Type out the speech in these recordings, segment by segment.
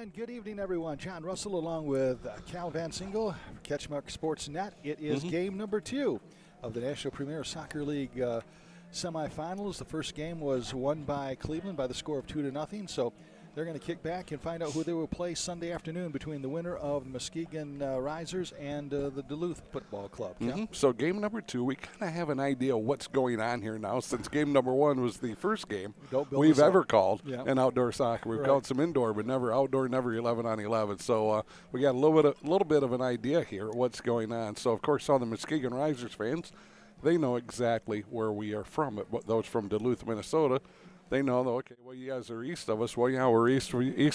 And good evening, everyone. John Russell along with Cal Van Singel, CatchMark SportsNet. It is game number 2 of the National Premier Soccer League semifinals. The first game was won by Cleveland by the score of 2-0. So they're going to kick back and find out who they will play Sunday afternoon between the winner of Muskegon Risers and the Duluth Football Club. So game number 2, we kind of have an idea what's going on here now, since game number 1 was the first game we've ever called in outdoor soccer. We've called some indoor, but never outdoor, never 11-on-11. So we got a little bit of an idea here what's going on. So of course, all the Muskegon Risers fans, they know exactly where we are from. Those from Duluth, Minnesota, they know, okay, well, you guys are east of us. Well, yeah, we're east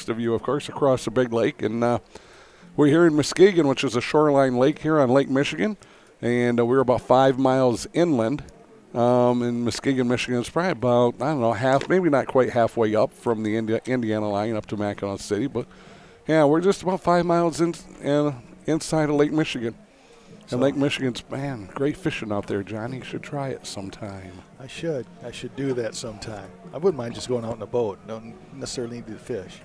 of you, of course, across the big lake. And we're here in Muskegon, which is a shoreline lake here on Lake Michigan. And we're about 5 miles inland. In Muskegon, Michigan, it's probably about, I don't know, half, maybe not quite halfway up from the Indiana line up to Mackinac City. But, yeah, we're just about 5 miles inside of Lake Michigan. And Lake Michigan's, man, great fishing out there, Johnny. You should try it sometime. I should do that sometime. I wouldn't mind just going out in a boat. Don't necessarily need to fish.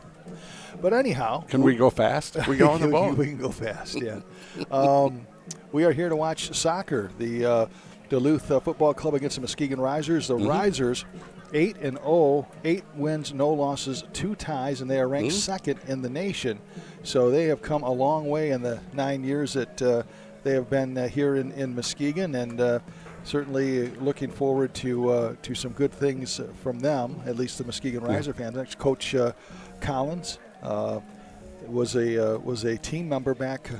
But anyhow. Can we go fast if we go on the boat? We can go fast, yeah. We are here to watch soccer. The Duluth Football Club against the Muskegon Risers. The Risers, 8-0, 8 wins, no losses, 2 ties, and they are ranked second in the nation. So they have come a long way in the 9 years that they have been here in Muskegon, and certainly looking forward to some good things from them, at least the Muskegon Riser fans. Next, Coach Collins was a team member back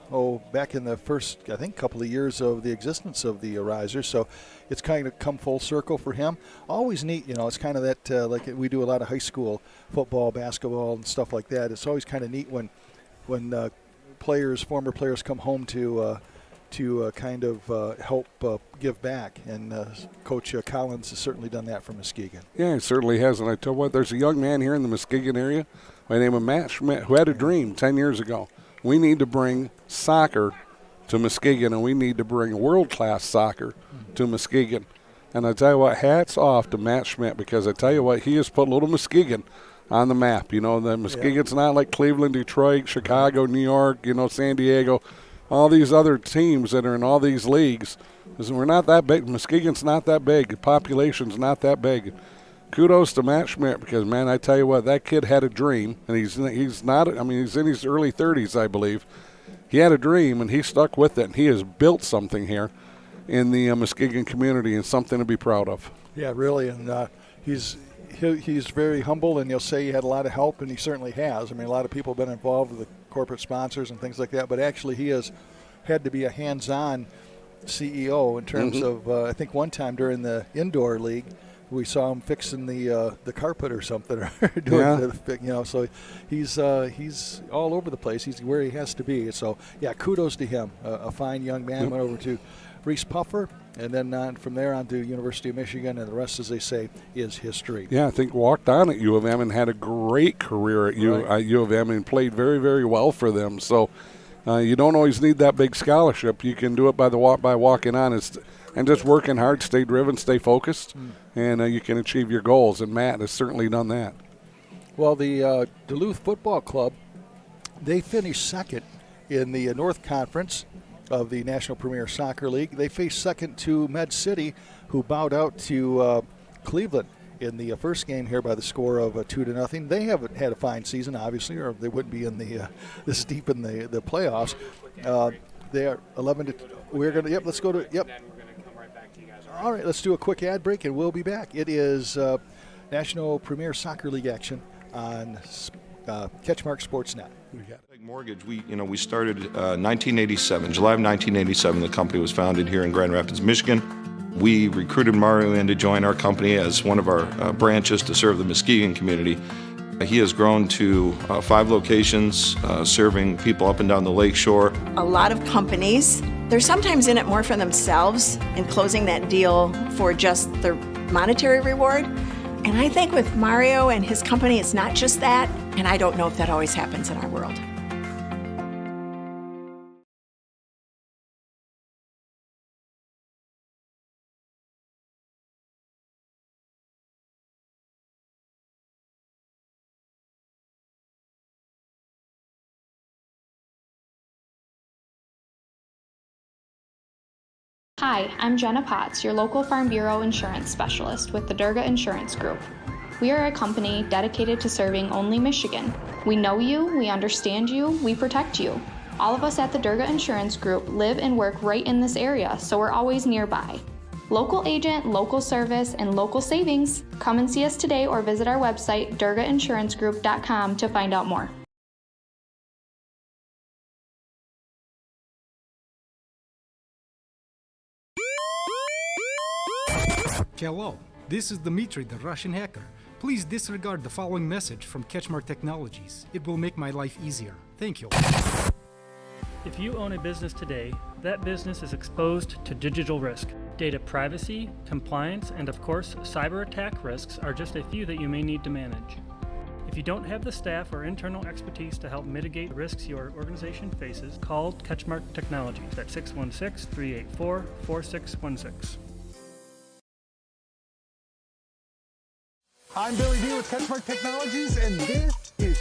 in the first, I think, couple of years of the existence of the Risers. So it's kind of come full circle for him. Always neat, it's kind of that like we do a lot of high school football, basketball, and stuff like that. It's always kind of neat when former players come home to kind of help give back, and Coach Collins has certainly done that for Muskegon. Yeah, he certainly has, and I tell you what, there's a young man here in the Muskegon area by the name of Mich who had a dream 10 years ago. We need to bring soccer to Muskegon, and we need to bring world-class soccer to Muskegon. And I tell you what, hats off to Matt Schmidt, because I tell you what, he has put little Muskegon on the map. The Muskegon's not like Cleveland, Detroit, Chicago, New York, San Diego, all these other teams that are in all these leagues. We're not that big. Muskegon's not that big. The population's not that big. Kudos to Matt Schmidt, because, man, I tell you what, that kid had a dream, and he's in his early 30s, I believe. He had a dream, and he stuck with it, and he has built something here in the Muskegon community, and something to be proud of. Yeah, really, and he's he's very humble, and he'll say he had a lot of help, and he certainly has. I mean, a lot of people have been involved with the corporate sponsors and things like that, but actually he has had to be a hands-on CEO in terms of, I think one time during the indoor league, we saw him fixing the carpet or something, or doing so he's all over the place. He's where he has to be. So yeah, kudos to him. A fine young man. Went over to Reese Puffer, and then from there on to University of Michigan, and the rest, as they say, is history. Yeah, I think walked on at U of M and had a great career at U of M and played very, very well for them. So you don't always need that big scholarship. You can do it by walking on and just working hard, stay driven, stay focused, and you can achieve your goals. And Matt has certainly done that. Well, the Duluth Football Club, they finished second in the North Conference of the National Premier Soccer League. They faced second to Med City, who bowed out to Cleveland in the first game here by the score of 2-0. They haven't had a fine season, obviously, or they wouldn't be in the this deep in the playoffs. They are 11 to. We're gonna. Yep. Let's go to. Yep. All right. Let's do a quick ad break, and we'll be back. It is National Premier Soccer League action on CatchMark SportsNet. Mortgage. We started 1987, July of 1987. The company was founded here in Grand Rapids, Michigan. We recruited Mario in to join our company as one of our branches to serve the Muskegon community. He has grown to 5 locations, serving people up and down the lake shore. A lot of companies, they're sometimes in it more for themselves and closing that deal for just the monetary reward. And I think with Mario and his company, it's not just that, and I don't know if that always happens in our world. Hi, I'm Jenna Potts, your local Farm Bureau insurance specialist with the Durga Insurance Group. We are a company dedicated to serving only Michigan. We know you, we understand you, we protect you. All of us at the Durga Insurance Group live and work right in this area, so we're always nearby. Local agent, local service, and local savings. Come and see us today or visit our website, durgainsurancegroup.com, to find out more. Hello, this is Dmitry, the Russian hacker. Please disregard the following message from CatchMark Technologies. It will make my life easier. Thank you. If you own a business today, that business is exposed to digital risk. Data privacy, compliance, and of course, cyber attack risks are just a few that you may need to manage. If you don't have the staff or internal expertise to help mitigate the risks your organization faces, call CatchMark Technologies at 616-384-4616. I'm Billy D with CatchMark Technologies, and this is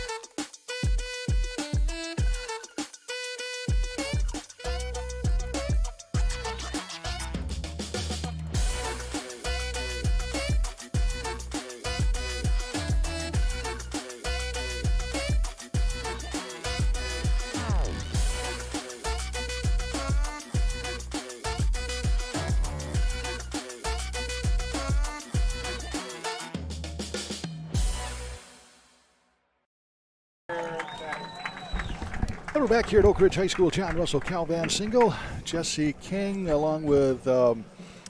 We're back here at Oakridge High School. John Russell, Cal Van Single, Jesse King, along with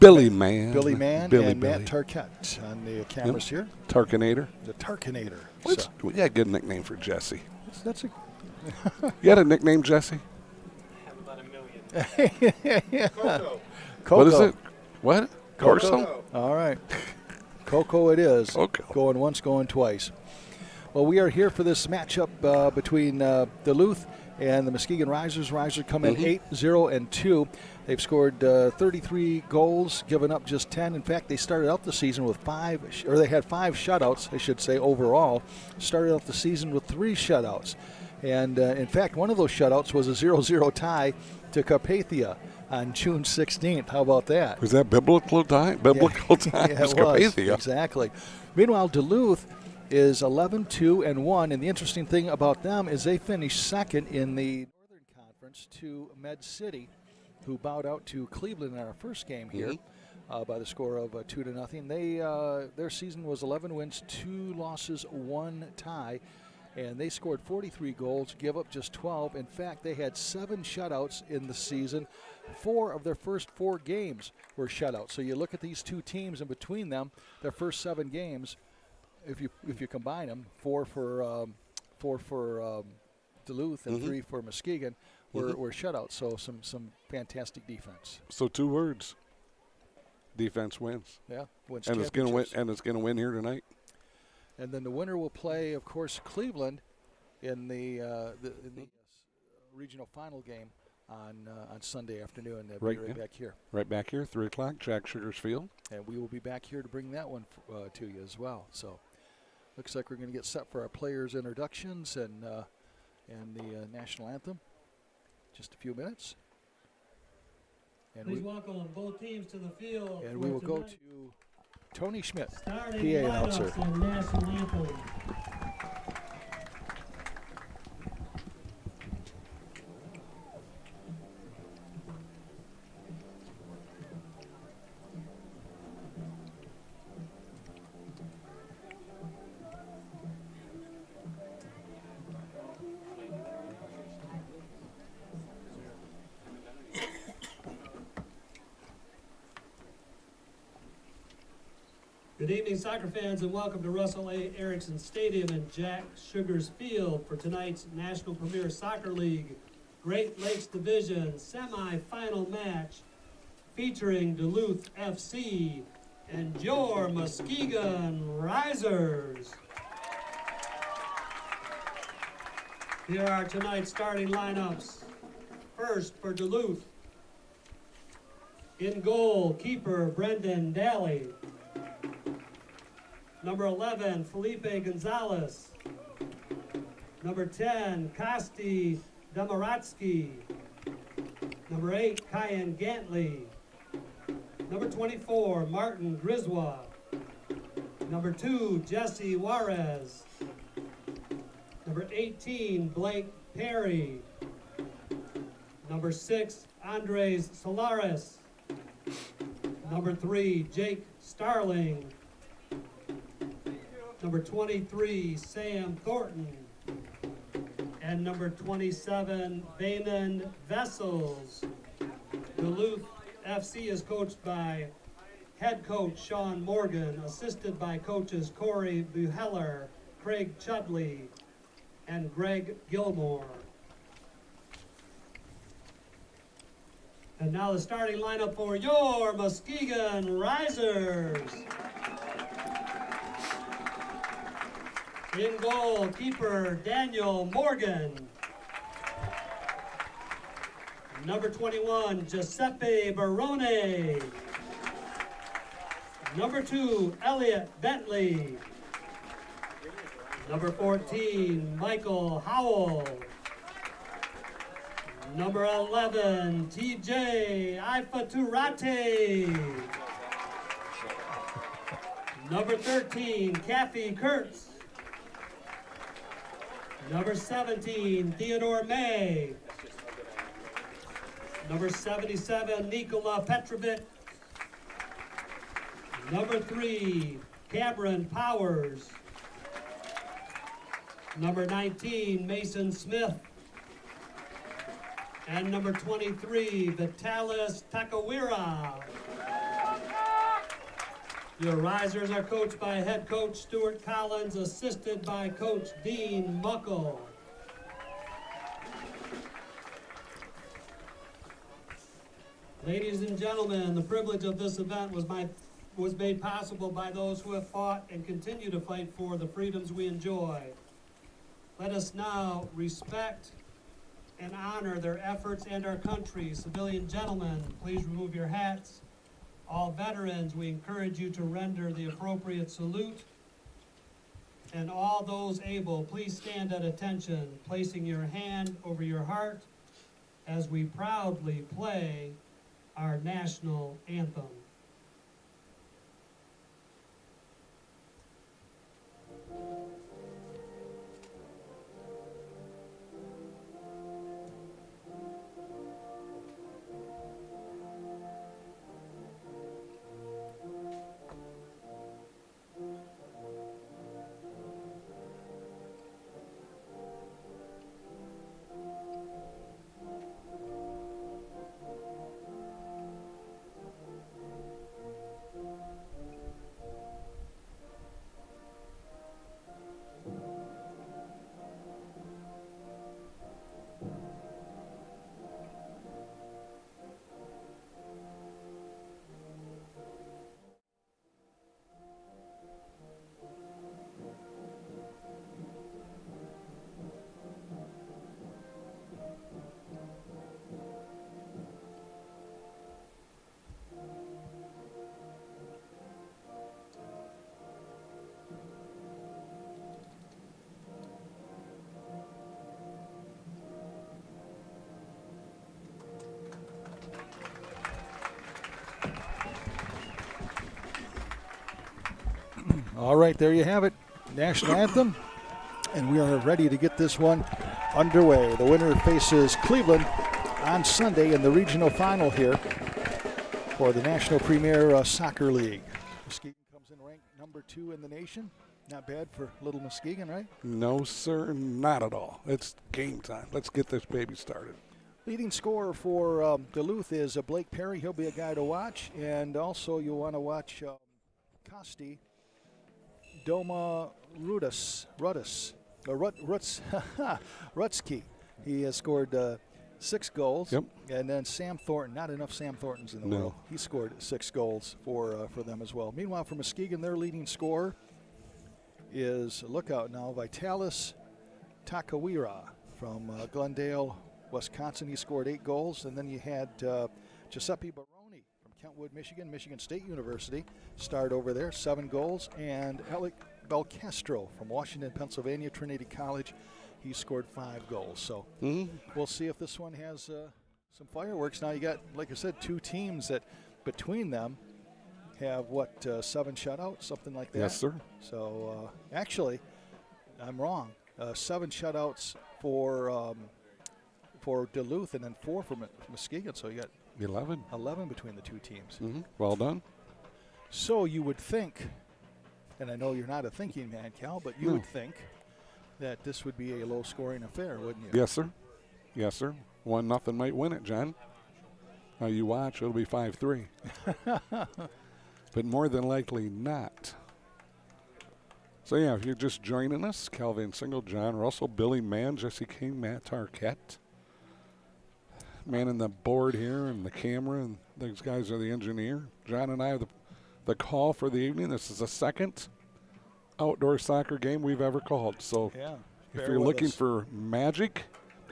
Billy Mann, and Matt Tarquette on the cameras here. Tarkinator. The Tarkinator. Yeah, good nickname for Jesse. That's a. You had a nickname, Jesse? I have about 1 million. Yeah. Coco. What is it? What? Corso? All right. Coco it is. Okay. Going once, going twice. Well, we are here for this matchup between Duluth and the Muskegon Risers. Risers come in 8-0-2. They've scored 33 goals, given up just 10. In fact, they started out the season with they had 5 shutouts, I should say, overall. Started out the season with 3 shutouts. And, in fact, one of those shutouts was a 0-0 tie to Carpathia on June 16th. How about that? Was that biblical time? Biblical time? Yeah, it was. Carpathia. Exactly. Meanwhile, Duluth is 11-2-1, and the interesting thing about them is they finished second in the Northern Conference to Med City, who bowed out to Cleveland in our first game here. by the score of 2-0. Their season was 11 wins, 2 losses, 1 tie. And they scored 43 goals, give up just 12. In fact, they had 7 shutouts in the season. 4 of their first 4 games were shutouts. So you look at these 2 teams, and between them, their first 7 games, if you combine them, 4 for Duluth and 3 for Muskegon, were shutouts. So some fantastic defense. So 2 words: defense wins. Yeah, wins and it's going to win. And it's going to win here tonight. And then the winner will play, of course, Cleveland in the regional final game on Sunday afternoon. They'll be right back here. Right back here, 3 o'clock, Jack Sugar's Field. And we will be back here to bring that one to you as well. So looks like we're going to get set for our players' introductions and the national anthem. Just a few minutes. And please welcome both teams to the field. And we will go to Tony Schmidt, starting PA announcer. And national anthem. Good evening, soccer fans, and welcome to Russell A. Erickson Stadium and Jack Sugar's Field for tonight's National Premier Soccer League Great Lakes Division semi-final match featuring Duluth FC and your Muskegon Risers. Here are tonight's starting lineups. First for Duluth. In goal, keeper Brendan Daly. Number 11, Felipe Gonzalez. Number 10, Kosti Damaratsky. Number 8, Kyan Gantley. Number 24, Martin Griswa. Number 2, Jesse Juarez. Number 18, Blake Perry. Number 6, Andres Solares. Number 3, Jake Starling. Number 23, Sam Thornton. And number 27, Banan Vessels. Duluth FC is coached by head coach Sean Morgan, assisted by coaches Corey Buheller, Craig Chudley, and Greg Gilmore. And now the starting lineup for your Muskegon Risers. In goal, keeper Daniel Morgan. Number 21, Giuseppe Barone. Number 2, Elliot Bentley. Number 14, Michael Howell. Number 11, TJ Ifaturate. Number 13, Kathy Kurtz. Number 17, Theodore May. Number 77, Nikola Petrovic. Number 3, Cameron Powers. Number 19, Mason Smith. And number 23, Vitalis Takawira. Your Risers are coached by head coach Stuart Collins, assisted by coach Dean Muckle. Ladies and gentlemen, the privilege of this event was made possible by those who have fought and continue to fight for the freedoms we enjoy. Let us now respect and honor their efforts and our country. Civilian gentlemen, please remove your hats. All veterans, we encourage you to render the appropriate salute. And all those able, please stand at attention, placing your hand over your heart as we proudly play our national anthem. All right, there you have it. National anthem. And we are ready to get this one underway. The winner faces Cleveland on Sunday in the regional final here for the National Premier Soccer League. Muskegon comes in ranked number 2 in the nation. Not bad for little Muskegon, right? No, sir, not at all. It's game time. Let's get this baby started. Leading scorer for Duluth is Blake Perry. He'll be a guy to watch. And also you'll want to watch Kosti Doma Rutsky. He has scored 6 goals. Yep. And then Sam Thornton, not enough Sam Thorntons in the world. He scored 6 goals for them as well. Meanwhile, for Muskegon, their leading scorer is, look out now, Vitalis Takawira from Glendale, Wisconsin. He scored 8 goals. And then you had Giuseppe Baroni from Kentwood, Michigan State University, starred over there, 7 goals. And Alec Belcastro from Washington, Pennsylvania, Trinity College. He scored 5 goals. So we'll see if this one has some fireworks. Now you got, like I said, 2 teams that between them have, 7 shutouts, something like that? Yes, sir. So actually, I'm wrong. 7 shutouts for Duluth and then 4 for Muskegon. So you got 11 between the 2 teams. Well done. So you would think, and I know you're not a thinking man, Cal, but you would think that this would be a low-scoring affair, wouldn't you? Yes, sir. Yes, sir. 1-0 might win it, John. Now you watch, it'll be 5-3. But more than likely not. So, yeah, if you're just joining us, Calvin Single, John Russell, Billy Mann, Jesse King, Matt Tarquette. Manning the board here and the camera, and these guys are the engineer. John and I have the call for the evening. This is the second outdoor soccer game we've ever called. So if you're looking for magic,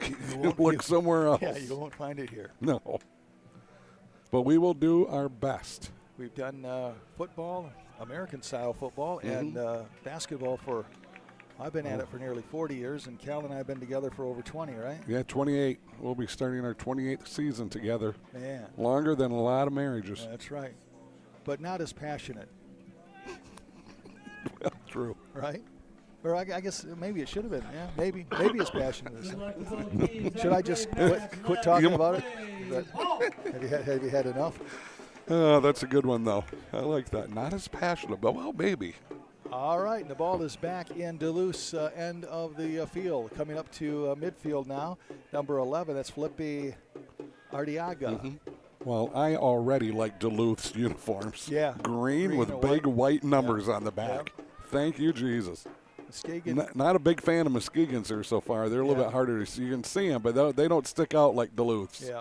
you look somewhere else. Yeah, you won't find it here. No. But we will do our best. We've done football, American-style football, and basketball for, I've been at it for nearly 40 years, and Cal and I have been together for over 20, right? Yeah, 28. We'll be starting our 28th season together. Man. Longer than a lot of marriages. That's right. But not as passionate. Well, true. Right? Or I guess maybe it should have been. Yeah, maybe it's passionate. Should I just quit talking about it? Have you had enough? That's a good one, though. I like that. Not as passionate, but, well, maybe. All right, and the ball is back in Duluth's end of the field. Coming up to midfield now, number 11, that's Felipe Ardiaga. Well, I already like Duluth's uniforms. Yeah. Green with big white numbers on the back. Yep. Thank you, Jesus. Muskegon. Not a big fan of Muskegon's here so far. They're a little bit harder to see. You can see them, but they don't stick out like Duluth's. Yeah.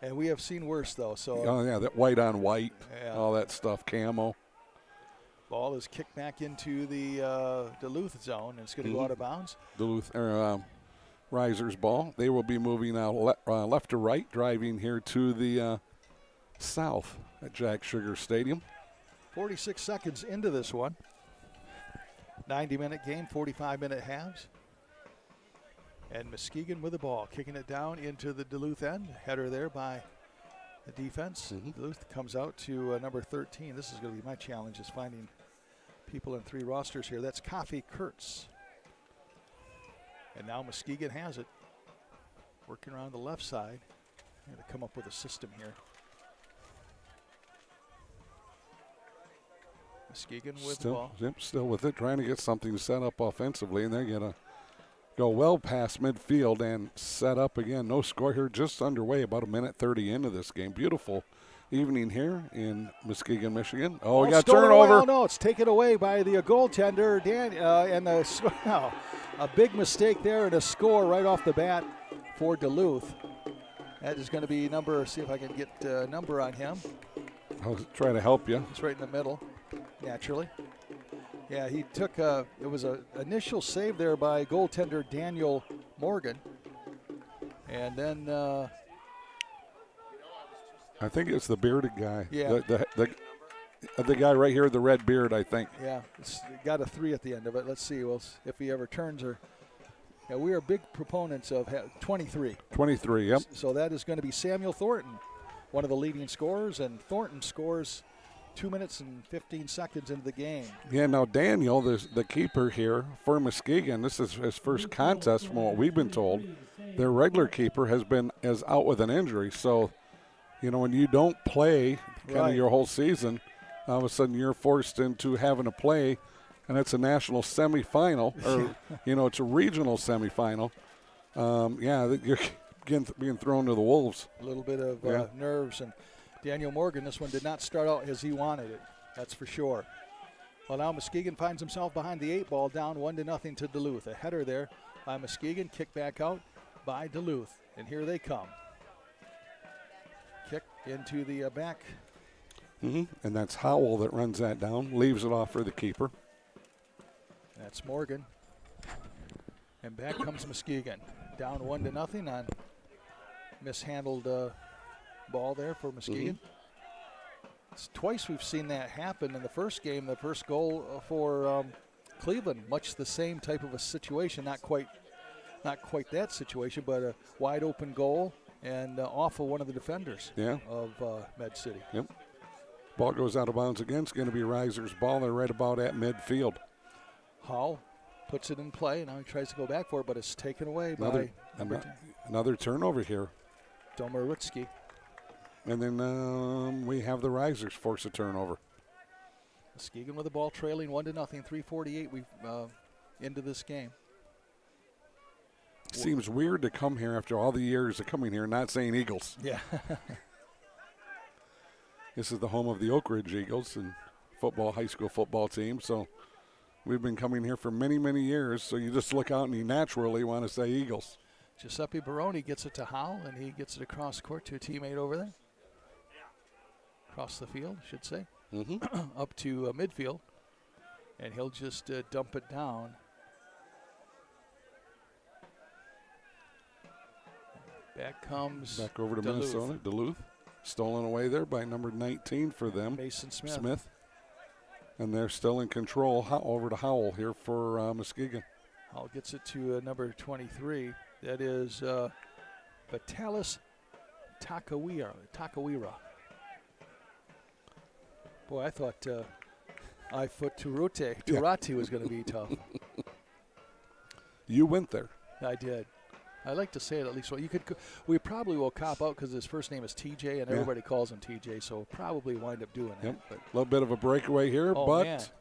And we have seen worse, though. So. Oh, yeah, that white on white, all that stuff, camo. Ball is kicked back into the Duluth zone, and it's going to go out of bounds. Duluth Risers ball. They will be moving out left to right, driving here to the south at Jack Sugar Stadium. 46 seconds into this one. 90-minute game, 45-minute halves. And Muskegon with the ball, kicking it down into the Duluth end. Header there by the defense. Duluth comes out to number 13. This is going to be my challenge, is finding people in 3 rosters here. That's Coffee Kurtz. And now Muskegon has it. Working around the left side. Going to come up with a system here. Muskegon with the ball. Yep, still with it, trying to get something set up offensively, and they're going to go well past midfield and set up again. No score here, just underway, about a minute 30 into this game. Beautiful evening here in Muskegon, Michigan. Oh, we got turnover. Oh, no, it's taken away by the goaltender, and a big mistake there, and a score right off the bat for Duluth. That is going to be see if I can get a number on him. I'll try to help you. It's right in the middle, naturally. Yeah, he took it was an initial save there by goaltender Daniel Morgan. And then I think it's the bearded guy. Yeah. The guy right here with the red beard, I think. Yeah, it's got a 3 at the end of it. Let's see if he ever turns her. Yeah, we are big proponents of 23. 23, yep. So that is going to be Samuel Thornton, one of the leading scorers, and Thornton scores 2 minutes and 15 seconds into the game. Yeah, now Daniel, the keeper here for Muskegon, this is his first contest from what we've been told. Their regular keeper is out with an injury. So, when you don't play kind of your whole season, all of a sudden you're forced into having to play, and it's a national semifinal, or, it's a regional semifinal. You're being thrown to the wolves. A little bit of nerves. And Daniel Morgan, this one did not start out as he wanted it. That's for sure. Well, now Muskegon finds himself behind the 8 ball, down 1-0 to Duluth. A header there by Muskegon, kick back out by Duluth. And here they come. Kick into the back. And that's Howell that runs that down, leaves it off for the keeper. That's Morgan. And back comes Muskegon. Down 1-0 on mishandled ball there for Muskegon. It's twice we've seen that happen in the first game. The first goal for Cleveland, much the same type of a situation. Not quite that situation, but a wide open goal and off of one of the defenders of Med City. Yep. Ball goes out of bounds again. It's going to be Risers' ball. They're right about at midfield. Hall puts it in play. Now he tries to go back for it, but it's taken away by another turnover here. Domaritsky. And then we have the Risers force a turnover. Muskegon with the ball trailing 1-0, 3:48 we've into this game. Seems weird to come here after all the years of coming here not saying Eagles. Yeah. This is the home of the Oakridge Eagles and high school football team. So we've been coming here for many, many years. So you just look out and you naturally want to say Eagles. Giuseppe Baroni gets it to Howell, and he gets it across court to a teammate over there. Across the field, I should say. Up to midfield. And he'll just dump it down. Back over to Duluth. Minnesota. Duluth. Stolen away there by number 19 for them. Mason Smith. And they're still in control. Over to Howell here for Muskegon. Howell gets it to number 23. That is Vitalis Takawira. Boy, I thought Ifut Turati was going to be tough. You went there. I did. I like to say it at least. Well, we probably will cop out because his first name is TJ, and everybody calls him TJ, so we'll probably wind up doing that. A little bit of a breakaway here, but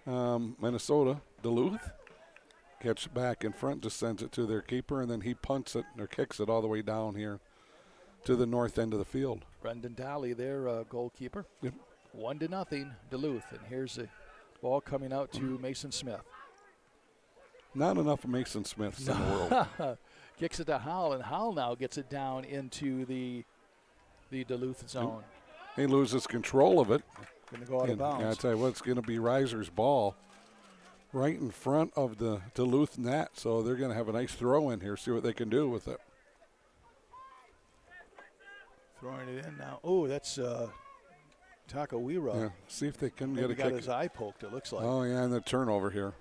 Minnesota, Duluth, gets back in front, just sends it to their keeper, and then he punts it or kicks it all the way down here to the north end of the field. Brendan Daly, their goalkeeper. 1-0, Duluth, and here's the ball coming out to Mason Smith. Not enough of Mason Smiths in the world. Kicks it to Howell, and Howell now gets it down into the Duluth zone. He loses control of it. Going to go out of bounds. Yeah, I tell you what, it's going to be Risers' ball right in front of the Duluth net, so they're going to have a nice throw in here, see what they can do with it. Throwing it in now. Oh, that's Takawira. Yeah, see if they can get a kick. Got his eye poked, it looks like. Oh, yeah, and the turnover here.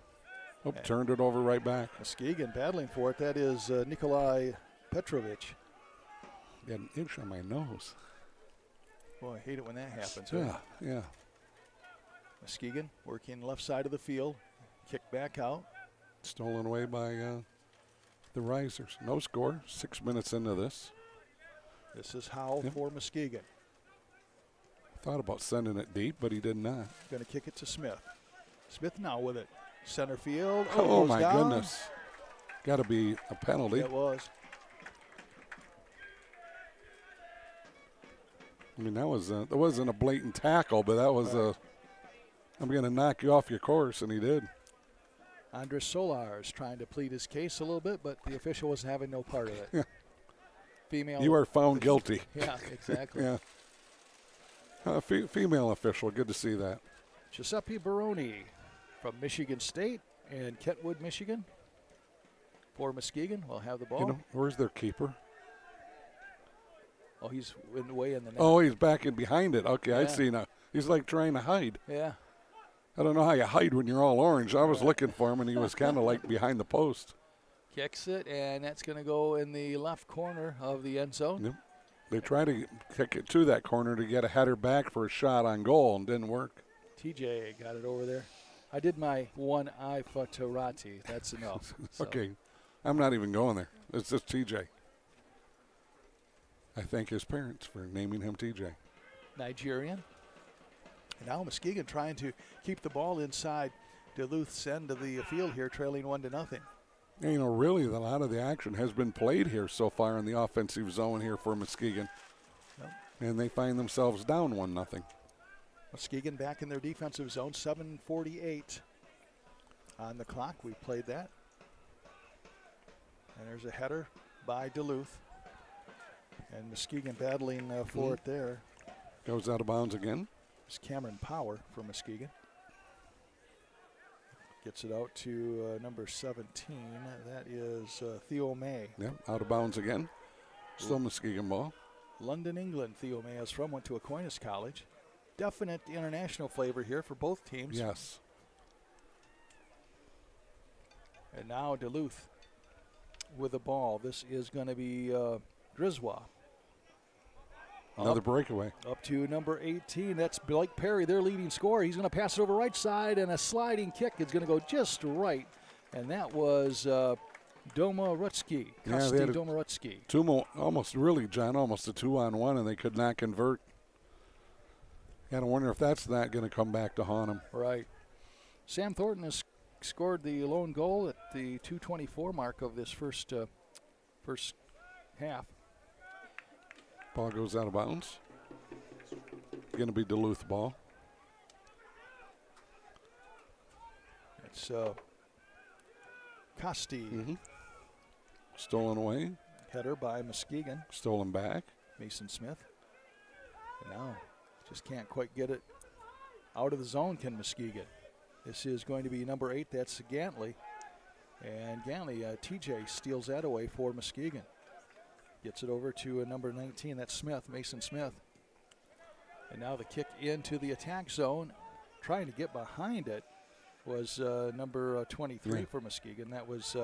Turned it over right back. Muskegon battling for it. That is Nikolai Petrovic. Got an itch on my nose. Boy, I hate it when that happens. Yeah. Muskegon working left side of the field. Kick back out. Stolen away by the Risers. No score. 6 minutes into this. This is Howell for Muskegon. Thought about sending it deep, but he did not. Going to kick it to Smith. Smith now with it. Center field. Oh my goodness. Got to be a penalty. It was. I mean, that wasn't a blatant tackle, but that was I'm going to knock you off your course, and he did. Andres Solars trying to plead his case a little bit, but the official was having no part of it. Female. You are found guilty. Yeah, exactly. Female official. Good to see that. Giuseppe Baroni from Michigan State and Kentwood, Michigan. For Muskegon, we'll have the ball. Where's their keeper? Oh, he's way in the net. Oh, he's back in behind it. Okay, I see now. He's like trying to hide. Yeah. I don't know how you hide when you're all orange. I was looking for him, and he was kind of like behind the post. Kicks it, and that's going to go in the left corner of the end zone. Yep. They tried to kick it to that corner to get a header back for a shot on goal and didn't work. TJ got it over there. I did my one eye Fatorati. That's enough. So. Okay. I'm not even going there. It's just TJ. I thank his parents for naming him TJ. Nigerian. And now Muskegon trying to keep the ball inside Duluth's end of the field here, trailing 1-0. You know, really, a lot of the action has been played here so far in the offensive zone here for Muskegon. Yep. And they find themselves down 1-0. Muskegon back in their defensive zone, 7:48 on the clock. We played that. And there's a header by Duluth. And Muskegon battling for it there. Goes out of bounds again. It's Cameron Power for Muskegon. Gets it out to number 17. That is Theo May. Yep, out of bounds again. Still Muskegon ball. London, England, Theo May is from. Went to Aquinas College. Definite international flavor here for both teams. Yes. And now Duluth with the ball. This is going to be Drizwa. Another breakaway. Up to number 18. That's Blake Perry, their leading scorer. He's going to pass it over right side, and a sliding kick is going to go just right. And that was Domorutsky. Kosti Domorutsky. Almost really, John, almost a 2-on-1, and they could not convert. Got to wonder if that's not going to come back to haunt them. Right. Sam Thornton has scored the lone goal at the 2:24 mark of this first half. Ball goes out of bounds. Going to be Duluth ball. It's Kosti. Mm-hmm. Stolen away. Header by Muskegon. Stolen back. Mason Smith. And now just can't quite get it out of the zone, can Muskegon. This is going to be number 8. That's Gantley. And Gantley, TJ steals that away for Muskegon. Gets it over to number 19. That's Smith, Mason Smith. And now the kick into the attack zone. Trying to get behind it was number 23 for Muskegon. That was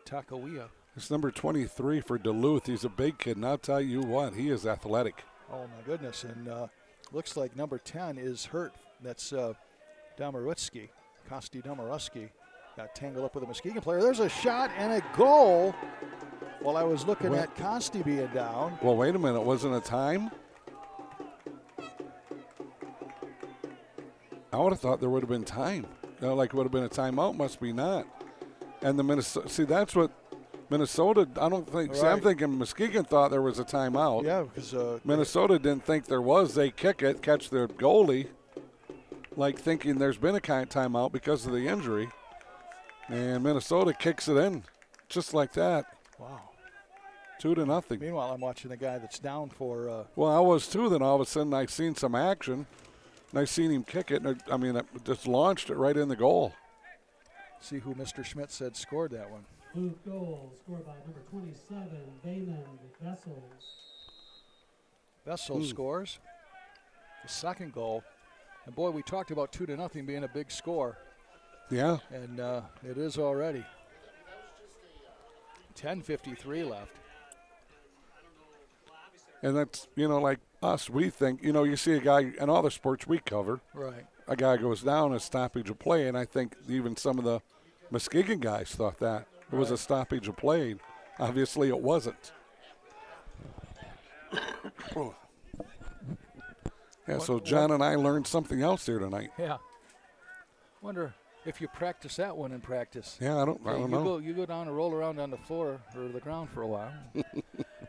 Takawia. It's number 23 for Duluth. He's a big kid, and I'll tell you what, he is athletic. Oh, my goodness. And looks like number 10 is hurt. That's Domorutsky, Kosti Domorutsky. Got tangled up with a Muskegon player. There's a shot and a goal. While I was looking at Kosti being down. Well, wait a minute. Wasn't a time? I would have thought there would have been time. Like it would have been a timeout. Must be not. And the Minnesota. See, that's what Minnesota. I don't think. Right. See, I'm thinking Muskegon thought there was a timeout. Yeah, because Minnesota didn't think there was. They kick it, catch their goalie, like thinking there's been a timeout because of the injury, and Minnesota kicks it in, just like that. Wow. 2-0. Meanwhile, I'm watching the guy that's down for. Well, I was too. Then all of a sudden, I seen some action, and I seen him kick it. And it just launched it right in the goal. See who Mr. Schmidt said scored that one. Booth goal scored by number 27, Damon Vessels. Vessels scores the second goal, and boy, we talked about 2-0 being a big score. Yeah. And it is already. 10:53 left. And that's, like us, we think, you see a guy in all the sports we cover. Right. A guy goes down, a stoppage of play, and I think even some of the Muskegon guys thought that it was a stoppage of play. Obviously, it wasn't. Yeah, so John and I learned something else here tonight. Yeah. Wonder if you practice that one in practice. Yeah, I don't know. You go down and roll around on the floor or the ground for a while.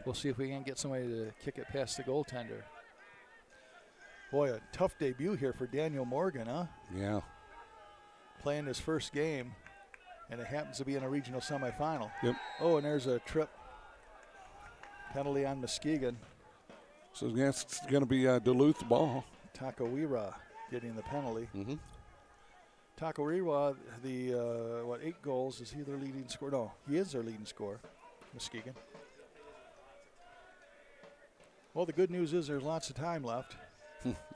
We'll see if we can get somebody to kick it past the goaltender. Boy, a tough debut here for Daniel Morgan, huh? Yeah. Playing his first game, and it happens to be in a regional semifinal. Yep. Oh, and there's a trip penalty on Muskegon. So it's going to be Duluth ball. Takawira getting the penalty. Mm-hmm. Takawira, the 8 goals, is he their leading scorer? No, he is their leading scorer, Muskegon. Well, the good news is there's lots of time left.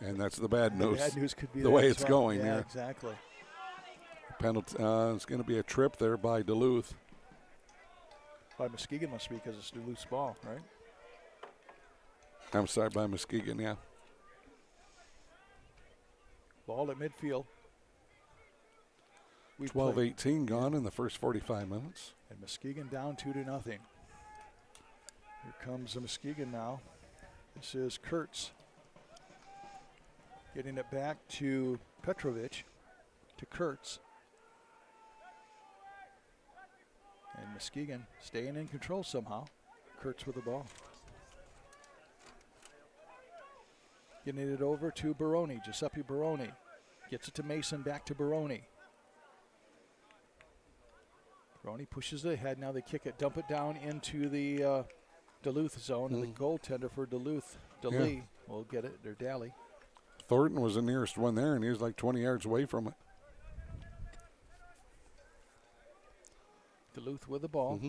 And that's the bad news. The bad news could be the way it's going. Yeah, exactly. Penalty. It's going to be a trip there by Duluth. By Muskegon must be because it's Duluth's ball, right? I'm sorry, by Muskegon, yeah. Ball at midfield. 12-18 gone in the first 45 minutes. And Muskegon down 2-0. Here comes the Muskegon now. This is Kurtz. Getting it back to Petrovic, to Kurtz. And Muskegon staying in control somehow. Kurtz with the ball. Getting it over to Baroni, Giuseppe Baroni. Gets it to Mason, back to Baroni. Baroni pushes it ahead, now they kick it, dump it down into the Duluth zone, and the goaltender for Duluth, Daly, will get it, or Daly. Thornton was the nearest one there, and he was like 20 yards away from it. Duluth with the ball.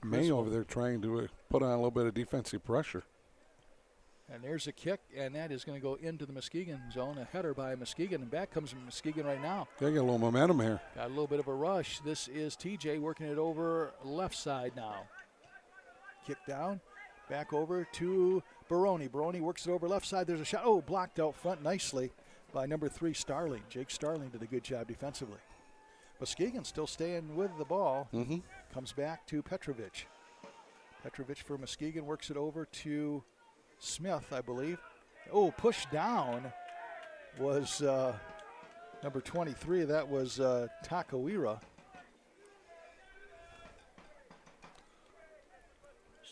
May over there trying to put on a little bit of defensive pressure. And there's a kick, and that is going to go into the Muskegon zone. A header by Muskegon, and back comes Muskegon right now. They got a little momentum here. Got a little bit of a rush. This is TJ working it over left side now. Kick down, back over to Baroni. Baroni works it over left side. There's a shot. Oh, blocked out front nicely by number 3, Starling. Jake Starling did a good job defensively. Muskegon still staying with the ball. Comes back to Petrovic. Petrovic for Muskegon works it over to Smith, I believe. Oh, push down was number 23. That was Takawira.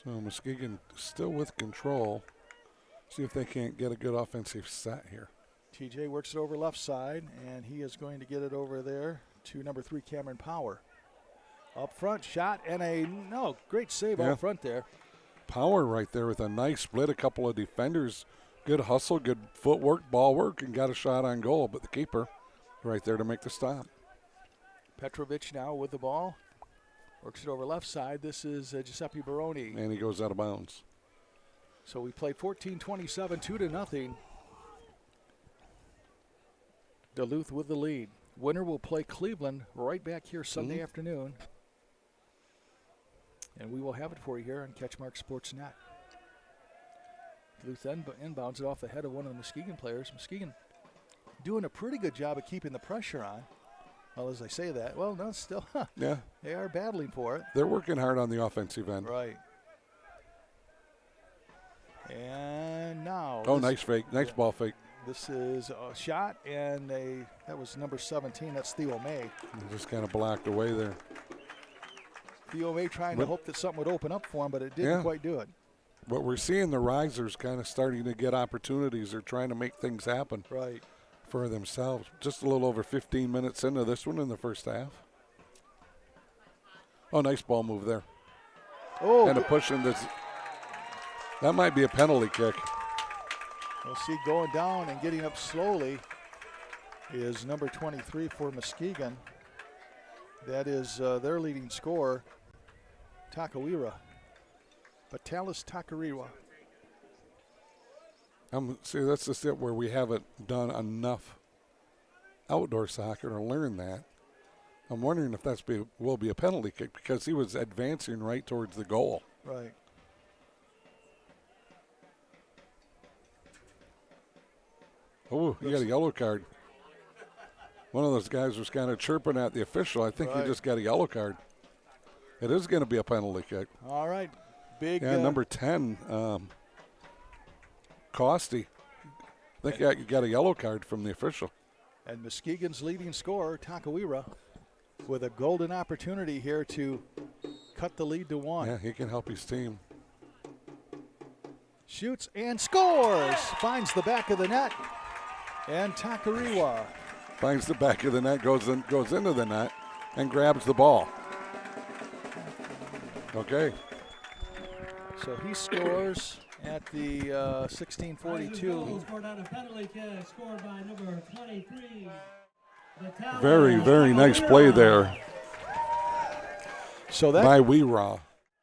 So Muskegon still with control. See if they can't get a good offensive set here. TJ works it over left side, and he is going to get it over there to number 3, Cameron Power. Up front, shot, and great save out front there. Power right there with a nice split, a couple of defenders, good hustle, good footwork, ball work, and got a shot on goal, but the keeper right there to make the stop. Petrovic now with the ball, works it over left side. This is Giuseppe Baroni. And he goes out of bounds. So we played 14-27, 2-0. Duluth with the lead. Winner will play Cleveland right back here Sunday afternoon. And we will have it for you here on CatchMark SportsNet. Duluth inbounds it off the head of one of the Muskegon players. Muskegon doing a pretty good job of keeping the pressure on. Well, as I say that, well, no, still, they are battling for it. They're working hard on the offensive end. Right. And now. Oh, nice fake. Nice ball fake. This is a shot, and that was number 17. That's Theo May. He just kind of blocked away there. Theo May trying to hope that something would open up for him, but it didn't quite do it. But we're seeing the Risers kind of starting to get opportunities. They're trying to make things happen for themselves. Just a little over 15 minutes into this one in the first half. Oh, nice ball move there. Oh, and a push in this. That might be a penalty kick. We'll see going down and getting up slowly is number 23 for Muskegon. That is their leading scorer, Takawira. Vitalis Takawira. See, that's just it where we haven't done enough outdoor soccer to learn that. I'm wondering if will be a penalty kick because he was advancing right towards the goal. Right. Oh, he got a yellow card. One of those guys was kind of chirping at the official. I think he just got a yellow card. It is going to be a penalty kick. All right. Big. Yeah, number 10, Costi. I think you got a yellow card from the official. And Muskegon's leading scorer, Takawira, with a golden opportunity here to cut the lead to 1. Yeah, he can help his team. Shoots and scores. Finds the back of the net. And Takawira finds the back of the net, goes into the net, and grabs the ball. Okay. So he scores at the 16:42. Scored on a penalty kick, scored by number 23. Very, very nice play there. So that by Weeraw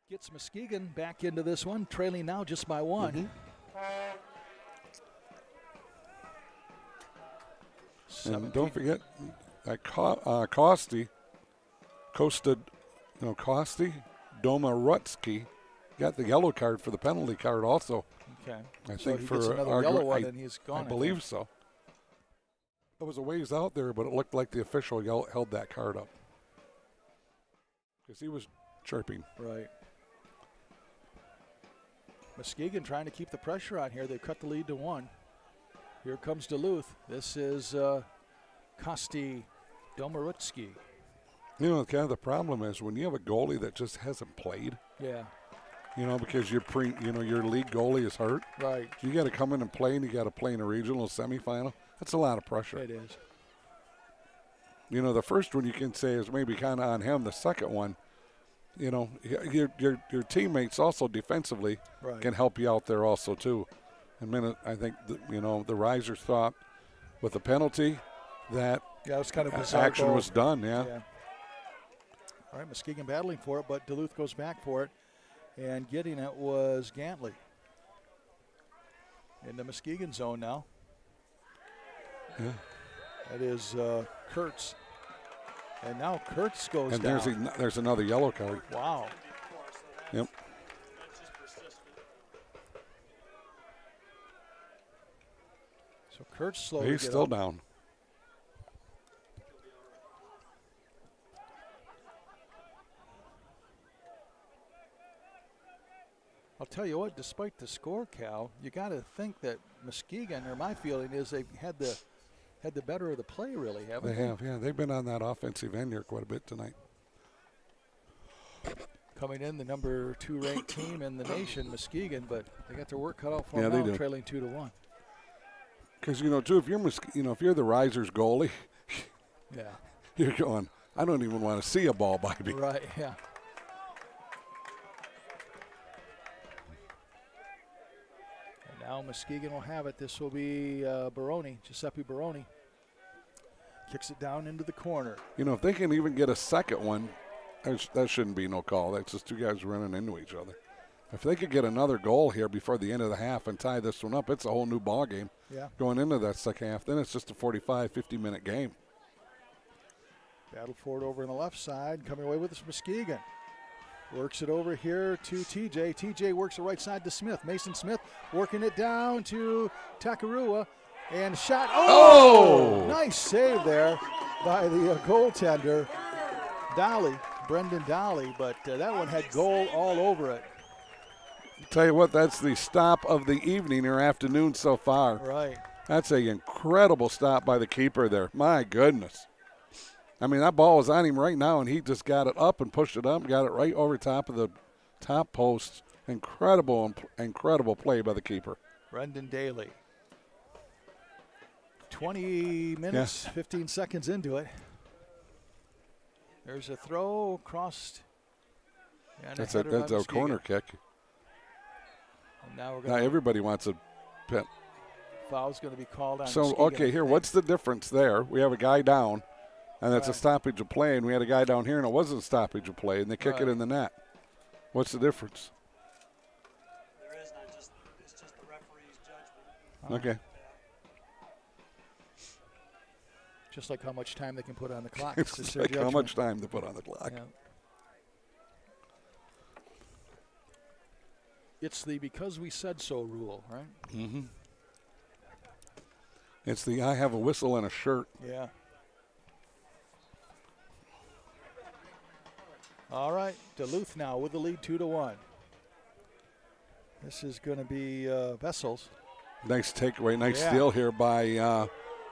gets Muskegon back into this one, trailing now just by 1. And don't forget that Costi, Domarutsky got the yellow card for the penalty card also. Okay. I So think he for gets another yellow one, and he's gone. I believe so. It was a ways out there, but it looked like the official held that card up because he was chirping. Right. Muskegon trying to keep the pressure on here. They cut the lead to 1. Here comes Duluth. This is Kosti Domarutski. You know, kind of the problem is when you have a goalie that just hasn't played. Yeah. You know, because your league goalie is hurt. Right. You got to come in and play, and you got to play in a regional semifinal. That's a lot of pressure. It is. You know, the first one you can say is maybe kind of on him. The second one, you know, your teammates also defensively can help you out there also too. And I think the Risers thought with the penalty that it was kind of bizarre action was done. Yeah. All right, Muskegon battling for it, but Duluth goes back for it, and getting it was Gantley. In the Muskegon zone now. Yeah. That is Kurtz. And now Kurtz goes and down. And there's another yellow card. Wow. Yep. So Kurtz slowly He's still down. I'll tell you what, despite the score, Cal, you got to think that Muskegon, or my feeling is they've had the better of the play, really, haven't they? They have, yeah. They've been on that offensive end here quite a bit tonight. Coming in, the number 2 ranked team in the nation, Muskegon, but they got their work cut out for them they now, do. trailing 2-1. Because too, if you're the Risers goalie, you're going, I don't even want to see a ball by me. Right. Yeah. And now Muskegon will have it. This will be Giuseppe Baroni. Kicks it down into the corner. If they can even get a second one, that shouldn't be no call. That's just two guys running into each other. If they could get another goal here before the end of the half and tie this one up, it's a whole new ball game. Yeah. Going into that second half, then it's just a 45, 50-minute game. Battle for it over on the left side. Coming away with this Muskegon. Works it over here to TJ. TJ works the right side to Smith. Mason Smith working it down to Takarua. And shot. Oh! Nice save there by the goaltender, Brendan Dolly. But that one had goal all over it. Tell you what, that's the stop of the evening or afternoon so far. Right. That's an incredible stop by the keeper there. My goodness. I mean, that ball was on him right now, and he just got it up and pushed it up, got it right over top of the top post. Incredible play by the keeper. Brendan Daly. 20 minutes, 15 seconds into it. There's a throw across. That's a corner kick. And now everybody wants a pit. Foul's going to be called on. So, Muskegon, okay, here, what's the difference there? We have a guy down, and that's a stoppage of play, and we had a guy down here, and it wasn't a stoppage of play, and they kick it in the net. What's the difference? There is not just, it's just the referee's judgment. Okay. Just like how much time they can put on the clock. It's like how much time to put on the clock. Yeah. It's the because we said so rule, right? Mm-hmm. It's the I have a whistle and a shirt. Yeah. All right, Duluth now with the lead 2-1. This is going to be Vessels. Nice takeaway, nice steal here by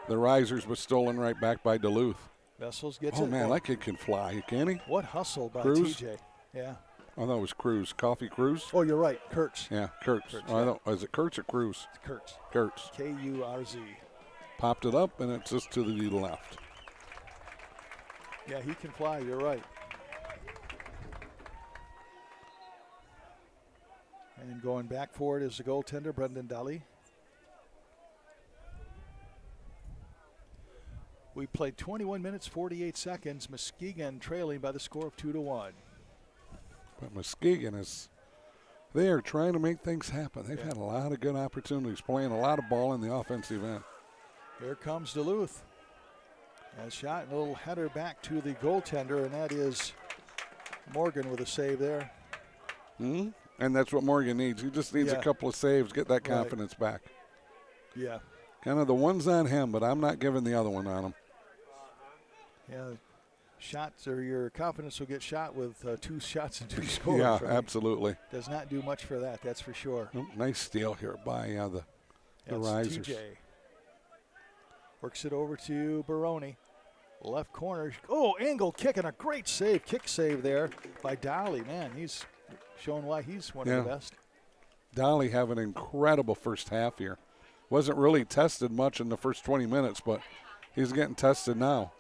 the Risers, but stolen right back by Duluth. Vessels gets it. Oh, man, that kid can fly, can he? What hustle by Cruz? TJ. Yeah. I thought it was Cruz. Coffee Cruz? Oh, you're right. Kurtz. Yeah, Kurtz. Is it Kurtz or Cruz? It's Kurtz. Kurtz. K-U-R-Z. Popped it up, and it's just to the left. Yeah, he can fly. You're right. And going back for it is the goaltender, Brendan Daly. We played 21 minutes, 48 seconds. Muskegon trailing by the score of 2-1. But Muskegon they are trying to make things happen. They've had a lot of good opportunities, playing a lot of ball in the offensive end. Here comes Duluth. A shot, a little header back to the goaltender, and that is Morgan with a save there. And that's what Morgan needs. He just needs a couple of saves, get that confidence back. Yeah. Kind of the one's on him, but I'm not giving the other one on him. Yeah. Shots, or your confidence will get shot with 2 shots and 2 scores. Yeah, right? Absolutely. Does not do much for that, that's for sure. Oh, nice steal here by the Risers. TJ. Works it over to Baroni. Left corner. Oh, angle kick and a great save. Kick save there by Dolly. Man, he's showing why he's one of the best. Dolly have an incredible first half here. Wasn't really tested much in the first 20 minutes, but he's getting tested now.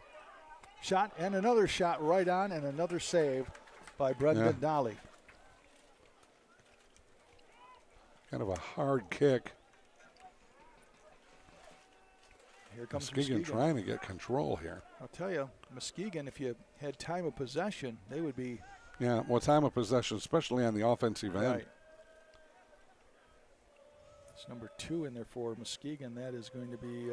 Shot and another shot right on, and another save by Brendan Dolly. Kind of a hard kick. Here comes Muskegon Muskegon trying to get control here. I'll tell you, Muskegon, if you had time of possession, they would be. Yeah, well, time of possession, especially on the offensive end. Right. It's number 2 in there for Muskegon. That is going to be,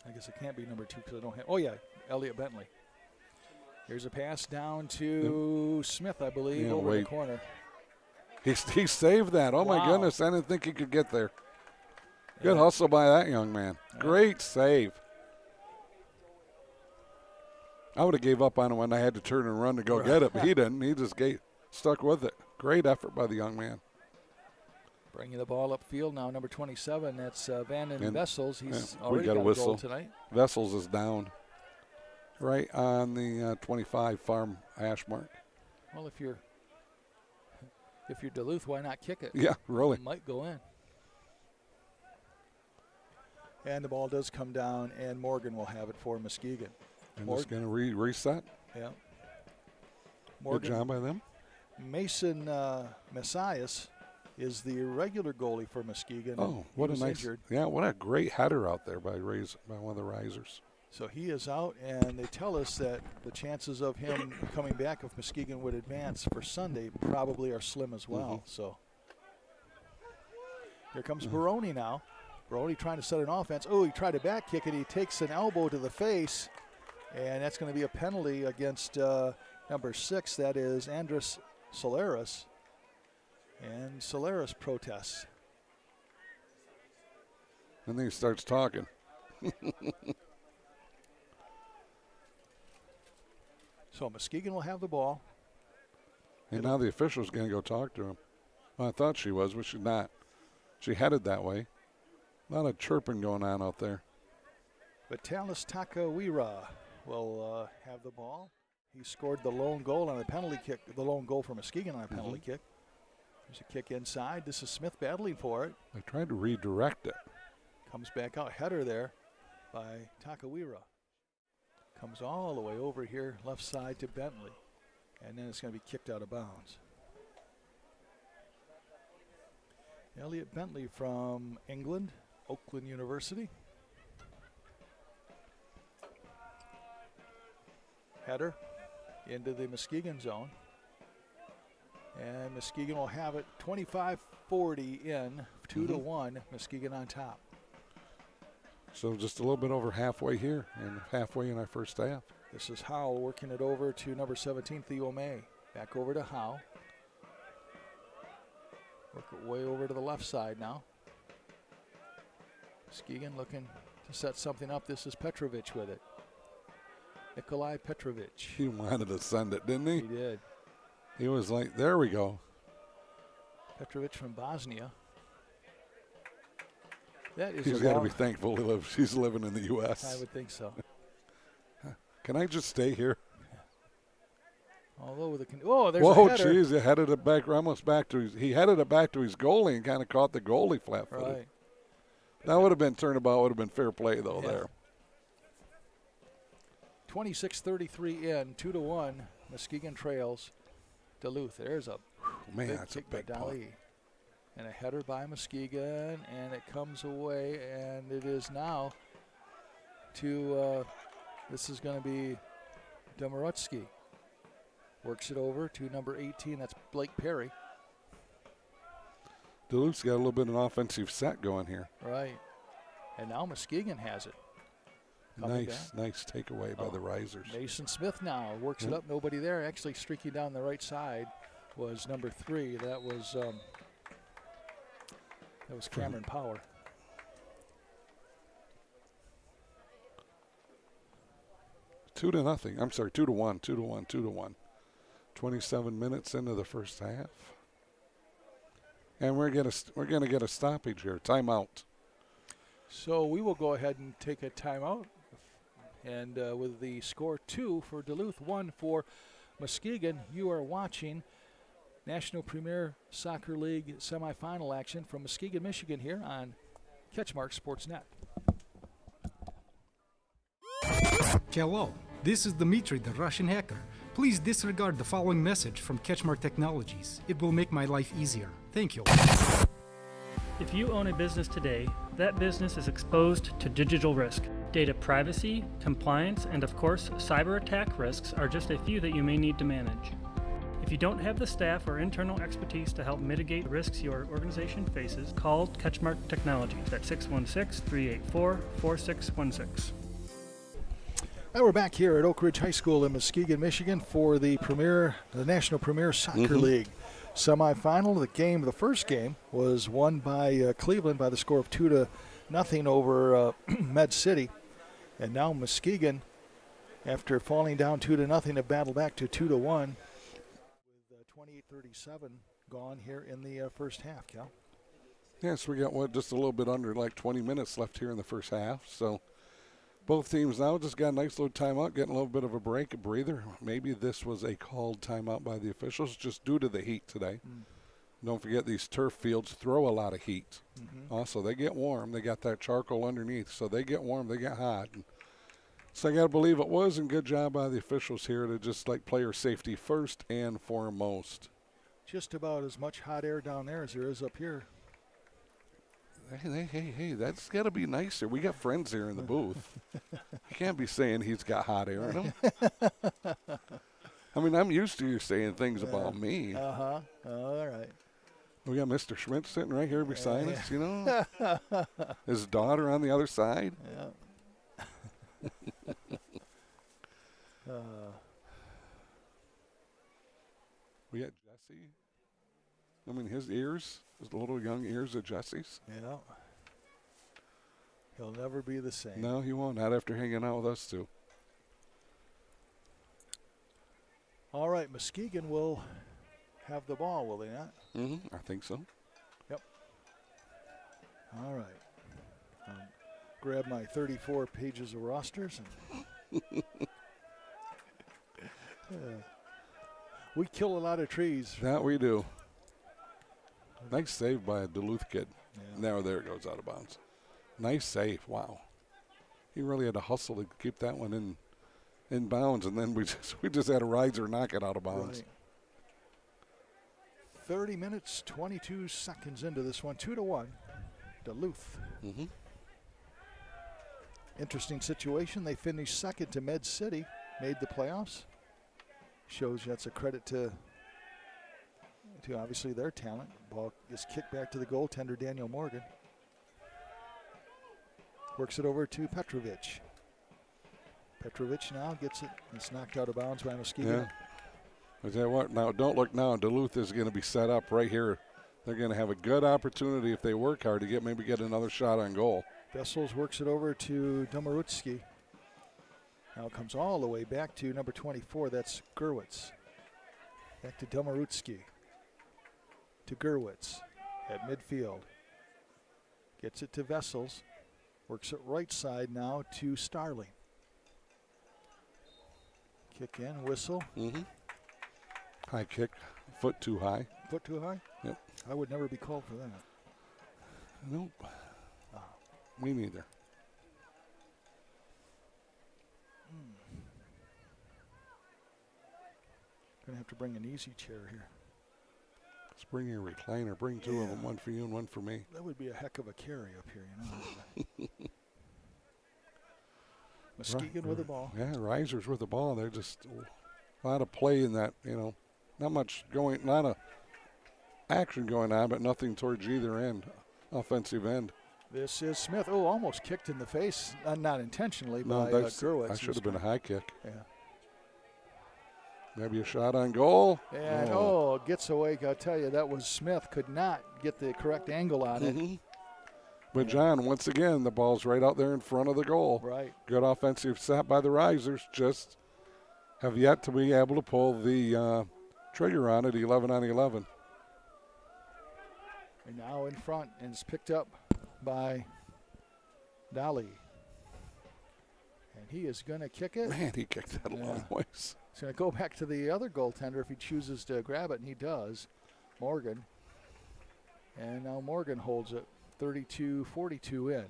I guess it can't be number 2 because I don't have. Oh, yeah, Elliot Bentley. Here's a pass down to Smith, I believe, over the corner. He saved that. Oh, my goodness. I didn't think he could get there. Good hustle by that young man. Yeah. Great save. I would have gave up on him when I had to turn and run to go get it, but he didn't. He just stuck with it. Great effort by the young man. Bringing the ball upfield now, number 27. That's Vanden Vessels. He's already got a whistle. Goal tonight. Vessels is down right on the 25 farm hash mark. Well, if you're Duluth, why not kick it? Yeah, really. It might go in. And the ball does come down, and Morgan will have it for Muskegon. And it's going to reset. Yeah. Morgan. Good job by them. Mason Messias is the regular goalie for Muskegon. Oh, what a nice, what a great header out there by one of the Risers. So he is out, and they tell us that the chances of him coming back if Muskegon would advance for Sunday probably are slim as well. So here comes Baroni now. Baroni trying to set an offense. Oh, he tried a back kick, and he takes an elbow to the face, and that's going to be a penalty against number 6. That is Andres Solaris. And Solaris protests. And then he starts talking. So Muskegon will have the ball. And now the official's going to go talk to him. Well, I thought she was, but she's not. She headed that way. A lot of chirping going on out there. Vitalis Takawira will have the ball. He scored the lone goal on a penalty kick, the lone goal for Muskegon on a penalty kick. There's a kick inside. This is Smith battling for it. They tried to redirect it. Comes back out. Header there by Takawira. Comes all the way over here, left side to Bentley. And then it's going to be kicked out of bounds. Elliot Bentley from England, Oakland University. Header into the Muskegon zone. And Muskegon will have it 25-40 in, 2-1, Muskegon on top. So just a little bit over halfway here and halfway in our first half. This is Howe working it over to number 17, Theo May. Back over to Howe. Work it way over to the left side now. Muskegon looking to set something up. This is Petrovic with it. Nikolai Petrovic. He wanted to send it, didn't he? He did. He was like, there we go. Petrovic from Bosnia. That is He's got to be thankful he's living in the U.S. I would think so. Can I just stay here? Although there's a header. Jeez, he headed it back, almost back to he headed it back to his goalie and kind of caught the goalie flat-footed. Right. That would have been turnabout, would have been fair play, though, there. 26-33 in, 2-1, Muskegon trails Duluth. There's a that's a big Dali. And a header by Muskegon, and it comes away, and it is now to, this is going to be Domorutsky. Works it over to number 18, that's Blake Perry. Duluth's got a little bit of an offensive set going here. Right. And now Muskegon has it. Nice takeaway by the Risers. Mason Smith now works it up, nobody there, actually streaking down the right side. was number 3. That was Cameron Power. Two to nothing. I'm sorry, 2-1, 2-1, 2-1. 27 minutes into the first half. And we're gonna get a stoppage here. Timeout. So we will go ahead and take a timeout. And with the score 2 for Duluth, 1 for Muskegon, you are watching National Premier Soccer League semifinal action from Muskegon, Michigan here on CatchMark SportsNet. Hello, this is Dmitry, the Russian hacker. Please disregard the following message from CatchMark Technologies. It will make my life easier. Thank you. If you own a business today, that business is exposed to digital risk. Data privacy, compliance, and of course, cyber attack risks are just a few that you may need to manage. If you don't have the staff or internal expertise to help mitigate risks your organization faces, call CatchMark Technologies at 616-384-4616. Now we're back here at Oakridge High School in Muskegon, Michigan for the National Premier Soccer League semifinal. The first game was won by Cleveland by the score of 2-0 over Med City. And now Muskegon, after falling down 2-0, have battled back to 2-1 with 28:37 gone here in the first half, Cal. Yes, we got just a little bit under 20 minutes left here in the first half. So both teams now just got a nice little timeout, getting a little bit of a break, a breather. Maybe this was a called timeout by the officials just due to the heat today. Don't forget these turf fields throw a lot of heat. Also, they get warm. They got that charcoal underneath, so they get warm, they get hot. So I got to believe it was, and good job by the officials here to just player safety first and foremost. Just about as much hot air down there as there is up here. Hey, that's got to be nicer. We got friends here in the booth. You can't be saying he's got hot air in him. I mean, I'm used to you saying things about me. All right. We got Mr. Schmidt sitting right here beside us, you know. His daughter on the other side. Yeah. We got Jesse. I mean, his little young ears of Jesse's. Yeah. He'll never be the same. No, he won't. Not after hanging out with us two. All right, Muskegon will have the ball, will they not? I think so. Yep. All right. Grab my 34 pages of rosters. And we kill a lot of trees. That we do. Nice save by a Duluth kid. Yeah. There it goes out of bounds. Nice save. Wow. He really had to hustle to keep that one in bounds, and then we just had a riser knock it out of bounds. Right. 30 minutes, 22 seconds into this one. 2-1. Duluth. Interesting situation. They finished second to Med City, made the playoffs. Shows you that's a credit to obviously their talent. Ball is kicked back to the goaltender, Daniel Morgan. Works it over to Petrovic. Petrovic now gets it. It's knocked out of bounds by Muskegon. Yeah. I tell you what, now don't look now. Duluth is going to be set up right here. They're going to have a good opportunity if they work hard to maybe get another shot on goal. Vessels works it over to Domarutski. Now it comes all the way back to number 24. That's Gerwitz. Back to Domarutski. To Gerwitz at midfield. Gets it to Vessels. Works it right side now to Starling. Kick in, whistle. High kick, foot too high. Foot too high? Yep. I would never be called for that. Nope. Me neither. Gonna have to bring an easy chair here. Let's bring your recliner. Bring two of them, one for you and one for me. That would be a heck of a carry up here, you know. Muskegon with the ball. Yeah, Risers with the ball. They're just a lot of play in that, you know. Not much going, not a action going on, but nothing towards either end, offensive end. This is Smith. Oh, almost kicked in the face, not intentionally by Gerwitz. That should have been a high kick. Yeah. Maybe a shot on goal. And, gets away. I'll tell you, that was Smith. Could not get the correct angle on it. But, John, once again, the ball's right out there in front of the goal. Right. Good offensive set by the Risers. Just have yet to be able to pull the trigger on it, 11 on 11. And now in front, and it's picked up by Dolly. And he is going to kick it. Man, he kicked that a long ways. He's going to go back to the other goaltender if he chooses to grab it, and he does. Morgan. And now Morgan holds it. 32-42 in.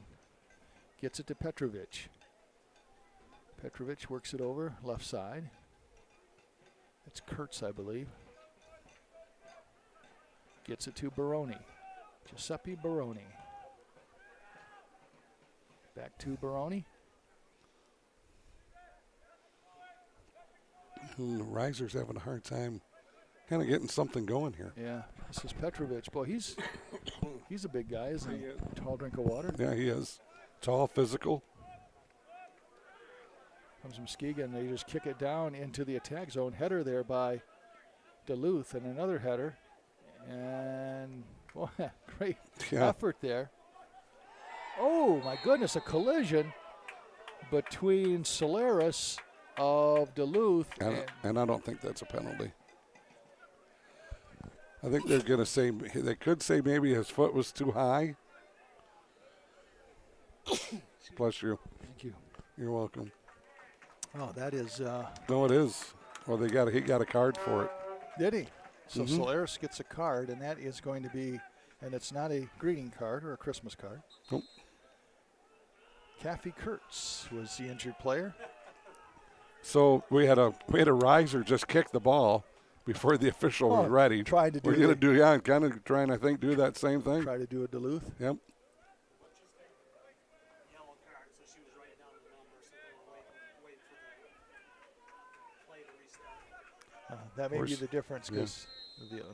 Gets it to Petrovic. Petrovic works it over, left side. It's Kurtz, I believe. Gets it to Baroni. Giuseppe Baroni. Back to Baroni. The Risers having a hard time kind of getting something going here. Yeah, this is Petrovic. Boy, he's a big guy, isn't he? Tall drink of water. Yeah, he is. Tall, physical. Comes from Muskegon. They just kick it down into the attack zone. Header there by Duluth, and another header. And, boy, great effort there. Oh, my goodness, a collision between Solaris of Duluth. And I don't think that's a penalty. I think they're going to say, they could say maybe his foot was too high. Bless you. Thank you. You're welcome. Oh, that is. No, it is. Well, he got a card for it. Did he? So Solaris gets a card, and that is going to be, and it's not a greeting card or a Christmas card. Nope. Kathy Kurtz was the injured player. So we had a riser just kick the ball before the official was ready. Tried to do. We're going to do, kind of trying, I think, do that same thing. Try to do a Duluth. Yep. That may be the difference because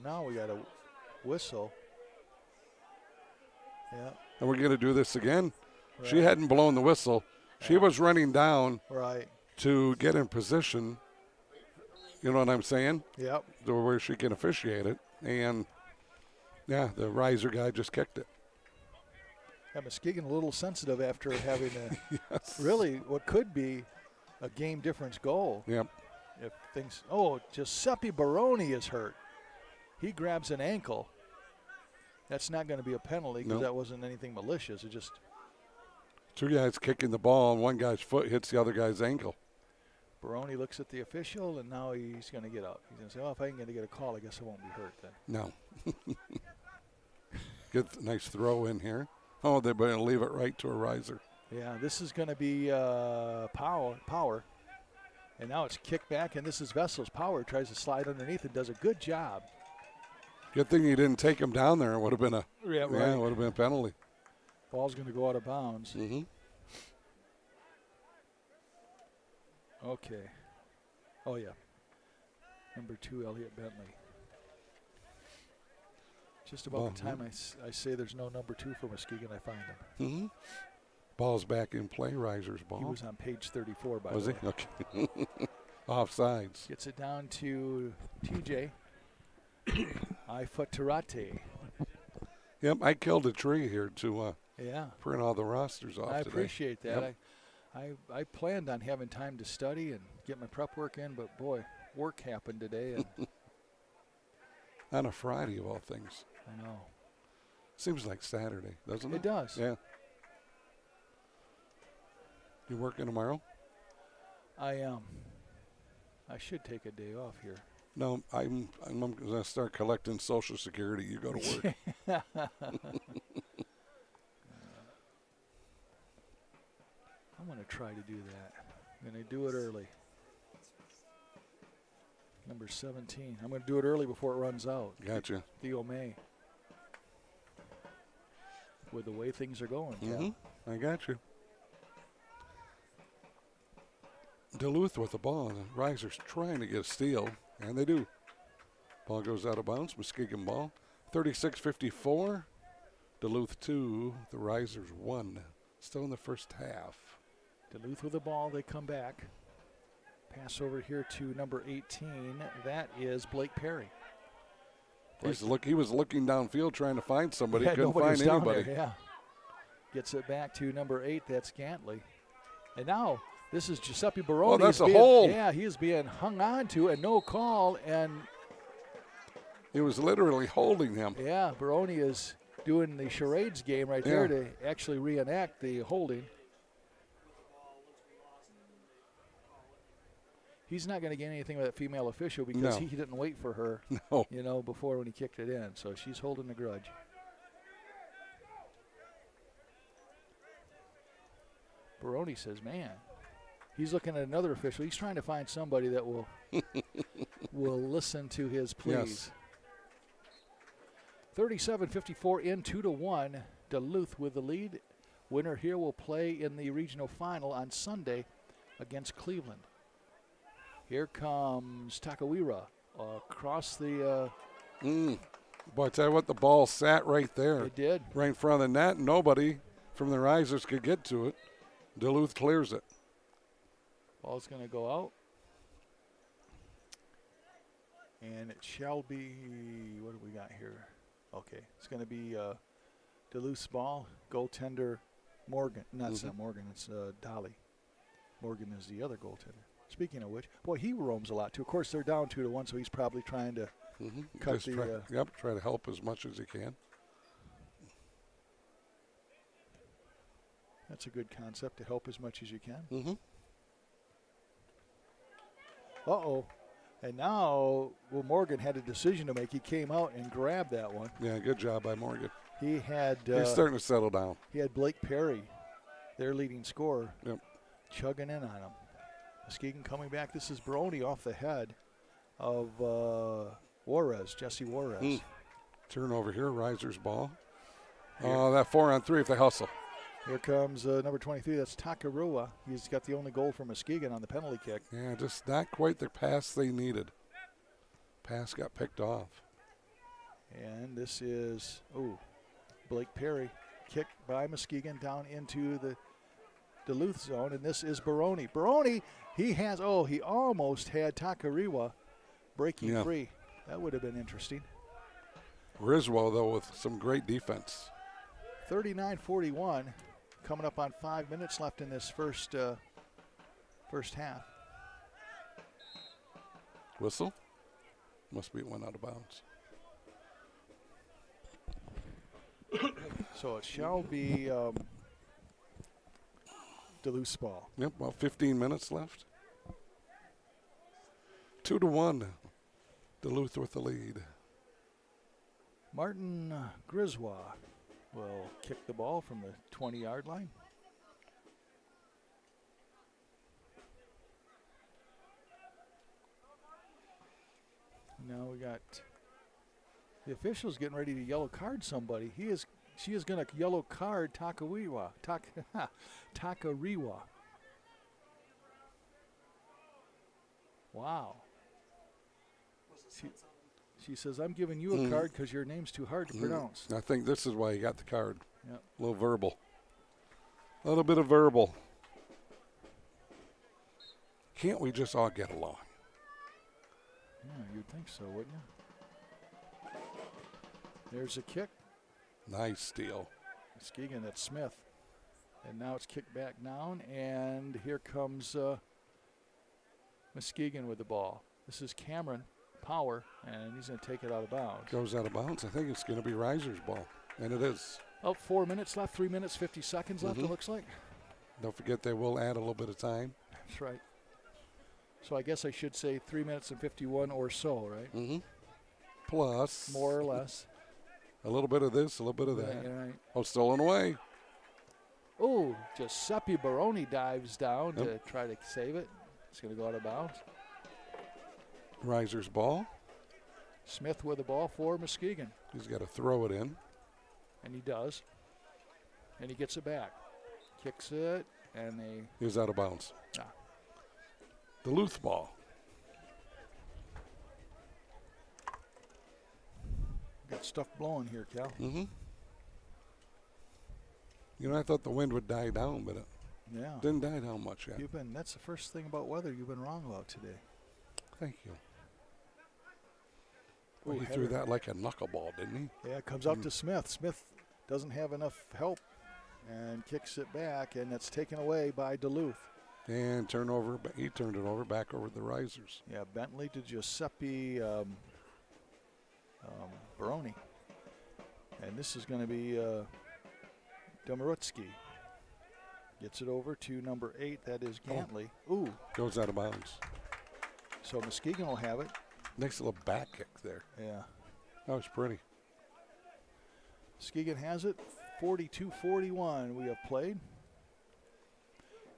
now we got a whistle. Yeah. And we're going to do this again. Right. She hadn't blown the whistle. She was running down to get in position. You know what I'm saying? Yep. Where she can officiate it. And, the riser guy just kicked it. Yeah, Muskegon a little sensitive after having really what could be a game difference goal. Yep. If things, Giuseppe Baroni is hurt. He grabs an ankle. That's not going to be a penalty because that wasn't anything malicious. It just. Two guys kicking the ball, and one guy's foot hits the other guy's ankle. Baroni looks at the official, and now he's going to get up. He's going to say, if I ain't going to get a call, I guess I won't be hurt then. No. Good, nice throw in here. Oh, they're going to leave it right to a riser. Yeah, this is going to be Power. And now it's kicked back, and this is Vessel's. Power tries to slide underneath and does a good job. Good thing he didn't take him down there. It would have been it would have been a penalty. Ball's going to go out of bounds. Mm-hmm. Okay. Oh, yeah. Number 2, Elliot Bentley. Just about the time I say there's no number 2 for Muskegon, I find him. Mm-hmm. Ball's back in play, Riser's ball. He was on page 34, by was the way. Was he? Okay. Offsides. Gets it down to TJ. Ifatarate. Yep, I killed a tree here to print all the rosters off I today. Appreciate that. Yep. I planned on having time to study and get my prep work in, but boy, work happened today. And on a Friday of all things. I know. Seems like Saturday, doesn't it? It does. Yeah. You working tomorrow? I am. I should take a day off here. No, I'm going to start collecting Social Security. You go to work. I'm going to try to do that. I'm going to do it early. Number 17. I'm going to do it early before it runs out. Gotcha. Theo May. With the way things are going. Mm-hmm. I got you. Duluth with the ball. The Risers trying to get a steal, and they do. Ball goes out of bounds. Muskegon ball. 36-54. Duluth 2. The Risers 1. Still in the first half. Duluth with the ball. They come back. Pass over here to number 18. That is Blake Perry. He was looking downfield trying to find somebody. Yeah, couldn't find anybody. There, yeah. Gets it back to number 8. That's Gantley. And now this is Giuseppe Baroni. Oh, that's a hold. Yeah, he is being hung on to and no call. And he was literally holding him. Yeah, Baroni is doing the charades game right there to actually reenact the holding. He's not going to get anything with that female official because he didn't wait for her, before when he kicked it in. So she's holding the grudge. Baroni says, man, he's looking at another official. He's trying to find somebody that will will listen to his pleas. Yes. 37-54 in 2-1. Duluth with the lead. Winner here will play in the regional final on Sunday against Cleveland. Here comes Takawira across the. Boy, I tell you what, the ball sat right there. It did. Right in front of the net. Nobody from the Risers could get to it. Duluth clears it. Ball's going to go out. And it shall be, what do we got here? Okay, it's going to be Duluth's ball. Goaltender Morgan. No, it's not Morgan, it's Dolly. Morgan is the other goaltender. Speaking of which, boy, he roams a lot too. Of course, they're down 2-1, so he's probably trying to cut try to help as much as he can. That's a good concept, to help as much as you can. Mm-hmm. Uh-oh. And now, Morgan had a decision to make. He came out and grabbed that one. Yeah, good job by Morgan. He had... he's starting to settle down. He had Blake Perry, their leading scorer, Yep. chugging in on him. Muskegon coming back. This is Baroni off the head of Juarez, Jesse Juarez. Turnover here, Risers ball. That 4-on-3 if they hustle. Here comes number 23. That's Takarua. He's got the only goal for Muskegon on the penalty kick. Yeah, just not quite the pass they needed. Pass got picked off. And this is, Blake Perry. Kick by Muskegon down into the Duluth zone. And this is Baroni. Baroni, he almost had Takariwa breaking free. That would have been interesting. Griswold, though, with some great defense. 39-41. Coming up on 5 minutes left in this first half. Whistle. Must be one out of bounds. So it shall be Duluth's ball. Yep, about 15 minutes left. 2-1. Duluth with the lead. Martin Griswold will kick the ball from the 20-yard line. Now we got the officials getting ready to yellow card somebody. She is going to yellow card Takariwa. Takariwa. Wow. She says, I'm giving you a card because your name's too hard to pronounce. I think this is why you got the card. Yep. A little verbal. A little bit of verbal. Can't we just all get along? Yeah, you'd think so, wouldn't you? There's a kick. Nice steal. Muskegon, that's Smith. And now it's kicked back down, and here comes Muskegon with the ball. This is Cameron Power, and he's going to take it out of bounds. Goes out of bounds. I think it's going to be Risers' ball, and it is. 4 minutes left, 3 minutes, 50 seconds left, it looks like. Don't forget they will add a little bit of time. That's right. So I guess I should say 3 minutes and 51 or so, right? Plus. More or less. A little bit of this, a little bit of that. Right. Oh, stolen away. Oh, Giuseppe Baroni dives down to try to save it. It's going to go out of bounds. Risers' ball. Smith with the ball for Muskegon. He's got to throw it in. And he does. And he gets it back. Kicks it, and he's out of bounds. Ah. Duluth ball. Got stuff blowing here, Cal. You know, I thought the wind would die down, but Yeah. Didn't die down much yet. That's the first thing about weather you've been wrong about today. Thank you. Well, he threw that like a knuckleball, didn't he? Yeah, it comes out to Smith. Smith doesn't have enough help and kicks it back, and it's taken away by Duluth. And turnover. He turned it over back over the Risers. Yeah, Bentley to Giuseppe Baroni. And this is going to be Domarutsky. Gets it over to number 8. That is Gantley. Ooh. Goes out of bounds. So Muskegon will have it. Nice little back kick there. Yeah. That was pretty. Muskegon has it. 42-41 we have played.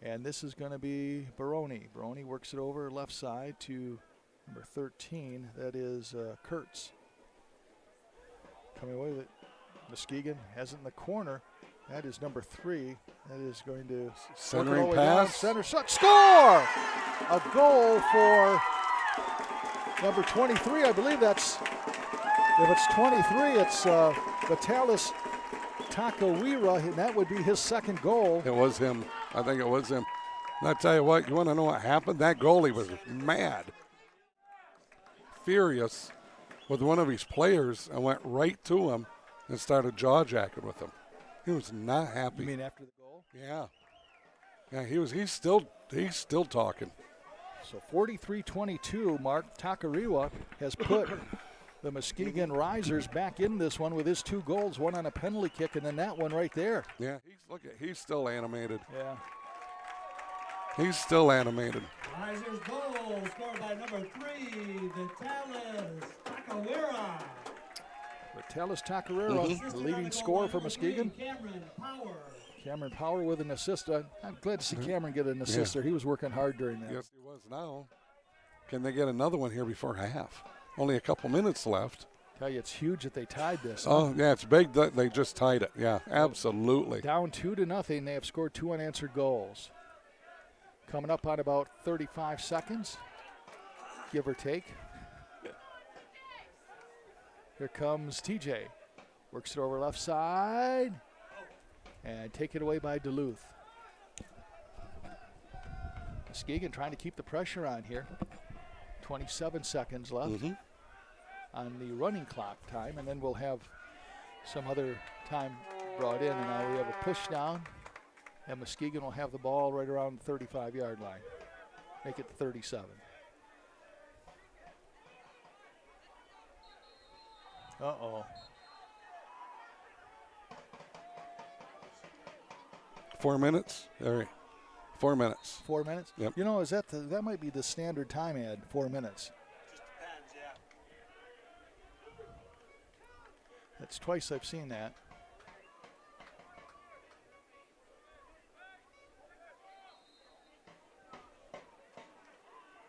And this is going to be Baroni. Baroni works it over left side to number 13. That is Kurtz. Coming away with it. Muskegon has it in the corner. That is number 3. That is going to centering pass. Center shot. Score! A goal for number 23. I believe that's, if it's 23, it's Vitalis Takawira, and that would be his second goal. It was him. I think it was him. And I tell you what, you want to know what happened? That goalie was mad, furious with one of his players, and went right to him and started jaw-jacking with him. He was not happy. You mean after the goal? Yeah. Yeah, he's still talking. So 43-22, Mark Takariwa has put the Muskegon Risers back in this one with his 2 goals, one on a penalty kick and then that one right there. Yeah, he's still animated. Yeah. He's still animated. Risers goal scored by number 3, Vitalis Takawira. Vitalis Takawira, the leading scorer for Muskegon. Cameron Power with an assist. I'm glad to see Cameron get an assist there. He was working hard during that. Yes, he was. Now, can they get another one here before half? Only a couple minutes left. Tell you, it's huge that they tied this. Oh, yeah, it's big that they just tied it. Yeah, absolutely. Down 2-0. They have scored 2 unanswered goals. Coming up on about 35 seconds, give or take. Here comes TJ. Works it over left side. And taken away by Duluth. Muskegon trying to keep the pressure on here. 27 seconds left on the running clock time, and then we'll have some other time brought in. And now we have a push down, and Muskegon will have the ball right around the 35-yard line. Make it 37. Uh-oh. 4 minutes? All right. 4 minutes. 4 minutes? Yep. You know, that might be the standard time ad, 4 minutes. Just depends, yeah. That's twice I've seen that.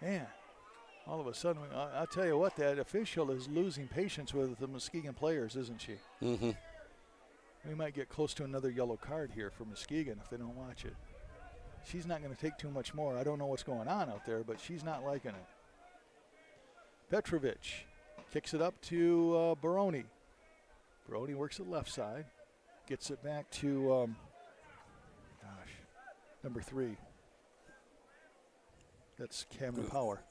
Man, all of a sudden, I'll tell you what, that official is losing patience with the Muskegon players, isn't she? Mm-hmm. We might get close to another yellow card here for Muskegon if they don't watch it. She's not going to take too much more. I don't know what's going on out there, but she's not liking it. Petrovic kicks it up to Baroni. Baroni works it left side. Gets it back to, number 3. That's Cameron Power.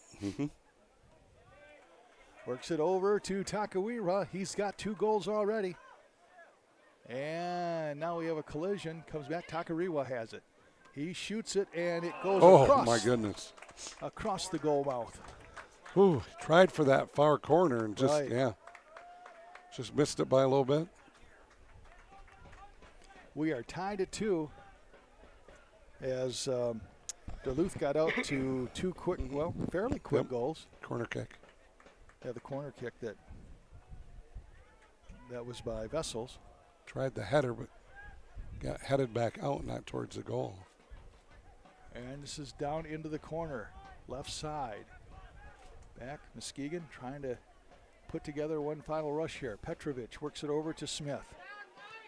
Works it over to Takawira. He's got 2 goals already. And now we have a collision. Comes back. Takariwa has it. He shoots it, and it goes across. Oh, my goodness. Across the goal mouth. Ooh, tried for that far corner and just, just missed it by a little bit. We are tied at 2 as Duluth got out to 2 quick, fairly quick goals. Corner kick. Yeah, the corner kick that was by Vessels. Tried the header, but got headed back out, not towards the goal. And this is down into the corner, left side. Back, Muskegon trying to put together one final rush here. Petrovic works it over to Smith.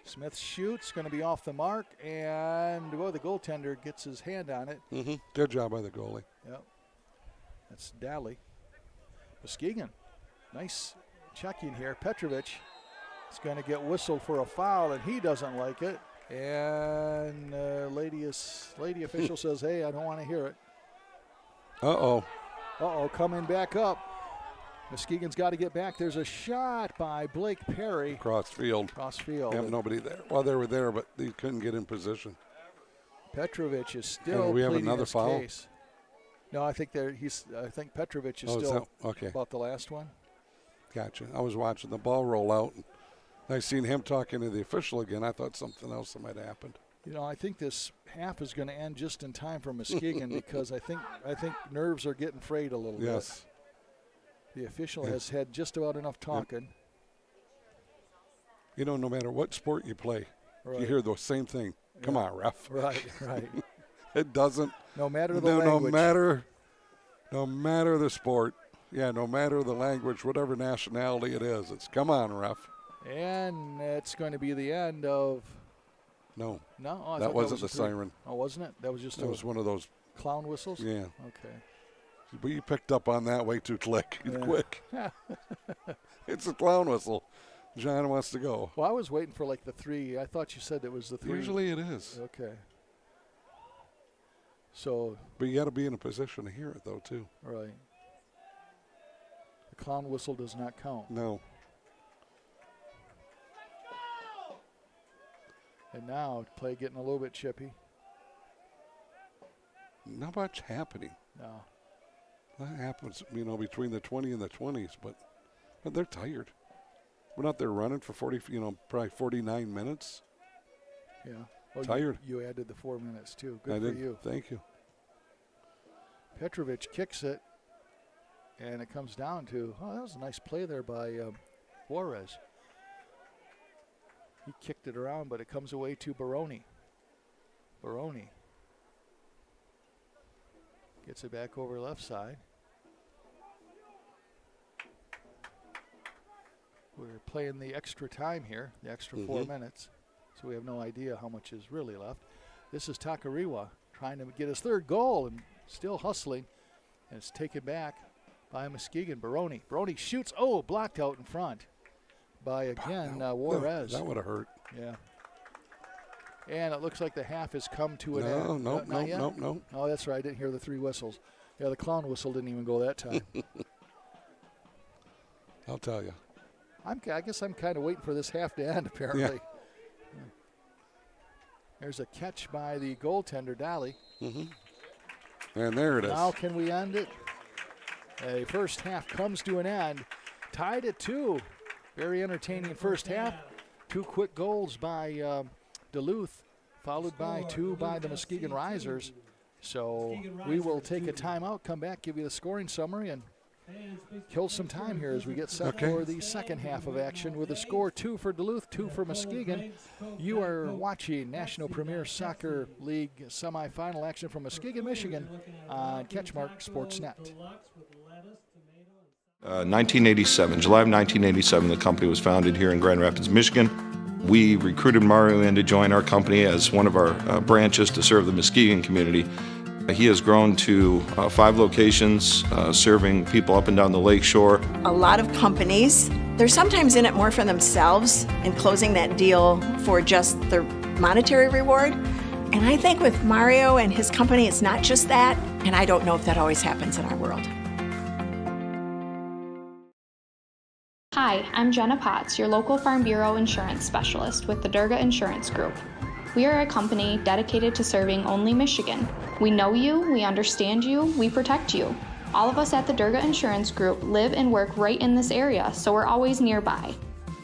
Smith shoots, going to be off the mark, and the goaltender gets his hand on it. Good job by the goalie. Yep. That's Daly. Muskegon, nice checking here. Petrovic is going to get whistled for a foul, and he doesn't like it. And lady official says, hey, I don't want to hear it. Uh-oh. Uh-oh, coming back up. Muskegon's got to get back. There's a shot by Blake Perry. Cross field. Yeah, nobody there. Well, they were there, but they couldn't get in position. Petrovic is still do we have pleading another his foul? case. No, I think Petrovic is is still okay. about the last one. Gotcha. I was watching the ball roll out, and I seen him talking to the official again. I thought something else might have happened. You know, I think this half is going to end just in time for Muskegon because I think nerves are getting frayed a little bit. The official has had just about enough talking. Yep. You know, no matter what sport you play, right. You hear the same thing. Come on, ref. Right. It doesn't. No matter the language. No matter the sport. Yeah, no matter the language, whatever nationality it is, it's come on, ref. And it's going to be the end of. No. Oh, that wasn't the siren. Oh, wasn't it? That was just. That was one of those clown whistles. Yeah. Okay. But you picked up on that way too quick. Yeah. It's a clown whistle. John wants to go. Well, I was waiting for like the 3. I thought you said it was the 3. Usually it is. Okay. So. But you got to be in a position to hear it, though, too. Right. The clown whistle does not count. No. And now play getting a little bit chippy. Not much happening. No. That happens, between the 20 and the 20s, but they're tired. We're not there running for probably 49 minutes. Yeah. Well, tired. You added the 4 minutes, too. I Good did. for you. Thank you. Petrovic kicks it, and it comes down to, that was a nice play there by Juarez. He kicked it around, but it comes away to Baroni. Baroni gets it back over left side. We're playing the extra time here, the extra 4 minutes, so we have no idea how much is really left. This is Takariwa trying to get his 3rd goal and still hustling, and it's taken back by Muskegon. Baroni shoots, blocked out in front by, again, Juarez. That would have hurt. Yeah. And it looks like the half has come to an end. No. Oh, that's right. I didn't hear the 3 whistles. Yeah, the clown whistle didn't even go that time. I'll tell you. I guess I'm kind of waiting for this half to end, apparently. Yeah. There's a catch by the goaltender, Daly. And there it is. Now can we end it? A first half comes to an end. Tied at 2. Very entertaining first half. 2 quick goals by Duluth, followed by 2 by the Muskegon Risers. So we will take a timeout, come back, give you the scoring summary, and kill some time here as we get set for the second half of action with a score 2 for Duluth, 2 for Muskegon. You are watching National Premier Soccer League semifinal action from Muskegon, Michigan on CatchMark SportsNet. 1987, July of 1987, the company was founded here in Grand Rapids, Michigan. We recruited Mario in to join our company as one of our branches to serve the Muskegon community. He has grown to 5 locations, serving people up and down the lakeshore. A lot of companies, they're sometimes in it more for themselves and closing that deal for just the monetary reward. And I think with Mario and his company, it's not just that. And I don't know if that always happens in our world. Hi, I'm Jenna Potts, your local Farm Bureau insurance specialist with the Durga Insurance Group. We are a company dedicated to serving only Michigan. We know you, we understand you, we protect you. All of us at the Durga Insurance Group live and work right in this area, so we're always nearby.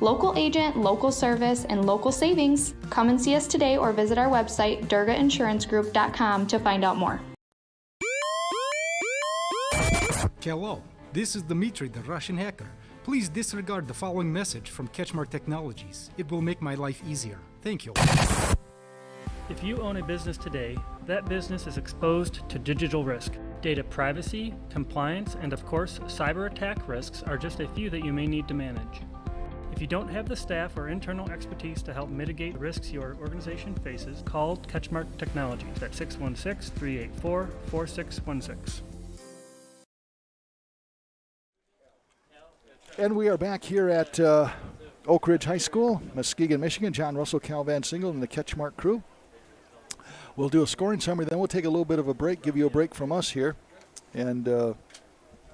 Local agent, local service, and local savings. Come and see us today or visit our website, durgainsuranceGroup.com, to find out more. Hello, this is Dmitry, the Russian hacker. Please disregard the following message from CatchMark Technologies. It will make my life easier. Thank you. If you own a business today, that business is exposed to digital risk. Data privacy, compliance, and of course, cyber attack risks are just a few that you may need to manage. If you don't have the staff or internal expertise to help mitigate risks your organization faces, call CatchMark Technologies at 616-384-4616. And we are back here at Oakridge High School, Muskegon, Michigan, John Russell, Cal Van Singel, and the CatchMark crew. We'll do a scoring summary, then we'll take a little bit of a break, give you a break from us here, and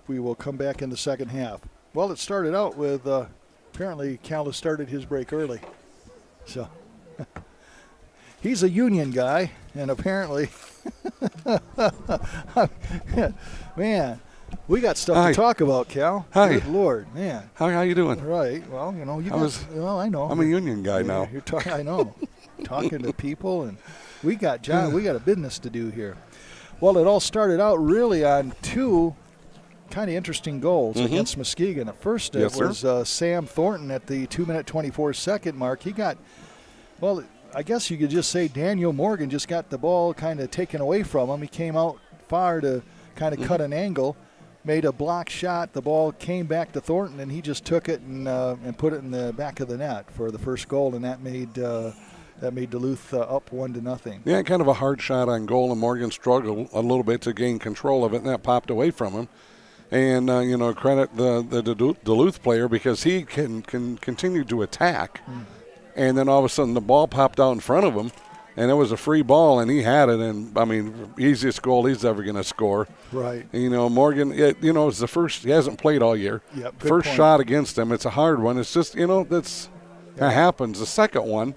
we will come back in the second half. Well, it started out with, apparently Cal has started his break early. So he's a union guy, and apparently, man, we got stuff to talk about, Cal. Hi. Good Lord, man. How you doing? Right. Well, you know, I know. I'm a union guy now. You're talking. I know. Talking to people, and we got a business to do here. Well, it all started out really on two kind of interesting goals against Muskegon. At first, it was Sam Thornton at the 2-minute 24-second mark. He got, well, I guess you could just say Daniel Morgan just got the ball kind of taken away from him. He came out far to kind of cut an angle, made a block shot. The ball came back to Thornton, and he just took it and put it in the back of the net for the first goal, and that made Duluth up 1-0. Yeah, kind of a hard shot on goal, and Morgan struggled a little bit to gain control of it, and that popped away from him. And, credit the Duluth player because he can continue to attack. And then all of a sudden the ball popped out in front of him, and it was a free ball, and he had it. And, I mean, easiest goal he's ever going to score. Right. And, Morgan, it's the first – he hasn't played all year. Yep, first point. Shot against him. It's a hard one. It's just, that happens. The second one,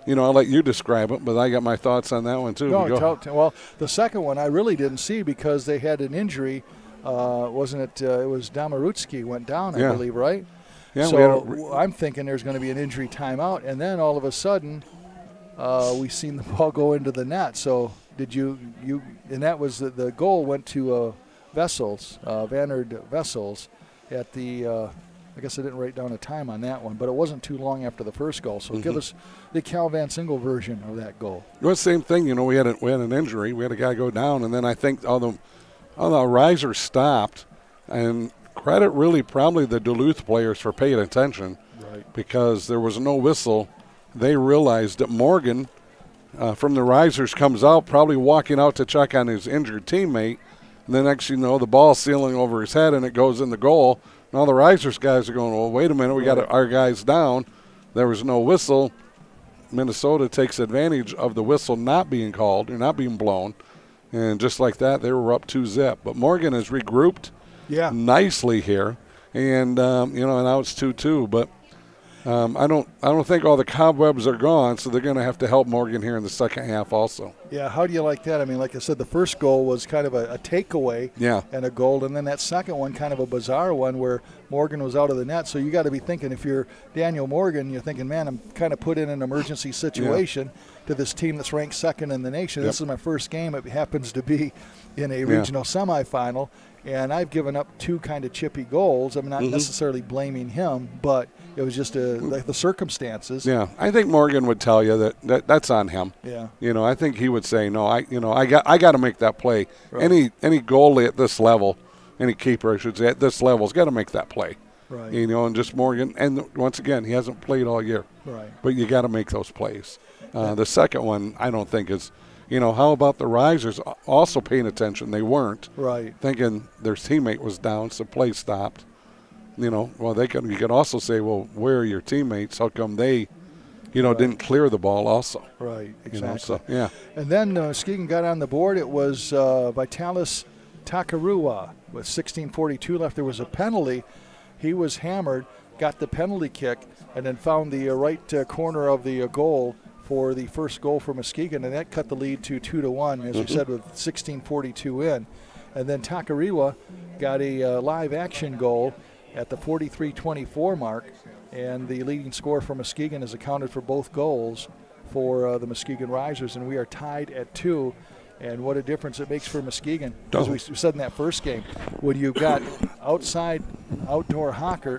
I'll let you describe it, but I got my thoughts on that one too. Well, the second one I really didn't see because they had an injury. Wasn't it? It was Damarutsky went down, I believe, right? Yeah. So I'm thinking there's going to be an injury timeout, and then all of a sudden, we seen the ball go into the net. So did you? And that was the goal went to Vessels, Vanard Vessels, at the. I guess I didn't write down a time on that one, but it wasn't too long after the first goal. So give us the Cal Van Singel version of that goal. It was the same thing. We had an injury. We had a guy go down, and then I think all the risers stopped, and credit really probably the Duluth players for paying attention, right? Because there was no whistle. They realized that Morgan from the risers comes out, probably walking out to check on his injured teammate, and then next the ball's sailing over his head, and it goes in the goal. And all the risers guys are going, well, wait a minute, we got our guys down. There was no whistle. Minnesota takes advantage of the whistle not being called or not being blown. And just like that, they were up 2-0. But Morgan has regrouped nicely here. And, and now it's 2-2. But I don't think all the cobwebs are gone, so they're going to have to help Morgan here in the second half also. Yeah, how do you like that? I mean, like I said, the first goal was kind of a takeaway and a goal, and then that second one kind of a bizarre one where Morgan was out of the net. So you got to be thinking, if you're Daniel Morgan, you're thinking, man, I'm kind of put in an emergency situation to this team that's ranked second in the nation. This is my first game. It happens to be in a regional semifinal, and I've given up two kind of chippy goals. I'm not necessarily blaming him, but it was just the circumstances. Yeah, I think Morgan would tell you that's on him. Yeah. I think he would say, no, I got to make that play. Right. Any goalie at this level, any keeper I should say at this level has got to make that play. Right. And just Morgan, and once again, he hasn't played all year. Right. But you got to make those plays. The second one, I don't think is. How about the risers also paying attention? They weren't. Right. Thinking their teammate was down, so play stopped. Well, you could also say, well, where are your teammates? How come they, didn't clear the ball also? Right, exactly. And then Muskegon got on the board. It was Vitalis Takarua with 16:42 left. There was a penalty. He was hammered, got the penalty kick, and then found the right corner of the goal for the first goal for Muskegon, and that cut the lead to 2-1, as we said, with 16:42 in. And then Takarua got a live action goal at the 43-24 mark, and the leading scorer for Muskegon has accounted for both goals for the Muskegon Risers, and we are tied at 2. And what a difference it makes for Muskegon. As we said in that first game, when you've got outdoor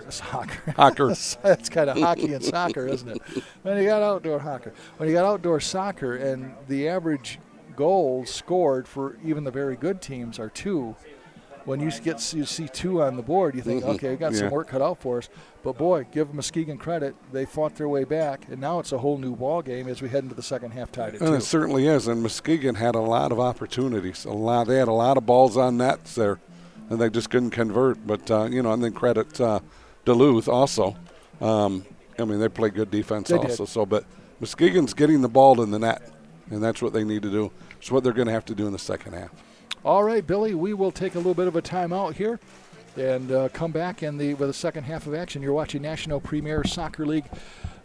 soccer. That's kind of hockey and soccer, isn't it? When you got outdoor soccer, and the average goals scored for even the very good teams are 2. When you see 2 on the board, you think, okay, we got some work cut out for us. But boy, give Muskegon credit; they fought their way back, and now it's a whole new ball game as we head into the second half, tied at 2. And it certainly is. And Muskegon had a lot of opportunities. They had a lot of balls on nets there, and they just couldn't convert. But and then credit Duluth also. I mean, they play good defense also. So, but Muskegon's getting the ball in the net, and that's what they need to do. It's what they're going to have to do in the second half. All right, Billy, we will take a little bit of a timeout here and come back with the second half of action. You're watching National Premier Soccer League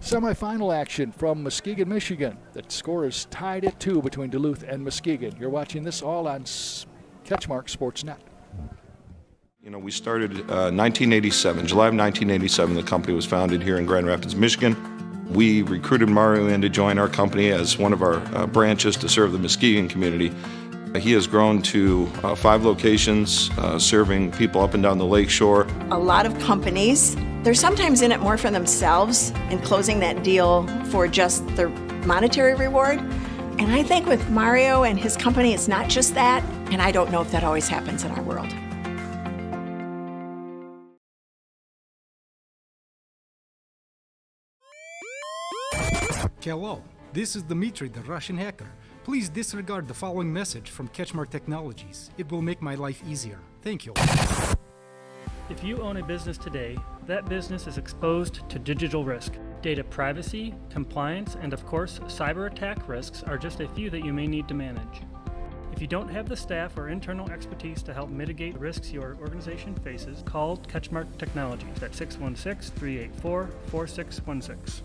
semifinal action from Muskegon, Michigan. The score is tied at 2 between Duluth and Muskegon. You're watching this all on CatchMark SportsNet. You know, we started 1987, July of 1987. The company was founded here in Grand Rapids, Michigan. We recruited Mario in to join our company as one of our branches to serve the Muskegon community. He has grown to 5 locations, serving people up and down the lake shore. A lot of companies, they're sometimes in it more for themselves and closing that deal for just their monetary reward. And I think with Mario and his company, it's not just that. And I don't know if that always happens in our world. Hello, this is Dmitry, the Russian hacker. Please disregard the following message from CatchMark Technologies. It will make my life easier. Thank you. If you own a business today, that business is exposed to digital risk. Data privacy, compliance, and of course, cyber attack risks are just a few that you may need to manage. If you don't have the staff or internal expertise to help mitigate risks your organization faces, call CatchMark Technologies at 616-384-4616.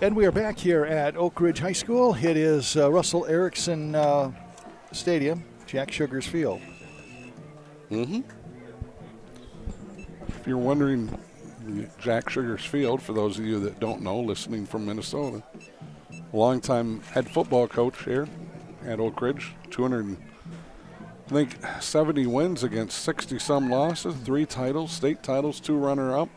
And we are back here at Oakridge High School. It is Russell Erickson Stadium, Jack Sugars Field. Mm-hmm. If you're wondering, Jack Sugars Field, for those of you that don't know, listening from Minnesota, longtime head football coach here at Oakridge, 70 wins against 60-some losses, 3 titles, state titles, 2 runner-up.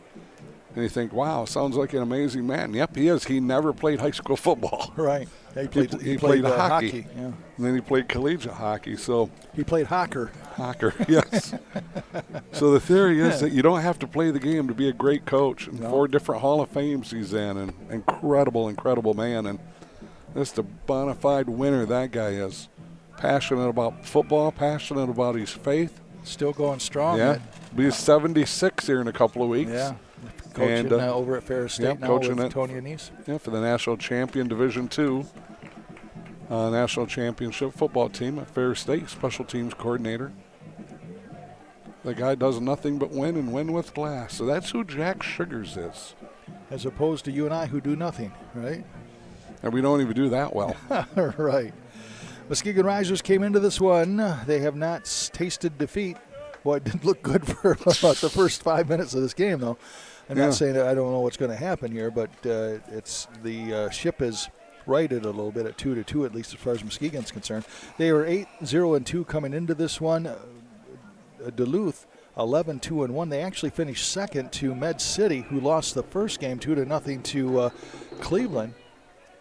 And you think, wow, sounds like an amazing man. Yep, he is. He never played high school football. Right. He played hockey. Yeah. And then he played collegiate hockey. So he played hocker. Hocker, yes. So the theory is that you don't have to play the game to be a great coach. And 4 different Hall of Fames he's in. And incredible man. And just a bona fide winner that guy is. Passionate about football, passionate about his faith. Still going strong. Yeah. Be 76 here in a couple of weeks. Yeah. Coaching over at Ferris State now with Tony Anise. Yeah, for the national champion Division II national championship football team at Ferris State, special teams coordinator. The guy does nothing but win and win with class. So that's who Jack Sugars is. As opposed to you and I who do nothing, right? And we don't even do that well. Right. Muskegon Risers came into this one. They have not tasted defeat. Boy, it didn't look good for about the first 5 minutes of this game, though. I'm not saying that I don't know what's going to happen here, but it's the ship is righted a little bit at 2-2, at least as far as Muskegon's concerned. They were 8-0-2 coming into this one. Duluth 11-2-1. They actually finished second to Med City, who lost the first game 2-0 to Cleveland.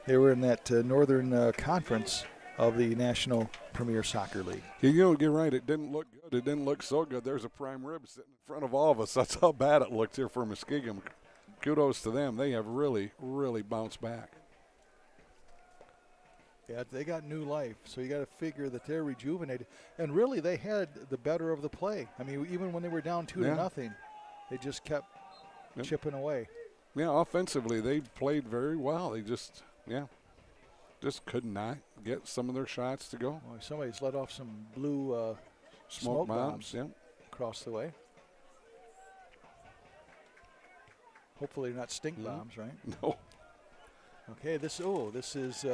They were in that Northern Conference of the National Premier Soccer League. You're right. It didn't look good. It didn't look so good. There's a prime rib sitting in front of all of us. That's how bad it looked here for Muskegon. Kudos to them. They have really bounced back. Yeah, they got new life, so you got to figure that they're rejuvenated. And really, they had the better of the play. I mean, even when they were down 2-0, they just kept chipping away. Yeah, offensively, they played very well. They just could not get some of their shots to go. Well, somebody's let off some blue smoke bombs across the way. Hopefully they're not stink bombs, right? No. Okay, this is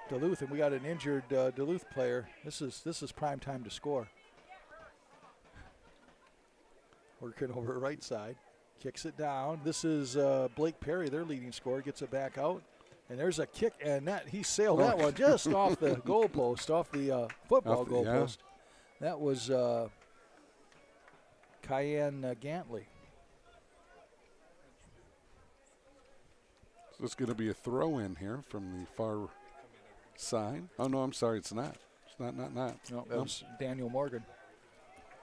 Duluth, and we got an injured Duluth player. This is prime time to score. Working over right side, kicks it down. This is Blake Perry, their leading scorer, gets it back out. And there's a kick, and he sailed that one just off the goalpost, off the football goalpost. Yeah. That was Cayenne Gantley. So it's going to be a throw-in here from the far side. Oh, no, I'm sorry, it's not. It's not. No, that was Daniel Morgan.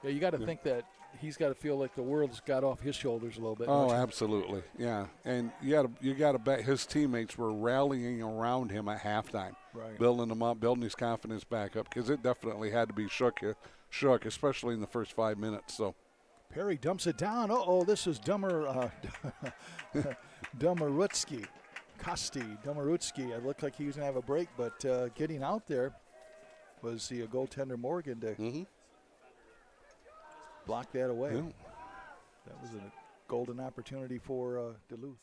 Yeah, you got to think that he's got to feel like the world's got off his shoulders a little bit. Oh, absolutely, yeah. And you got to bet his teammates were rallying around him at halftime, right, building him up, building his confidence back up, because it definitely had to be shook, especially in the first 5 minutes. So Perry dumps it down. This is Domarutsky. Domarutsky. It looked like he was going to have a break, but getting out there was the goaltender Morgan to block that away. Yeah. That was a golden opportunity for Duluth.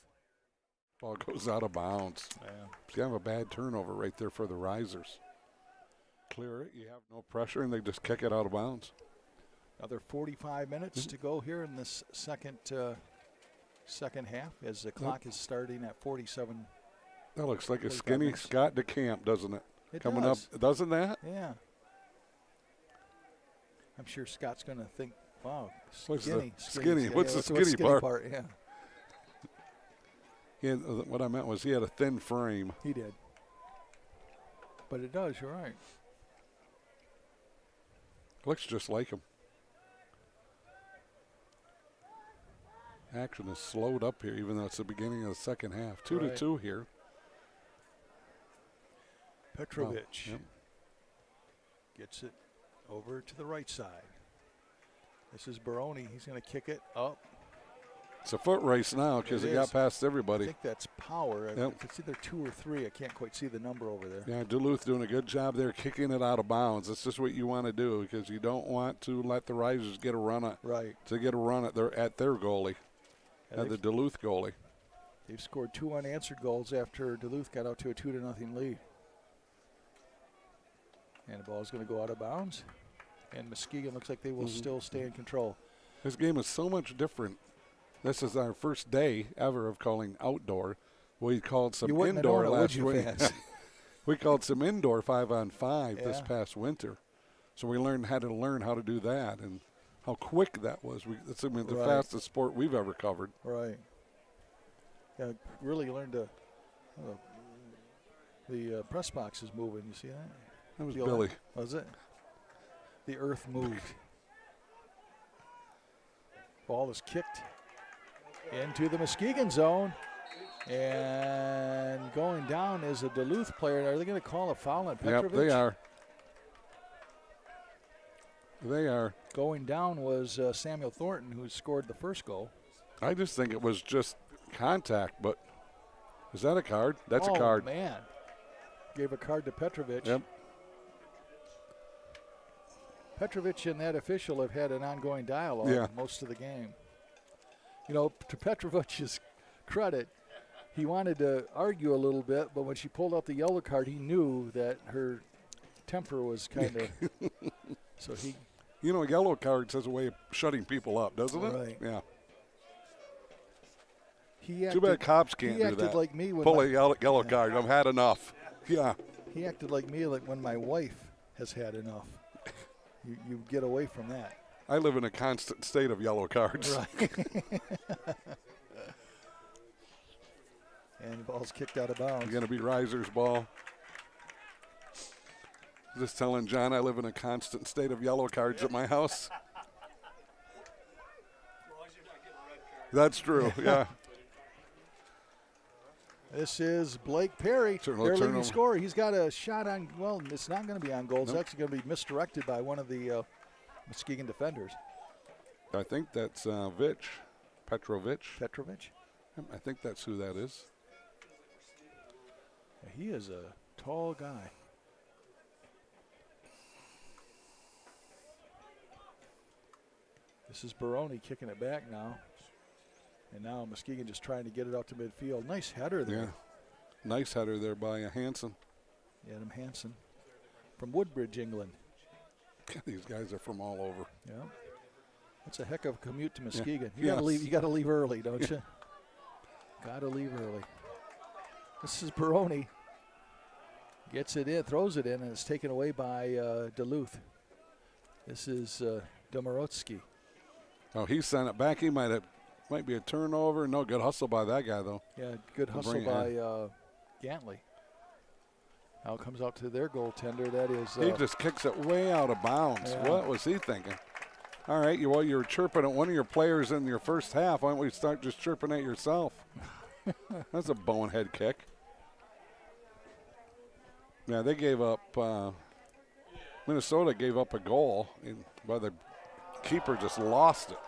Ball goes out of bounds. Yeah. You have a bad turnover right there for the Risers. Clear it. You have no pressure, and they just kick it out of bounds. Another 45 minutes to go here in this second half as the clock is starting at 47. That looks like a skinny minutes. Scott DeCamp, doesn't it? Coming does. Up, doesn't that? Yeah. I'm sure Scott's going to think, wow, skinny. What's the skinny part? Yeah. What I meant was he had a thin frame. He did. But it does, you're right. Looks just like him. Action is slowed up here, even though it's the beginning of the second half. 2-2 here. Petrovic gets it over to the right side. This is Baroni. He's going to kick it up. It's a foot race now because it got past everybody. I think that's power. It's either 2 or 3. I can't quite see the number over there. Yeah, Duluth doing a good job there kicking it out of bounds. That's just what you want to do because you don't want to let the Risers get a run at their goalie, at the Duluth goalie. They've scored 2 unanswered goals after Duluth got out to a 2-0 lead. And the ball is going to go out of bounds. And Muskegon looks like they will still stay in control. This game is so much different. This is our first day ever of calling outdoor. We called some indoor last week. We called some indoor 5-on-5 this past winter. So we had to learn how to do that and how quick that was. It's the fastest sport we've ever covered. Right. Yeah, really learned to. The press box is moving. You see that? That was Billy. Was it? The earth moved. Ball is kicked into the Muskegon zone. And going down is a Duluth player. Are they going to call a foul on Petrovic? Yep, they are. They are. Going down was Samuel Thornton, who scored the first goal. I just think it was just contact, but is that a card? That's a card. Oh, man. Gave a card to Petrovic. Yep. Petrovic and that official have had an ongoing dialogue most of the game. You know, to Petrovic's credit, he wanted to argue a little bit, but when she pulled out the yellow card, he knew that her temper was kind of so he. You know, yellow cards has a way of shutting people up, doesn't it? Right. Yeah. Too bad cops can't do that. He acted like me when pull a yellow card. I've had enough. Yeah. He acted like me, like when my wife has had enough. You get away from that. I live in a constant state of yellow cards. Right. And the ball's kicked out of bounds. Going to be Risers' ball. Just telling John I live in a constant state of yellow cards at my house. That's true, yeah. This is Blake Perry, their leading scorer. He's got a shot on, well, it's not going to be on goal. It's actually going to be misdirected by one of the Muskegon defenders. I think that's Vich, Petrovic. Petrovic? I think that's who that is. He is a tall guy. This is Baroni kicking it back now. And now Muskegon just trying to get it out to midfield. Nice header there. Yeah, nice header there by Hansen. Adam Hansen from Woodbridge, England. These guys are from all over. Yeah, that's a heck of a commute to Muskegon. You gotta leave. You gotta leave early, don't you? Gotta leave early. This is Baroni. Gets it in, throws it in, and it's taken away by Duluth. This is Domorotsky. Oh, he sent it back. He might be a turnover. No, good hustle by that guy, though. Yeah, good hustle by Gantley. Now it comes out to their goaltender. That is. He just kicks it way out of bounds. Yeah. What was he thinking? All right, you were chirping at one of your players in your first half. Why don't we start just chirping at yourself? That's a bonehead kick. Yeah, they gave up. Minnesota gave up a goal, but the keeper just lost it.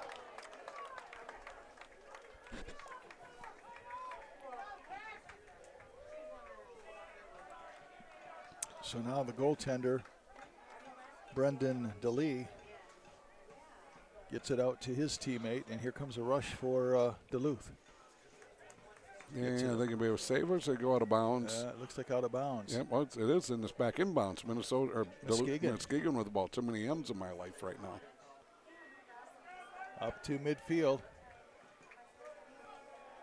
So now the goaltender, Brendan DeLee, gets it out to his teammate, and here comes a rush for Duluth. Yeah, they can be able to save it, so they go out of bounds. Yeah, it looks like out of bounds. Yeah, well, it is in this back inbounds. Minnesota or Muskegon with the ball. Too many M's in my life right now. Up to midfield.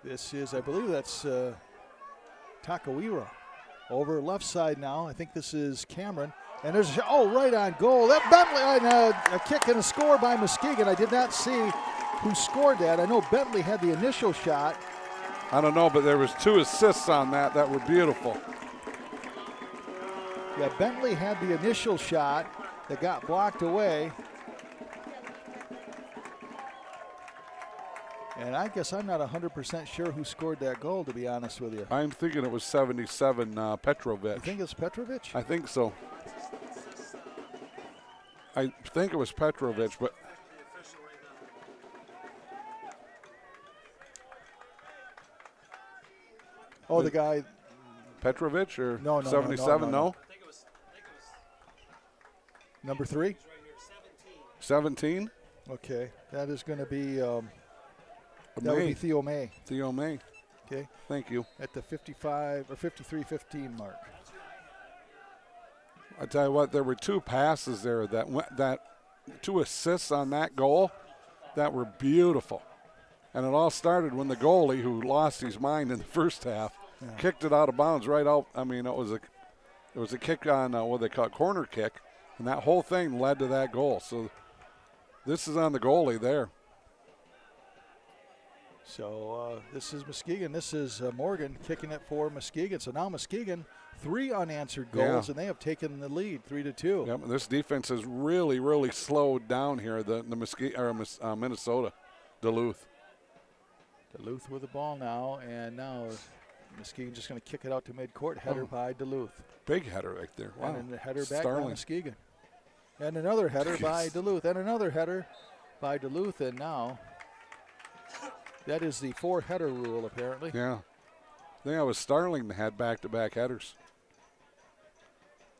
This is, I believe that's Takawira. Over left side now. I think this is Cameron. And there's, right on goal. That Bentley, a kick and a score by Muskegon. I did not see who scored that. I know Bentley had the initial shot. I don't know, but there was 2 assists on that were beautiful. Yeah, Bentley had the initial shot that got blocked away. And I guess I'm not 100% sure who scored that goal, to be honest with you. I'm thinking it was 77 Petrovic. You think it's Petrovic? I think so. I think it was Petrovic, but the guy. Petrovic or no, 77? No. I think it was Number 3? 17? Okay, that is going to be. That would be Theo May. Theo May. Okay. Thank you. At the 55 or 53-15 mark. I tell you what, there were 2 passes there that 2 assists on that goal that were beautiful. And it all started when the goalie, who lost his mind in the first half, kicked it out of bounds right out. I mean, it was a kick on what they call corner kick, and that whole thing led to that goal. So this is on the goalie there. So this is Muskegon. This is Morgan kicking it for Muskegon. So now Muskegon 3 unanswered goals, and they have taken the lead 3-2. Yep, this defense has really, really slowed down here. The Minnesota, Duluth. Duluth with the ball now, and now Muskegon just going to kick it out to midcourt. Header by Duluth. Big header right there. Wow. And then the header back by Muskegon. And another header by Duluth. And another header by Duluth. And now that is the 4-header rule, apparently. Yeah. I think it was Starling that had back-to-back headers.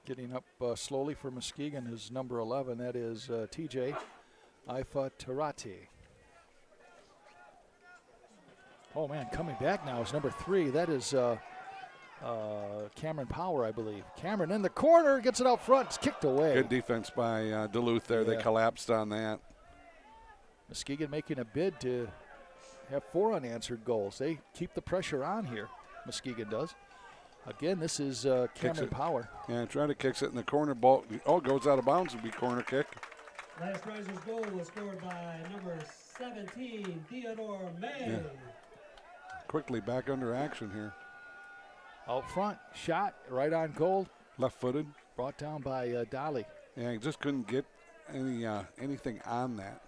Getting up slowly for Muskegon is number 11. That is TJ Ifatarati. Oh, man, coming back now is number 3. That is Cameron Power, I believe. Cameron in the corner, gets it out front. It's kicked away. Good defense by Duluth there. Yeah. They collapsed on that. Muskegon making a bid to have 4 unanswered goals. They keep the pressure on here. Muskegon does. Again, this is Cameron Power. Yeah, trying to kick it in the corner. Ball goes out of bounds. It'll be corner kick. Last Risers goal was scored by number 17, Theodore May. Yeah. Quickly back under action here. Out front, shot right on goal. Left-footed. Brought down by Dolly. Yeah, he just couldn't get anything on that.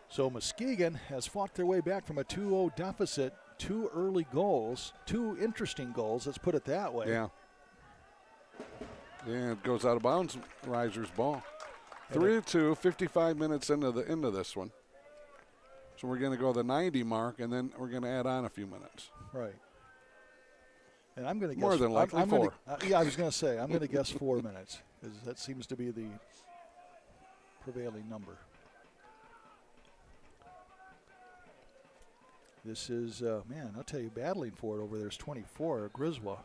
So Muskegon has fought their way back from a 2-0 deficit. 2 early goals, 2 interesting goals, let's put it that way. Yeah. Yeah, it goes out of bounds, Risers ball. 3-2, 55 minutes into this one. So we're going to go the 90 mark, and then we're going to add on a few minutes. Right. And I'm going to guess more than likely 4. I was going to say I'm going to guess 4 minutes, because that seems to be the prevailing number. This is, man, I'll tell you, battling for it over there is 24, Griswold.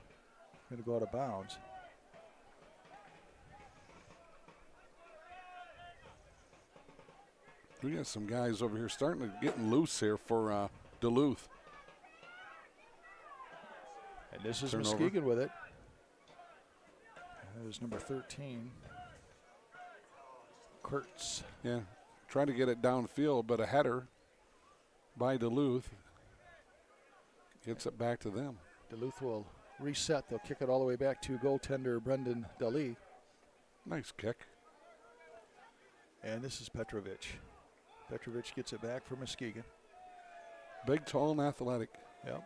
Going to go out of bounds. We got some guys over here starting to get loose here for Duluth. And this is Muskegon with it. That is number 13, Kurtz. Yeah, trying to get it downfield, but a header by Duluth gets it back to them. Duluth will reset. They'll kick it all the way back to goaltender Brendan Daly. Nice kick. And this is Petrovic. Petrovic gets it back for Muskegon. Big, tall, and athletic. Yep.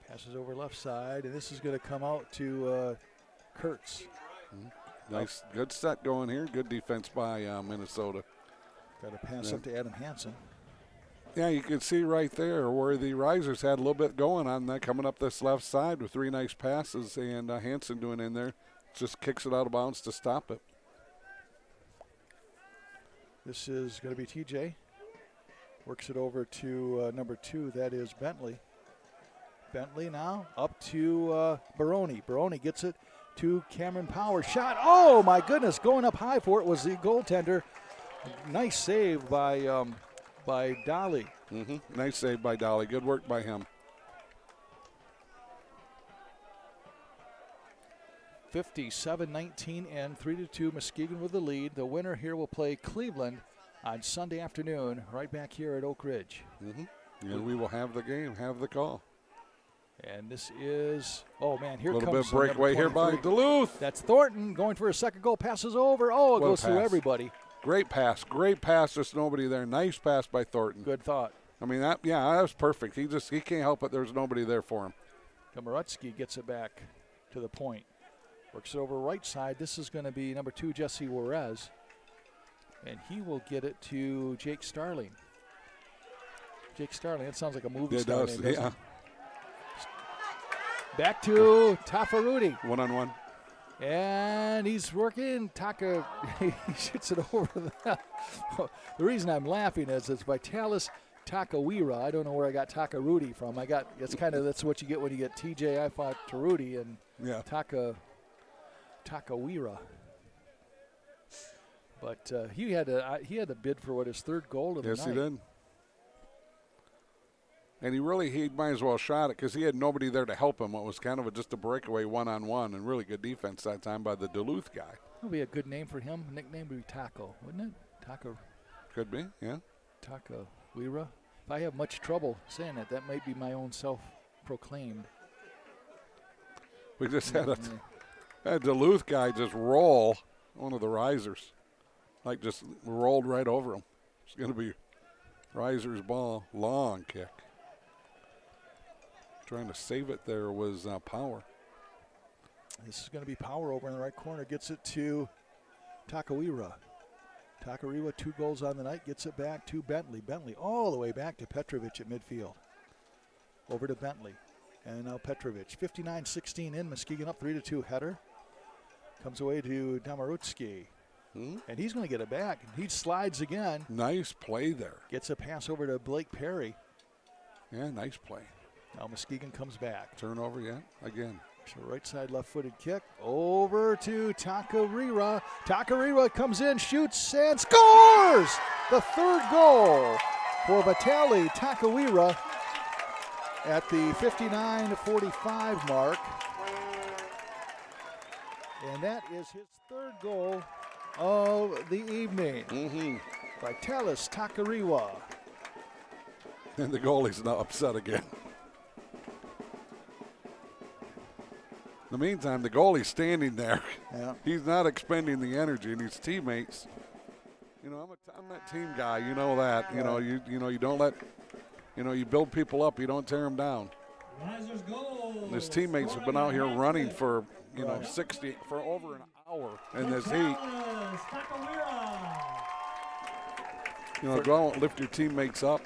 Passes over left side, and this is going to come out to Kurtz. Nice, good set going here. Good defense by Minnesota. Got to pass up to Adam Hansen. Yeah, you can see right there where the Risers had a little bit going on that coming up this left side with 3 nice passes, and Hansen doing in there. Just kicks it out of bounds to stop it. This is going to be TJ. Works it over to number 2. That is Bentley. Bentley now up to Baroni. Baroni gets it to Cameron Power. Shot. Oh, my goodness. Going up high for it was the goaltender. Nice save by Dolly. Nice save by Dolly. Good work by him. 57-19 and 3-2. Muskegon with the lead. The winner here will play Cleveland on Sunday afternoon right back here at Oakridge. And we will have the game, have the call. And this is, oh man, here comes a little bit of breakaway here by Duluth. That's Thornton going for a second goal, passes over. Oh, it goes through everybody. Great pass, there's nobody there. Nice pass by Thornton. Good thought. I mean, that was perfect. He can't help it. There's nobody there for him. Komarutsky gets it back to the point. Works it over right side. This is going to be number 2, Jesse Juarez. And he will get it to Jake Starling. Jake Starling, that sounds like a movie star name, doesn't it? Back to Tafaruti. 1-on-1. And he's working. Taka, he shoots it over. The reason I'm laughing is it's Vitalis Takawira. I don't know where I got Takarudi from. That's what you get when you get TJ. I thought Taruti and Takawira. But he had to bid for his third goal of the night. Yes, he did. And he might as well shot it because he had nobody there to help him. It was kind of just a breakaway one-on-one and really good defense that time by the Duluth guy. That would be a good name for him. Nickname would be Taco, wouldn't it? Taco. Could be, yeah. Takawira. If I have much trouble saying it, that might be my own self-proclaimed. We just had a Duluth guy just roll one of the Risers. Like just rolled right over him. It's going to be Risers ball, long kick. Trying to save it there was Power. This is going to be Power over in the right corner. Gets it to Takawira. Takawira, 2 goals on the night. Gets it back to Bentley. Bentley all the way back to Petrovic at midfield. Over to Bentley. And now Petrovic. 59-16 in. Muskegon up 3-2 header. Comes away to Domarutski. And he's going to get it back. He slides again. Nice play there. Gets a pass over to Blake Perry. Yeah, nice play. Now Muskegon comes back. Turnover, yeah, again. So right side left-footed kick. Over to Takarira. Takarira comes in, shoots, and scores! The third goal for Vitaly Takawira at the 59-45 mark. And that is his third goal of the evening. Vitalis Takariwa. And the goalie's not upset again. In the meantime, the goalie's standing there. Yeah. He's not expending the energy, and his teammates. You know, I'm that team guy. You know that. You know, you don't let. You know, you build people up. You don't tear them down. Risers goal. And his teammates have been out here running for 60 for over an hour in this heat. You know, go out and lift your teammates up.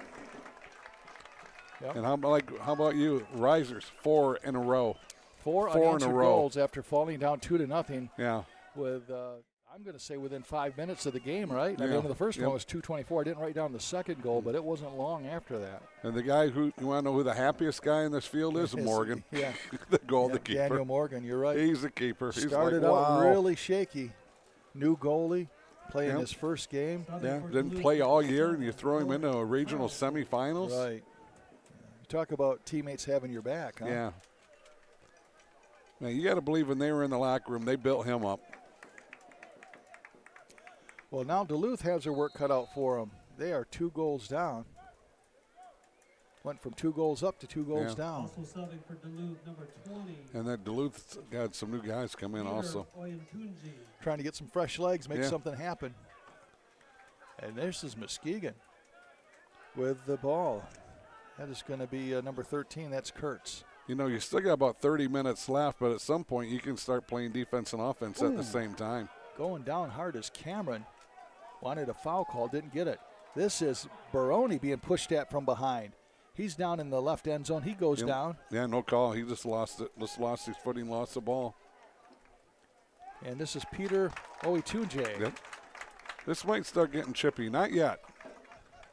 Yep. And how about you, Risers? 4 in a row. Four unanswered goals after falling down 2-0. Yeah. With I'm going to say within 5 minutes of the game, right? I mean, the first one was 2:24. I didn't write down the second goal, but it wasn't long after that. And the guy you want to know who the happiest guy in this field is? Morgan. Yeah. the keeper. Daniel Morgan, you're right. He's the keeper. He's started out really shaky. New goalie, playing his first game. Yeah, didn't play all year, and you throw him into a regional semifinals. Right. You talk about teammates having your back, huh? Yeah. Now, you got to believe when they were in the locker room, they built him up. Well, now Duluth has their work cut out for them. They are 2 goals down. Went from 2 goals up to 2 goals down. Also subbing for Duluth, number 20. And that Duluth got some new guys come in also. Trying to get some fresh legs, make something happen. And this is Muskegon with the ball. That is going to be number 13. That's Kurtz. You know, you still got about 30 minutes left, but at some point you can start playing defense and offense at the same time. Going down hard is Cameron. Wanted a foul call, didn't get it. This is Baroni being pushed at from behind. He's down in the left end zone. He goes down. Yeah, no call. He just lost it. Just lost his footing, lost the ball. And this is Peter Oitunje. Yep. This might start getting chippy. Not yet.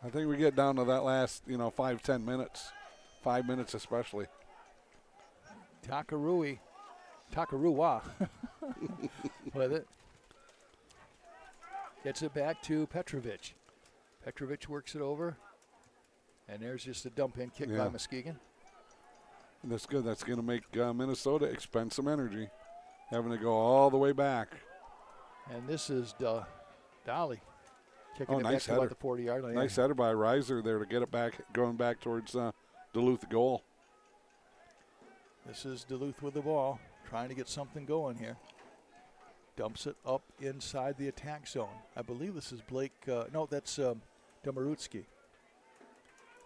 I think we get down to that last, 5-10 minutes. 5 minutes especially. Takaruwa with it. Gets it back to Petrovic. Petrovic works it over. And there's just a dump-in kick by Muskegon. And that's good. That's going to make Minnesota expend some energy, having to go all the way back. And this is Dolly kicking it nice back to about the 40-yard line. Nice header by Reiser there to get it back, going back towards Duluth goal. This is Duluth with the ball, trying to get something going here. Dumps it up inside the attack zone. I believe this is Blake. No, that's Domarutski.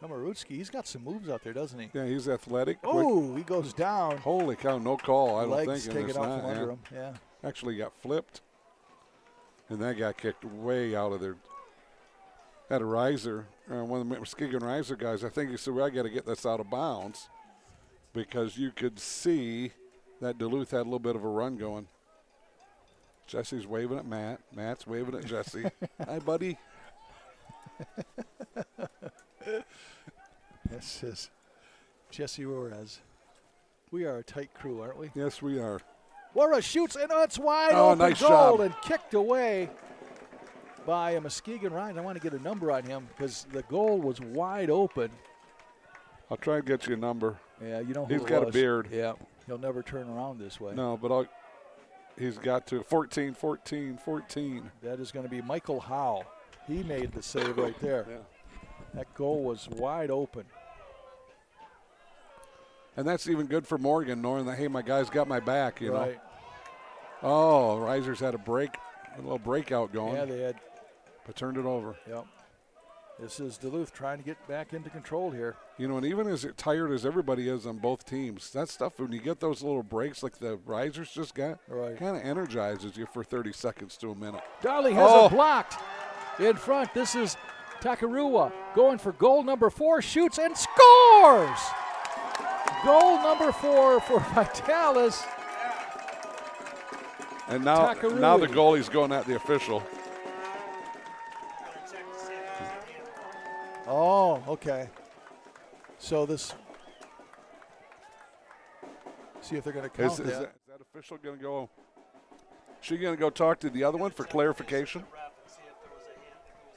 Domarutski, he's got some moves out there, doesn't he? Yeah, he's athletic. Oh, he goes down. Holy cow, no call, I don't Legs think. Legs taken out from under him, yeah. Actually got flipped. And that got kicked way out of there. Had a Riser, one of the Muskegon Riser guys, I think he said, well, I got to get this out of bounds, because you could see that Duluth had a little bit of a run going. Jesse's waving at Matt. Matt's waving at Jesse. Hi, buddy. This is Jesse Juarez. We are a tight crew, aren't we? Yes, we are. Juarez shoots, and it's wide open nice goal job. and kicked away by a Muskegon Riser. I want to get a number on him because the goal was wide open. I'll try and get you a number. Yeah, you know who He's it got was. a beard. Yeah, he'll never turn around this way. No, but he's got to. 14, 14, 14. That is going to be Michael Howe. He made the save right there. Yeah. That goal was wide open. And that's even good for Morgan, knowing that, hey, my guy's got my back, you right. know. Oh, Risers had a little breakout going. Yeah, they had. But turned it over. Yep. This is Duluth trying to get back into control here. You know, and even as tired as everybody is on both teams, that stuff, when you get those little breaks like the Risers just got, kind of energizes you for 30 seconds to a minute. Darley has it blocked in front. This is Takarua going for goal number 4, shoots and scores! Goal number 4 for Vitalis. And now the goalie's going at the official. Oh, okay. So this. See if they're going to count Is that official going to go? She going to go talk to the other one for clarification?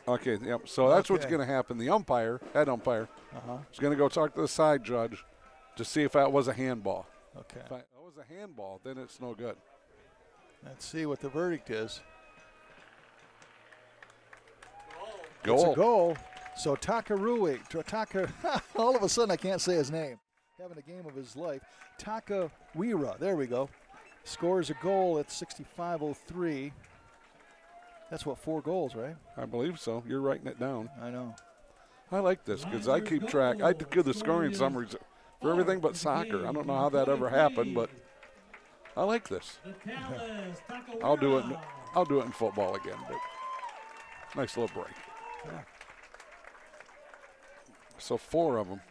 Okay, yep. So that's what's going to happen. The head umpire, is going to go talk to the side judge to see if that was a handball. Okay. If that was a handball, then it's no good. Let's see what the verdict is. Goal. It's a goal. So all of a sudden I can't say his name. Having a game of his life. Takawira, there we go. Scores a goal at 65:03. That's 4 goals, right? I believe so. You're writing it down. I know. I like this because I keep track. I do the scoring summaries for everything but soccer. I don't know how that ever happened, but I like this. I'll do it in football again, but nice little break. Yeah. So 4 of them.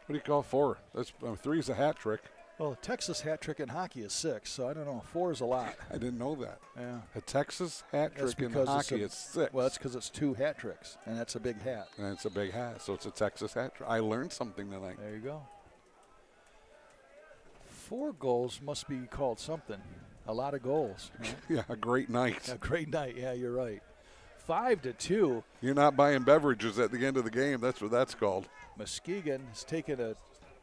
What do you call 4? That's 3 is a hat trick. Well, a Texas hat trick in hockey is 6, so I don't know. 4 is a lot. I didn't know that. Yeah. A Texas hat trick in hockey is 6. Well, that's because it's 2 hat tricks, and that's a big hat. And it's a big hat, so it's a Texas hat trick. I learned something tonight. There you go. 4 goals must be called something. A lot of goals. Right? Yeah, a great night. A great night. Yeah, you're right. 5-2. You're not buying beverages at the end of the game. That's what that's called. Muskegon has taken a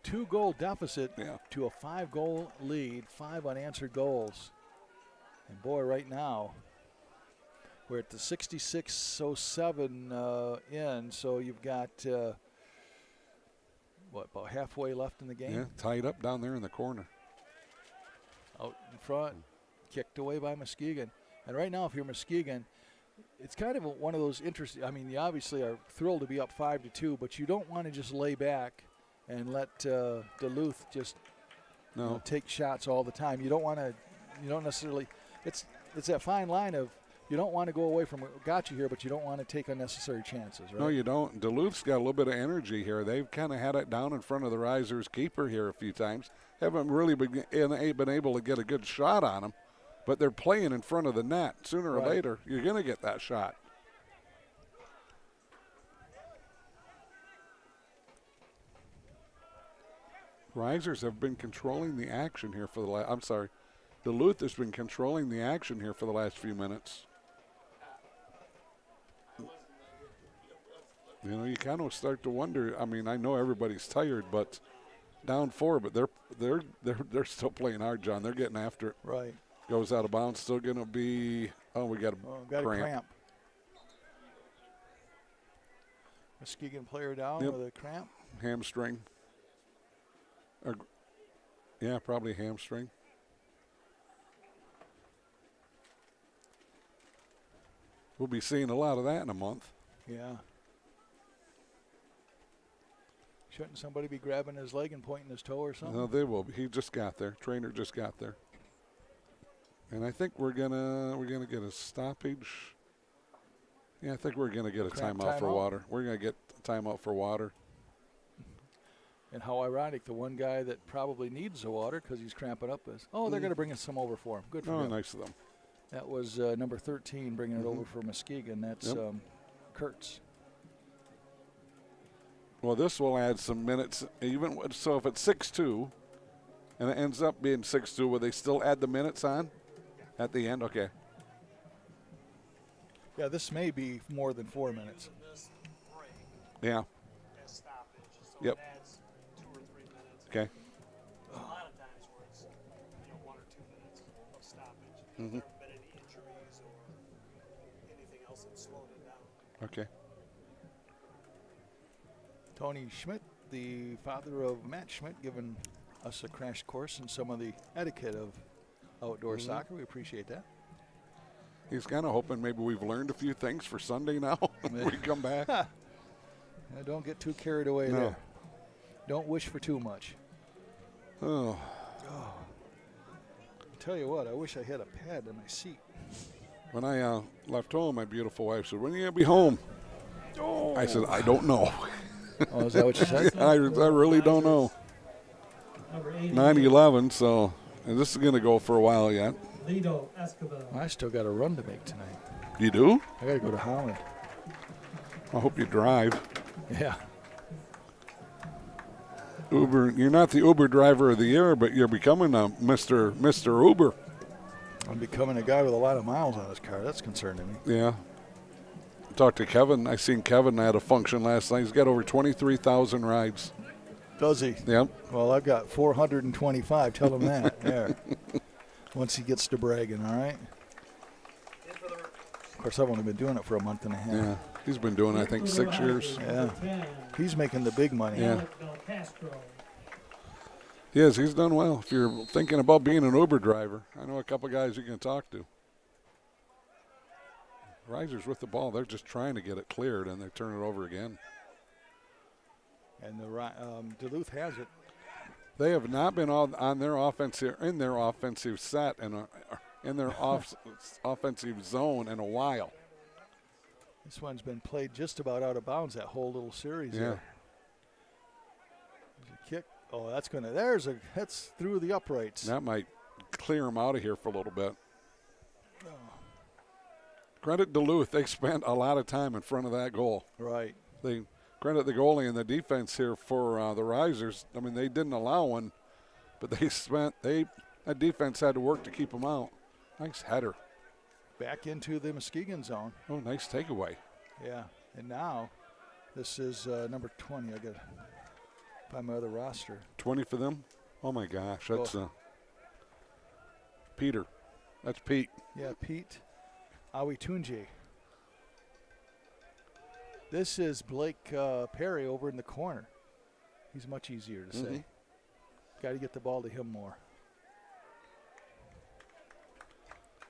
2-goal deficit to a 5-goal lead, 5 unanswered goals. And boy, right now, we're at the 66:07 in, so you've got, about halfway left in the game? Yeah, tied up down there in the corner. Out in front, kicked away by Muskegon. And right now, if you're Muskegon, it's kind of one of those interesting. I mean, you obviously are thrilled to be up 5-2, but you don't want to just lay back and let Duluth just take shots all the time. You don't want to. You don't necessarily. It's that fine line of you don't want to go away from what got you here, but you don't want to take unnecessary chances, right? No, you don't. Duluth's got a little bit of energy here. They've kind of had it down in front of the Risers keeper here a few times. Haven't really been able to get a good shot on them. But they're playing in front of the net. Sooner or later, you're going to get that shot. Risers have been controlling the action here for the last. I'm sorry. Duluth has been controlling the action here for the last few minutes. You know, you kind of start to wonder. I mean, I know everybody's tired, but down 4, but they're still playing hard, John. They're getting after it. Right. Goes out of bounds. Still going to be. Oh, we got a cramp. Muskegon player down with a cramp. Hamstring. Yeah, probably hamstring. We'll be seeing a lot of that in a month. Yeah. Shouldn't somebody be grabbing his leg and pointing his toe or something? No, they will. He just got there. Trainer just got there. And I think we're gonna get a stoppage. Yeah, I think we're gonna get a timeout for water. We're gonna get a timeout for water. And how ironic, the one guy that probably needs the water because he's cramping up is. Oh, they're gonna bring us some over for him. Good for him. Nice of them. That was number 13 bringing it over for Muskegon. That's Kurtz. Well, this will add some minutes. Even so, if it's 6-2, and it ends up being 6-2, will they still add the minutes on at the end? Okay. Yeah, this may be more than 4 minutes. Yeah. Yep. Okay. A lot of times where it's 1 or 2 minutes of stoppage. Mm-hmm. There haven't been any injuries or anything else that slowed it down. Okay. Tony Schmidt, the father of Matt Schmidt, giving us a crash course in some of the etiquette of outdoor soccer. We appreciate that. He's kind of hoping maybe we've learned a few things for Sunday now when we come back. Don't get too carried away there. Don't wish for too much. Oh. I'll tell you what, I wish I had a pad in my seat. When I left home, my beautiful wife said, "When are you going to be home?" Oh. I said, "I don't know." Oh, is that what you said? I really don't know. 9/11, so and this is going to go for a while yet. I still got a run to make tonight. You do? I got to go to Holland. I hope you drive. Yeah. Uber, you're not the Uber driver of the year, but you're becoming a Mr. Uber. I'm becoming a guy with a lot of miles on his car. That's concerning me. Yeah. Talked to Kevin. I seen Kevin at a function last night. He's got over 23,000 rides. Does he? Yep. Well, I've got 425. Tell him that. There. Once he gets to bragging, all right? Of course, I've only been doing it for a month and a half. Yeah. He's been doing, I think, 6 years. Yeah. He's making the big money. Yeah. Yes, he's done well. If you're thinking about being an Uber driver, I know a couple guys you can talk to. Risers with the ball, they're just trying to get it cleared, and they turn it over again. And the Duluth has it. They have not been on their offensive set and in their offensive zone in a while. This one's been played just about out of bounds, that whole little series. Yeah. There. There's a kick. Oh, that's through the uprights. That might clear them out of here for a little bit. Oh. Credit Duluth, they spent a lot of time in front of that goal. Right. They credit the goalie and the defense here for the Risers. I mean, they didn't allow one, but that defense had to work to keep them out. Nice header. Back into the Muskegon zone. Oh, nice takeaway. Yeah, and now this is number 20. I got to find my other roster. 20 for them? Oh, my gosh. That's Peter. That's Pete. Yeah, Pete Awitunji. This is Blake Perry over in the corner. He's much easier to say. Got to get the ball to him more.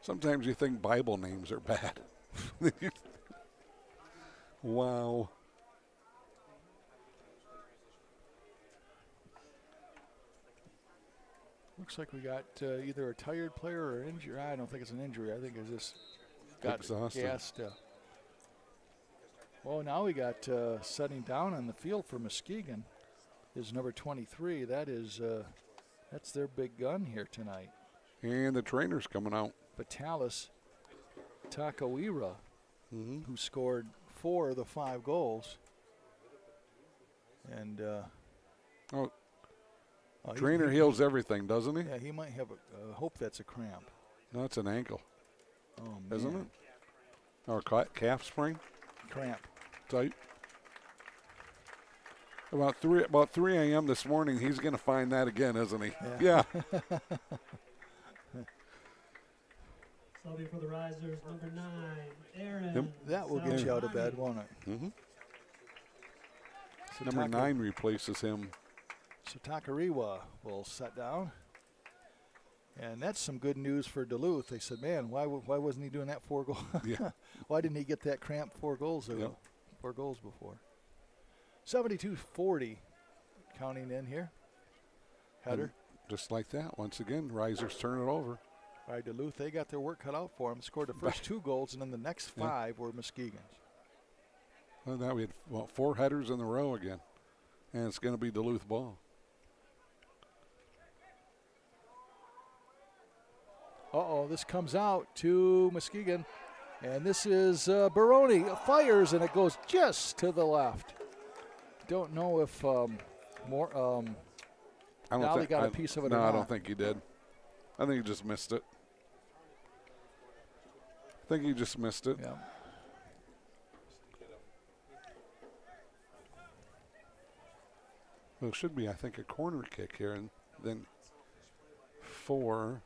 Sometimes you think Bible names are bad. Wow. Looks like we got either a tired player or injury. I don't think it's an injury. I think it's just got exhausted. gassed. Well, now we got setting down on the field for Muskegon is number 23. That's their big gun here tonight. And the trainer's coming out. Vitalis Takawira, who scored 4 of the 5 goals. And trainer heals everything, doesn't he? Yeah, he might have a hope that's a cramp. No, it's an ankle. Oh, man. Isn't it? Or calf sprain? Cramp. Tight. About 3 a.m. this morning, he's going to find that again, isn't he? Yeah. Subbing for the Risers, number 9, Aaron. That will get you out of bed, won't it? Mm-hmm. Number 9 replaces him. Satakariwa will set down. And that's some good news for Duluth. They said, man, why wasn't he doing that 4 goals? Yeah. Why didn't he get that cramp 4 goals ago? 4 goals before. 72-40 counting in here. Header. And just like that, once again, Risers turn it over. All right, Duluth, they got their work cut out for them. Scored the first 2 goals, and then the next 5 were Muskegon's. Well, now we had 4 headers in a row again, and it's going to be Duluth ball. This comes out to Muskegon, and this is Baroni fires, and it goes just to the left. don't know if Dolly got a piece of it or not. No, I don't think he did. I think he just missed it. Yeah. Well, it should be, I think, a corner kick here, and then 4.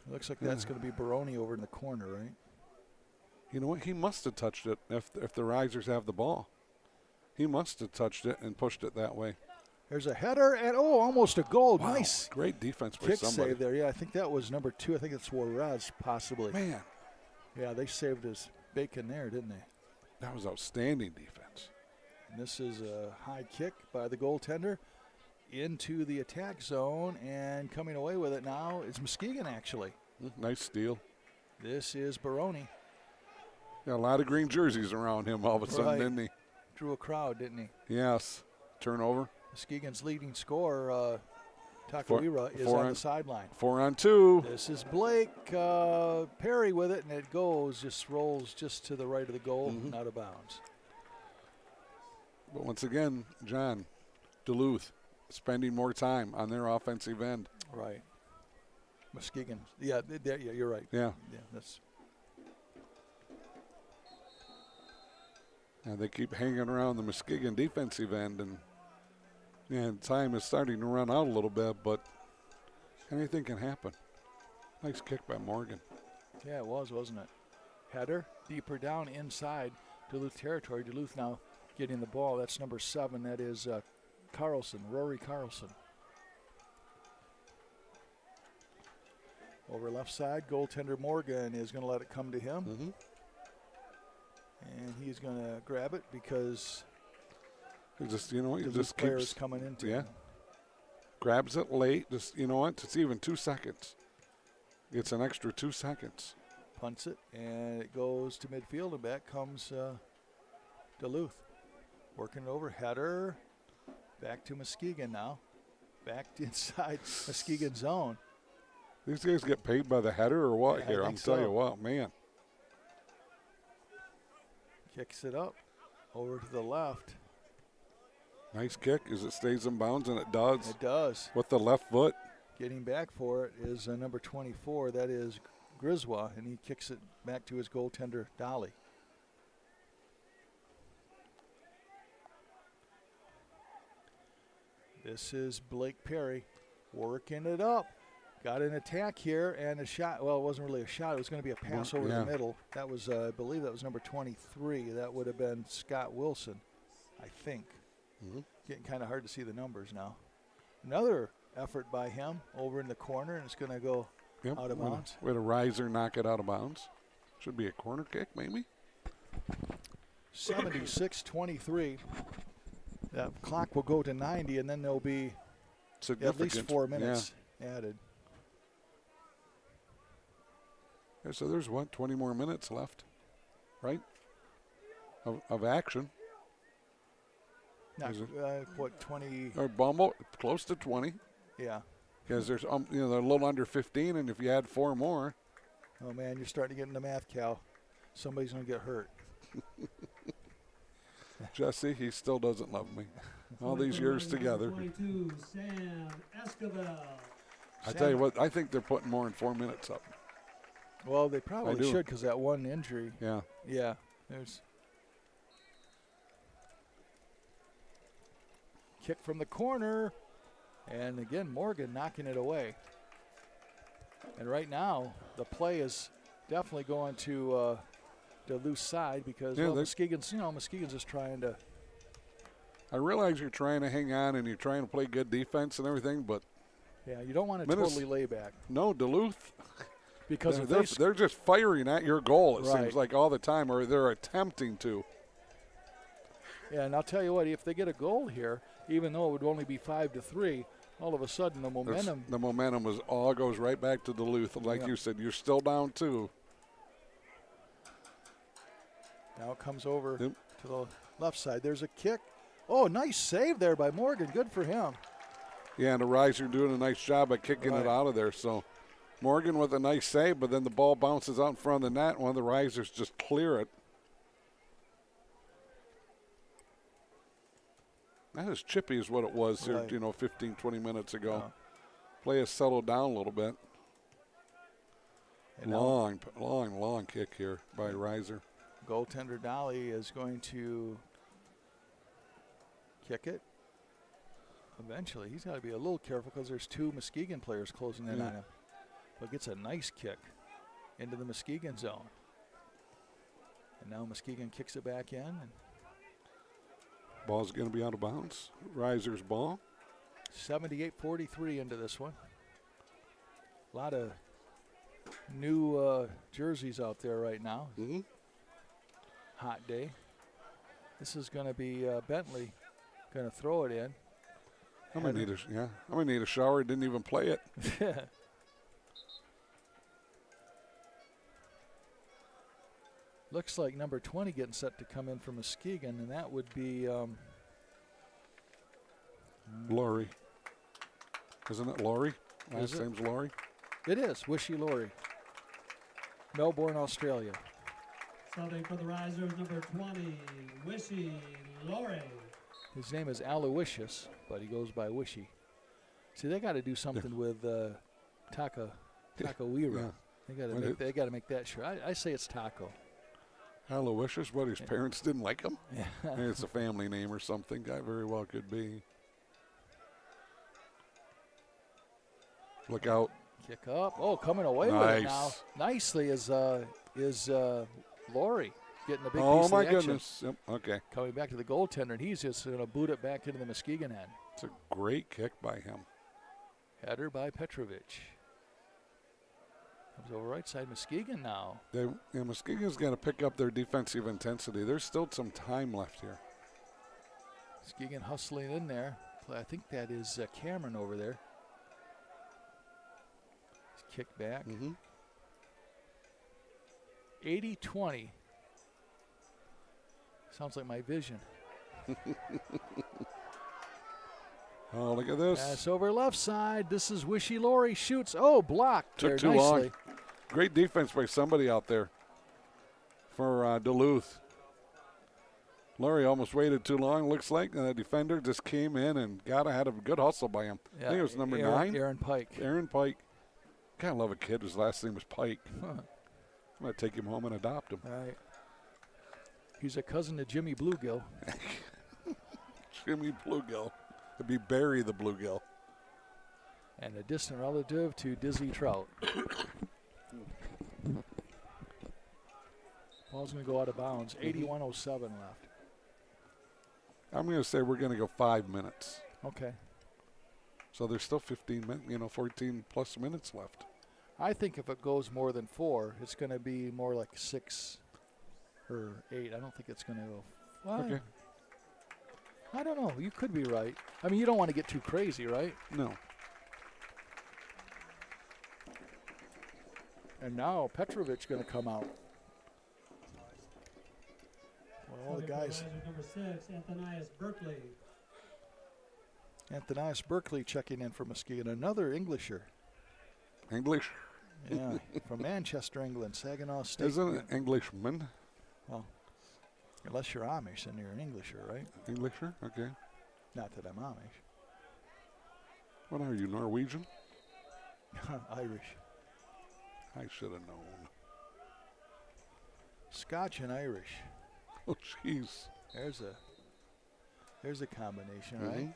It looks like that's going to be Baroni over in the corner, right? You know what? He must have touched it if the Risers have the ball. He must have touched it and pushed it that way. There's a header, and almost a goal. Wow, nice. Great defense by kick somebody. save there. Yeah, I think that was number 2. I think it's Juarez, possibly. Man. Yeah, they saved his bacon there, didn't they? That was outstanding defense. And this is a high kick by the goaltender into the attack zone, and coming away with it now is Muskegon, actually. Nice steal. This is Baroni. Got a lot of green jerseys around him all of a sudden, didn't he? Drew a crowd, didn't he? Yes. Turnover. Muskegon's leading scorer, Takawira, is on the sideline. 4-on-2. This is Blake Perry with it, and it rolls just to the right of the goal, and out of bounds. But once again, John, Duluth spending more time on their offensive end. Right. Muskegon. Yeah, you're right. Yeah. That's. And they keep hanging around the Muskegon defensive end, and time is starting to run out a little bit, but anything can happen. Nice kick by Morgan. Yeah, it was, wasn't it? Header, deeper down inside Duluth territory. Duluth now getting the ball. That's number 7. That is Carlson, Rory Carlson. Over left side, goaltender Morgan is going to let it come to him. And he's going to grab it because he just players keeps coming into him. Grabs it late. Just it's even 2 seconds. It's an extra 2 seconds. Punts it, and it goes to midfield, and back comes Duluth. Working it over, header. Back to Muskegon now. Back inside Muskegon zone. These guys get paid by the header or what Yeah, here? I'm telling you what, man. Kicks it up over to the left. Nice kick as it stays in bounds, and it does. It does. With the left foot. Getting back for it is number 24. That is Griswold, and he kicks it back to his goaltender, Dolly. This is Blake Perry working it up. Got an attack here and a shot. Well, it wasn't really a shot. It was going to be a pass over the middle. That was, I believe that was number 23. That would have been Scott Wilson, I think. Getting kind of hard to see the numbers now. Another effort by him over in the corner, and it's going to go out of bounds. With a riser knock it out of bounds. Should be a corner kick, maybe. 76-23. That clock will go to 90, and then there'll be at least 4 minutes added. Yeah, so there's 20 more minutes left, right? Of action. Not, 20? Or Bumble, close to 20. Yeah. Because there's, they're a little under 15, and if you add 4 more. Oh, man, you're starting to get into math, Cal. Somebody's going to get hurt. Jesse, he still doesn't love me. All these years together. 22, Sam Esquivel. I tell you what, I think they're putting more than 4 minutes up. Well, they probably should because that one injury. Yeah. Yeah. There's kick from the corner. And again, Morgan knocking it away. And right now, the play is definitely going to the loose side because Muskegon's just trying to. I realize you're trying to hang on and you're trying to play good defense and everything, but yeah, you don't want to totally lay back. No, Duluth. Because they're just firing at your goal, it seems like all the time, or they're attempting to. Yeah, and I'll tell you what, if they get a goal here, even though it would only be 5-3, all of a sudden the momentum. The momentum goes right back to Duluth. Like you said, you're still down 2. Now it comes over to the left side. There's a kick. Oh, nice save there by Morgan. Good for him. Yeah, and the Riser doing a nice job at kicking it out of there. So Morgan with a nice save, but then the ball bounces out in front of the net. One of the Risers just clear it. Not as chippy as what it was Right. here, 15, 20 minutes ago. Play has settled down a little bit. And long kick here by Riser. Goaltender Dolly is going to kick it. Eventually, he's got to be a little careful because there's 2 Muskegon players closing in on him. But gets a nice kick into the Muskegon zone. And now Muskegon kicks it back in. And Ball's going to be out of bounds. Riser's ball. 78-43 into this one. A lot of new jerseys out there right now. Mm-hmm. Hot day. This is going to be Bentley going to throw it in. I'm going to need a shower. Didn't even play it. Looks like number 20 getting set to come in for Muskegon, and that would be Laurie. Isn't it Laurie? Last Is it? name's Laurie. It is Wishy Laurie. Melbourne, Australia. Subbing for the Risers, number 20, Wishy Laurie. His name is Aloysius, but he goes by Wishy. See, they got to do something with Takawira. Yeah. They got to make that sure. I say it's Taco. Aloysius, what, his parents didn't like him? Yeah. Maybe it's a family name or something. That very well could be. Look out. Kick up. Oh, coming away with it now. Nicely is Laurie getting a big piece Oh, of my the action. goodness. Yep. Okay. Coming back to the goaltender, and he's just going to boot it back into the Muskegon end. It's a great kick by him. Header by Petrovich. Comes over right side Muskegon now. Muskegon's got to pick up their defensive intensity. There's still some time left here. Muskegon hustling in there. I think that is Cameron over there. Kick back. 80-20. Sounds like my vision. Oh, look at this. Pass over left side. This is Wishy Laurie. Shoots. Oh, blocked. Took too long. Great defense by somebody out there for Duluth. Laurie almost waited too long, looks like. And the defender just came in and had a good hustle by him. Yeah, I think it was number 9. Aaron Pike. Aaron Pike. Kind of love a kid whose last name was Pike. I'm going to take him home and adopt him. All right. He's a cousin to Jimmy Bluegill. Jimmy Bluegill. It'd be Barry the Bluegill. And a distant relative to Dizzy Trout. Ball's going to go out of bounds. 81:07 left. I'm going to say we're going to go 5 minutes. Okay. So there's still 15 minutes, 14 plus minutes left. I think if it goes more than 4, it's going to be more like 6 or 8. I don't think it's going to go. Well, Okay. I don't know. You could be right. I mean, you don't want to get too crazy, right? No. And now Petrovich going to come out. Well, the guys. Number 6, Anthonius Berkeley. Anthonius Berkeley checking in for Muskegon. Another Englisher. English? Yeah, from Manchester, England, Saginaw State. Isn't it Englishman? Well, unless you're Amish, then you're an Englisher, right? Englisher? Okay. Not that I'm Amish. What are you, Norwegian? Irish. I should have known. Scotch and Irish. Oh, jeez. There's a combination, right?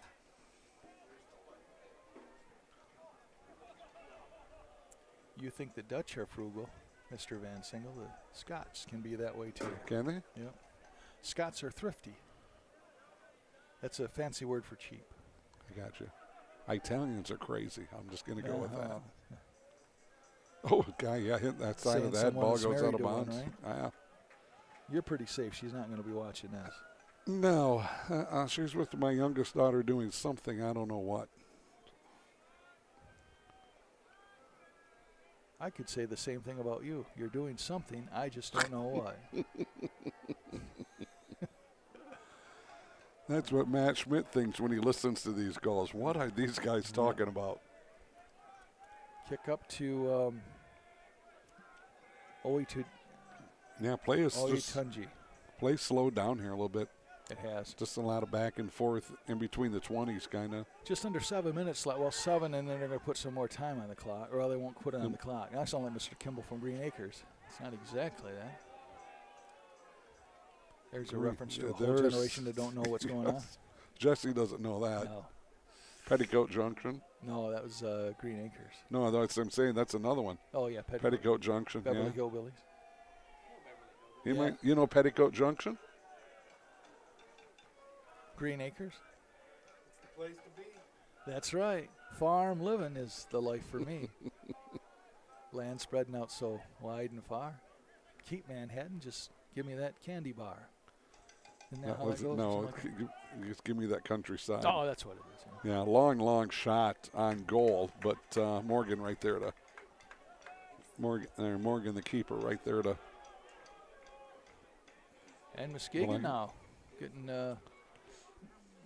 You think the Dutch are frugal, Mr. Van Singel. The Scots can be that way too. Can they? Yep. Scots are thrifty. That's a fancy word for cheap. I got you. Italians are crazy. I'm just going to go with that. Uh-huh. Oh, guy, hit that side of that. Ball goes out of bounds. Right? Yeah. You're pretty safe. She's not going to be watching this. No. She's with my youngest daughter doing something. I don't know what. I could say the same thing about you. You're doing something. I just don't know what. That's what Matt Schmidt thinks when he listens to these calls. What are these guys talking about? Kick up to Yeah, play is just Tunji. play slow down here a little bit. It has. Just a lot of back and forth in between the 20s, kind of. Just under 7 minutes left. Well, 7, and then they're going to put some more time on the clock, or they won't put it on the clock. That's only Mr. Kimball from Green Acres. It's not exactly that. There's a reference to a whole generation that don't know what's going on. Jesse doesn't know that. No. Petticoat Junction. No, that was Green Acres. No, I'm saying that's another one. Oh, yeah. Petticoat Junction. Beverly Hillbillies. You know Petticoat Junction? Green Acres? It's the place to be. That's right. Farm living is the life for me. Land spreading out so wide and far. Keep Manhattan, just give me that candy bar. Isn't that how that goes? No, just give me that countryside. Oh, that's what it is. Yeah, long shot on goal, but Morgan right there to Morgan the keeper right there to. And Muskegon now getting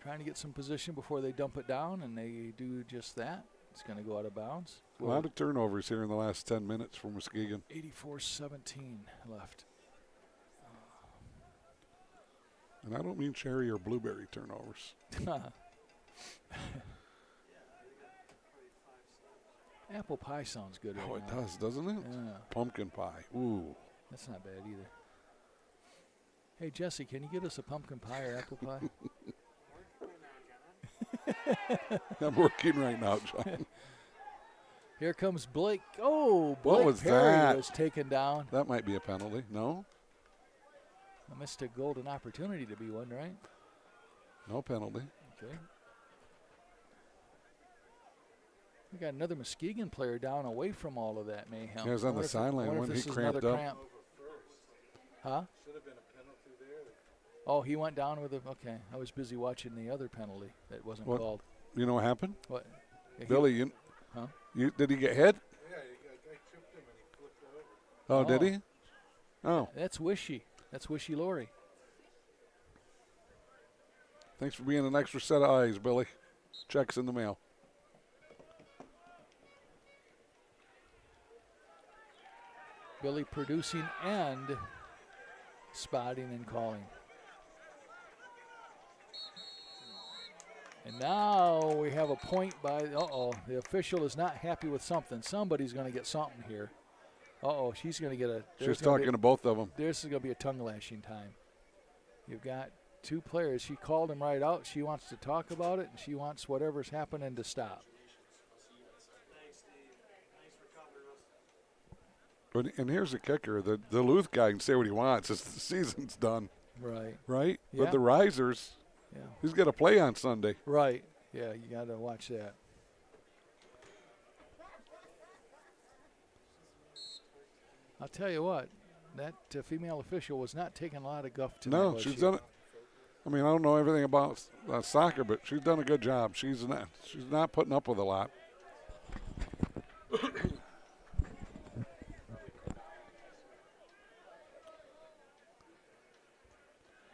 trying to get some position before they dump it down, and they do just that. It's going to go out of bounds. A lot of turnovers here in the last 10 minutes for Muskegon. 84-17 left. And I don't mean cherry or blueberry turnovers. Apple pie sounds good. Oh, right it now. does, doesn't it? Yeah. Pumpkin pie. Ooh. That's not bad either. Hey, Jesse, can you get us a pumpkin pie or apple pie? I'm working right now, John. Here comes Blake. Oh, Blake what was Perry that? was taken down. That might be a penalty. No? I missed a golden opportunity to be one, right? No penalty. Okay. We got another Muskegon player down away from all of that mayhem. He was on the sideline when he cramped up. Cramp. Huh? Should have been a penalty there. Oh, he went down with a. Okay, I was busy watching the other penalty that wasn't called. You know what happened? What? Yeah, Billy, huh? Did he get hit? Yeah, a guy tripped him and he flipped over. Oh, did he? Oh. That's wishy. That's wishy-lory. Thanks for being an extra set of eyes, Billy. Check's in the mail. Billy producing and spotting and calling. And now we have a point by, the official is not happy with something. Somebody's going to get something here. She's going to get a. She's talking to both of them. This is going to be a tongue lashing time. You've got two players. She called him right out. She wants to talk about it, and she wants whatever's happening to stop. Thanks, Steve. Thanks for covering us. And here's the kicker. The Duluth guy can say what he wants. The season's done. Right. Right? Yeah. But the Risers, he's got to play on Sunday. Right. Yeah, you got to watch that. I'll tell you what, that female official was not taking a lot of guff tonight. No, she's done it. I mean, I don't know everything about soccer, but she's done a good job. She's not putting up with a lot.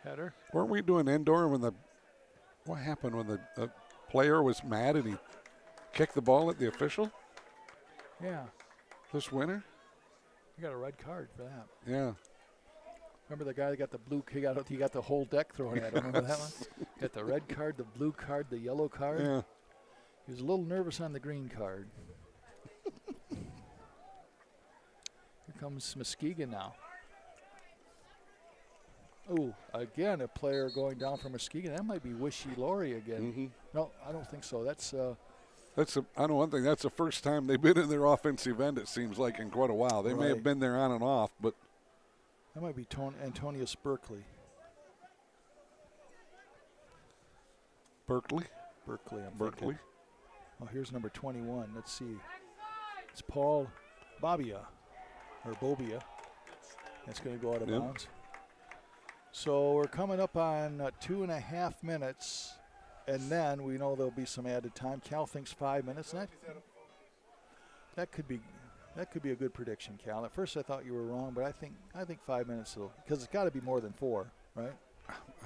Header. Weren't we doing indoor when what happened when the player was mad and he kicked the ball at the official? Yeah. This winter? You got a red card for that. Yeah. Remember the guy that got the blue? He got the whole deck thrown at him. Remember that one? Got the red card, the blue card, the yellow card. Yeah. He was a little nervous on the green card. Here comes Muskegon now. Oh, again, a player going down for Muskegon. That might be wishy-lory again. Mm-hmm. No, I don't think so. I know one thing. That's the first time they've been in their offensive end, it seems like, in quite a while. They may have been there on and off, but. That might be Antonius Berkeley. Berkeley? Berkeley, I'm Berkeley. thinking. Oh, here's number 21. Let's see. It's Paul Bobia, or Bobia. That's going to go out of bounds. So we're coming up on 2.5 minutes, and then we know there'll be some added time. Cal thinks 5 minutes. That could be a good prediction, Cal. At first I thought you were wrong, but I think 5 minutes will, because it's got to be more than 4, right?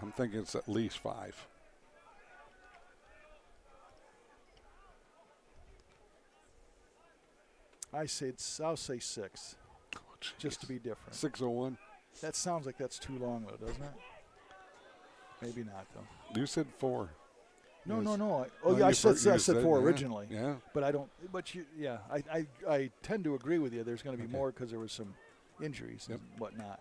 I'm thinking it's at least 5. I'll say 6, just to be different. 6:01. That sounds like that's too long, though, doesn't it? Maybe not, though. You said 4. No. No, I said you 4 yeah, originally. Yeah. But I don't. But I tend to agree with you. There's going to be more because there was some injuries and whatnot.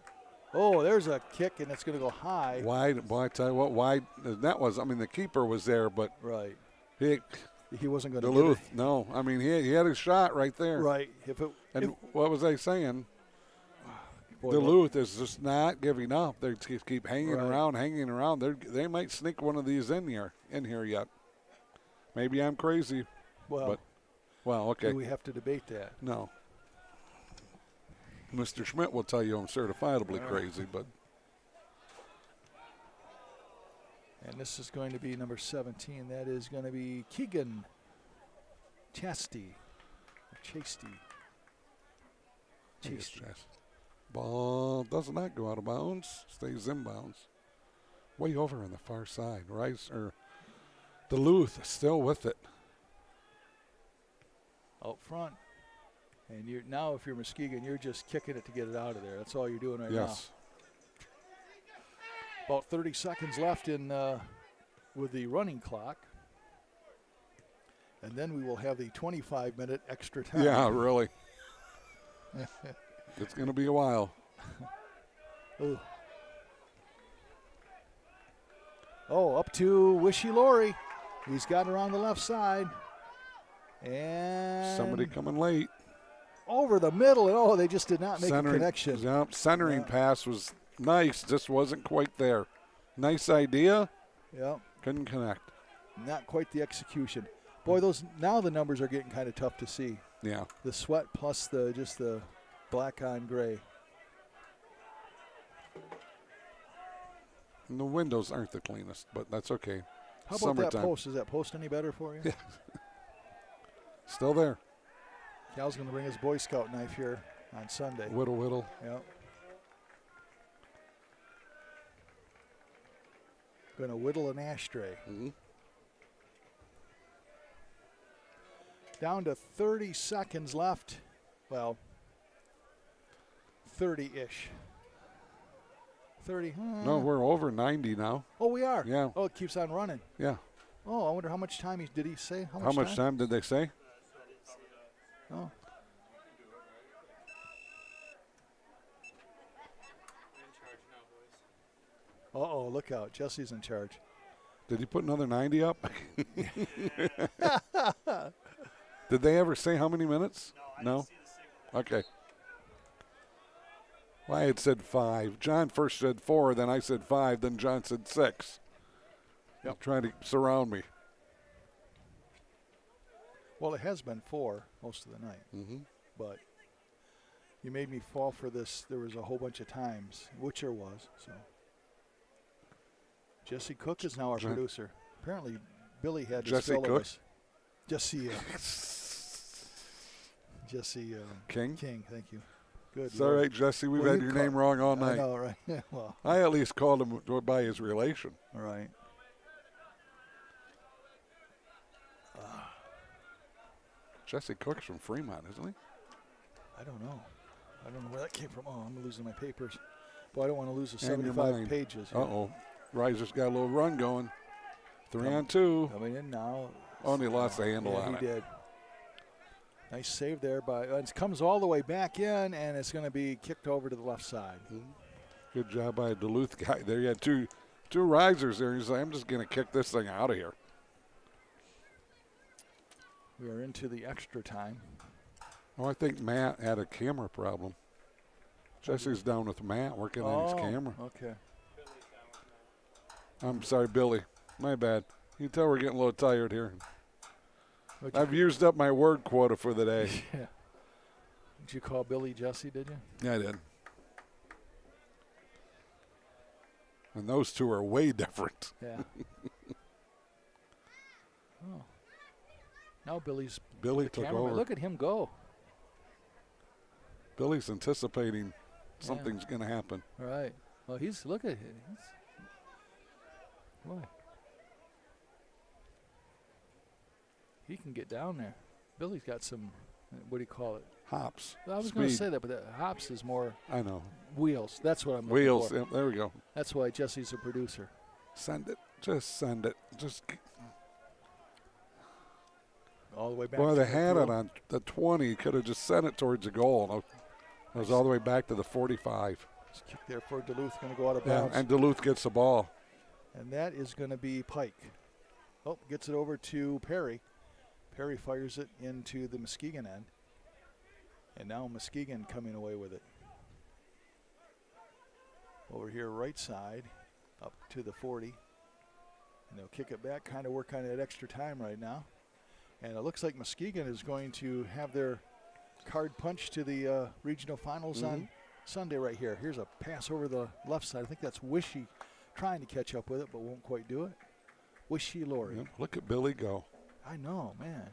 Oh, there's a kick, and it's going to go high. Wide. Boy, I tell you what, wide. That was. I mean, the keeper was there, but right. He wasn't going to Duluth. get it. No, I mean he had his shot right there. Right. What was I saying? Boy, Duluth is just not giving up. They just keep hanging right. around. They might sneak one of these in here yet. Maybe I'm crazy. Well, okay. Do we have to debate that? No. Mr. Schmidt will tell you I'm certifiably crazy, but. And this is going to be number 17. That is going to be Keegan Chasty. Ball does not go out of bounds. Stays in bounds. Way over on the far side. Duluth still with it. Out front. And if you're Muskegon, you're just kicking it to get it out of there. That's all you're doing right now. Yes. About 30 seconds left with the running clock. And then we will have the 25-minute extra time. Yeah, really. It's going to be a while. Ooh. Oh, up to Wishy Laurie. He's got it on the left side. And somebody coming late. Over the middle. And they just did not make a connection. Yep, centering pass was nice. Just wasn't quite there. Nice idea. Yep. Couldn't connect. Not quite the execution. Boy, now the numbers are getting kind of tough to see. Yeah. The sweat plus the black on gray. And the windows aren't the cleanest, but that's okay. How about that post? Is that post any better for you? Yeah. Still there. Cal's going to bring his Boy Scout knife here on Sunday. Whittle. Yep. Going to whittle an ashtray. Mm-hmm. Down to 30 seconds left. Well, 30-ish. 30. No, we're over 90 now. Oh, we are? Yeah. Oh, it keeps on running. Yeah. Oh, I wonder how much time did he say? How much time did they say? Oh. Uh-oh, look out. Jesse's in charge. Did he put another 90 up? Did they ever say how many minutes? No? Okay. Well, I had said 5. John first said 4, then I said 5, then John said 6. Yep. Trying to surround me. Well, it has been 4 most of the night. Mm-hmm. But you made me fall for this. There was a whole bunch of times, which there was. So Jesse Cook is now our producer. Apparently, Billy had to Jesse spell Cook? us. Jesse King, thank you. Good. It's all right, Jesse. We've had your name wrong all night. I know, right? Well, I at least called him by his relation. All right. Jesse Cook's from Fremont, isn't he? I don't know. I don't know where that came from. Oh, I'm losing my papers. Boy, I don't want to lose the And your 75 mind. pages. Uh-oh. Risers got a little run going. 3-on-2. Coming in now. Oh, and he lost the handle on it. He did. Nice save there by. It comes all the way back in, and it's going to be kicked over to the left side. Good job by a Duluth guy there. You had two risers there. He's like, I'm just going to kick this thing out of here. We are into the extra time. Oh, I think Matt had a camera problem. Jesse's down with Matt working on his camera. Okay. I'm sorry, Billy. My bad. You can tell we're getting a little tired here. I've used up my word quota for the day. Yeah. Did you call Billy Jesse, did you? Yeah, I did. And those two are way different. Yeah. Oh. Now Billy took over. Look at him go. Billy's anticipating something's going to happen. All right. Well, look at him. Boy. He can get down there. Billy's got some, what do you call it? Hops. Well, I was going to say that, but hops is more. I know. Wheels. That's what I'm looking Wheels. for. Yep, there we go. That's why Jesse's a producer. Send it. Just send it. Just. All the way back. Boy, they had it on the 20. Could have just sent it towards the goal. It was all the way back to the 45. This kick there for Duluth, going to go out of bounds. Yeah, and Duluth gets the ball. And that is going to be Pike. Oh, gets it over to Perry. Perry fires it into the Muskegon end. And now Muskegon coming away with it. Over here, right side, up to the 40. And they'll kick it back, kind of work on that extra time right now. And it looks like Muskegon is going to have their card punch to the regional finals on Sunday right here. Here's a pass over the left side. I think that's Wishy trying to catch up with it, but won't quite do it. Wishy Laurie. Yep, look at Billy go. I know, man.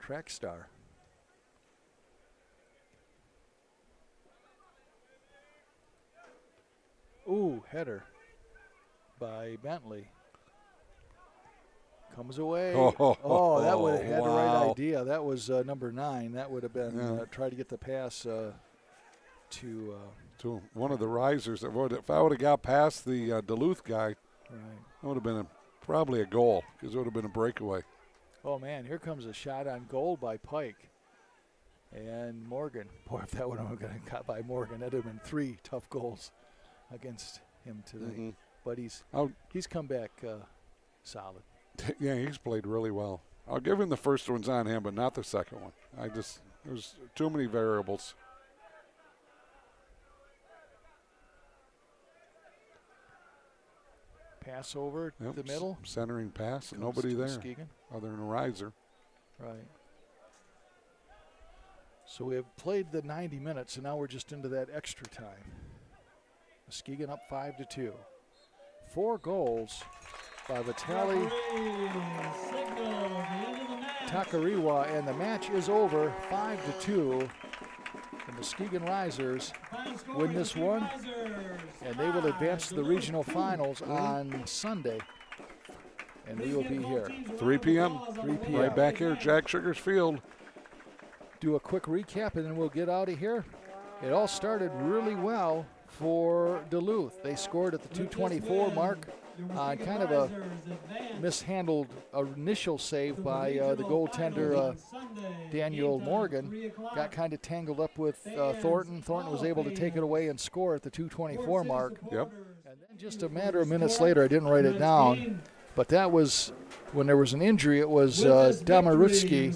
Track star. Ooh, header by Bentley. Comes away. Oh, that would have had the right idea. That was number 9. That would have been try to get the pass to one of the risers. If I would have got past the Duluth guy, right, that would have been probably a goal because it would have been a breakaway. Oh, man, here comes a shot on goal by Pike. And Morgan. Boy, if that would have been caught by Morgan, that would have been 3 tough goals against him today. But he's come back solid. Yeah, he's played really well. I'll give him the first one's on him, but not the second one. There's too many variables. Pass over the middle. Centering pass, and nobody there Muskegon. Other than a riser. Right. So we have played the 90 minutes, and now we're just into that extra time. Muskegon up 5-2. 4 goals by Vitali Takariwa, and the match is over 5-2. The Muskegon Risers win this one, and they will advance to the regional finals on Sunday. And we will be here. 3 p.m. 3 p.m. Right back here, Jack Sugars Field. Do a quick recap, and then we'll get out of here. It all started really well for Duluth. They scored at the 2:24 mark on kind of a mishandled initial save by the goaltender Daniel Morgan. Got kind of tangled up with Thornton. Thornton was able to take it away and score at the 2:24 mark. Yep. And then just a matter of minutes later, I didn't write it down, but that was when there was an injury. It was Damarutsky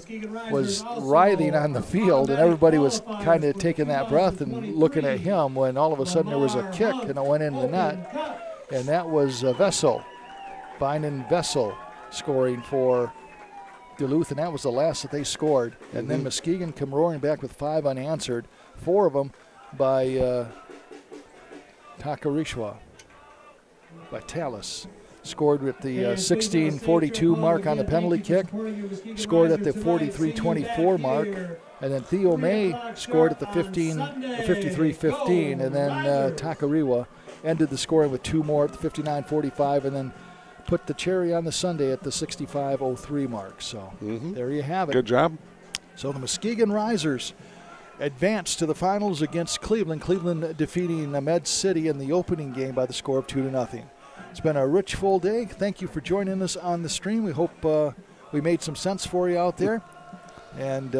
was writhing on the field, and everybody was kind of taking that breath and looking at him when all of a sudden there was a kick and it went into the net. And that was Vessel, Bynum Vessel, scoring for Duluth, and that was the last that they scored. And then Muskegon come roaring back with 5 unanswered, 4 of them by Takarishwa, by Tallis. Scored at the 16:42 mark on the penalty kick, scored at the 43:24 mark, and then Theo May scored at the 53:15, and then Takariwa ended the scoring with 2 more at the 59:45, and then put the cherry on the Sunday at the 65:03 mark. So there you have it. Good job. So the Muskegon Risers advance to the finals against Cleveland. Cleveland defeating Med City in the opening game by the score of 2-0. It's been a rich, full day. Thank you for joining us on the stream. We hope we made some sense for you out there. And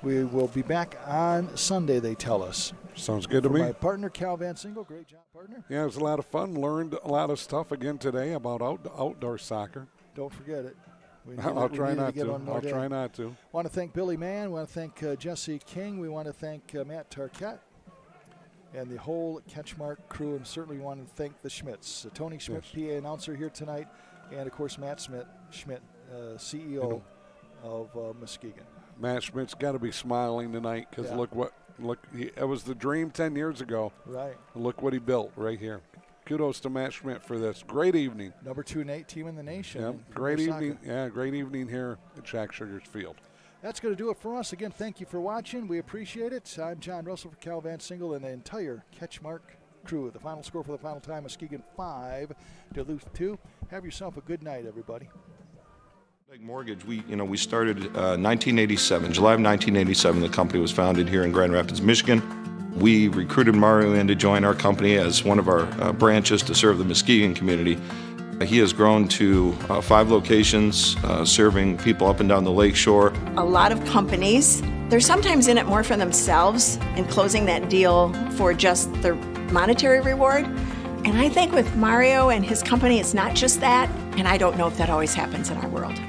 we will be back on Sunday, they tell us. Sounds good to me. My partner, Cal Van Single. Great job, partner. Yeah, it was a lot of fun. Learned a lot of stuff again today about outdoor soccer. Don't forget it. I'll try not to. Want to thank Billy Mann. Want to thank Jesse King. We want to thank Matt Tarquette and the whole CatchMark crew, and certainly want to thank the Schmidts. Tony Schmidt, PA announcer here tonight, and of course Matt Schmidt, CEO of Muskegon. Matt Schmidt's got to be smiling tonight because it was the dream 10 years ago. Right. Look what he built right here. Kudos to Matt Schmidt for this. Great evening. Number 2 team in the nation. Yep. Great evening. Yeah, great evening here at Jack Sugars Field. That's going to do it for us. Again, thank you for watching. We appreciate it. I'm John Russell for Cal Van Single and the entire CatchMark crew. The final score for the final time, Muskegon 5, Duluth 2. Have yourself a good night, everybody. Mortgage, we started 1987, July of 1987. The company was founded here in Grand Rapids, Michigan. We recruited Mario in to join our company as one of our branches to serve the Muskegon community. He has grown to 5 locations, serving people up and down the lake shore. A lot of companies, they're sometimes in it more for themselves and closing that deal for just their monetary reward. And I think with Mario and his company, it's not just that, and I don't know if that always happens in our world.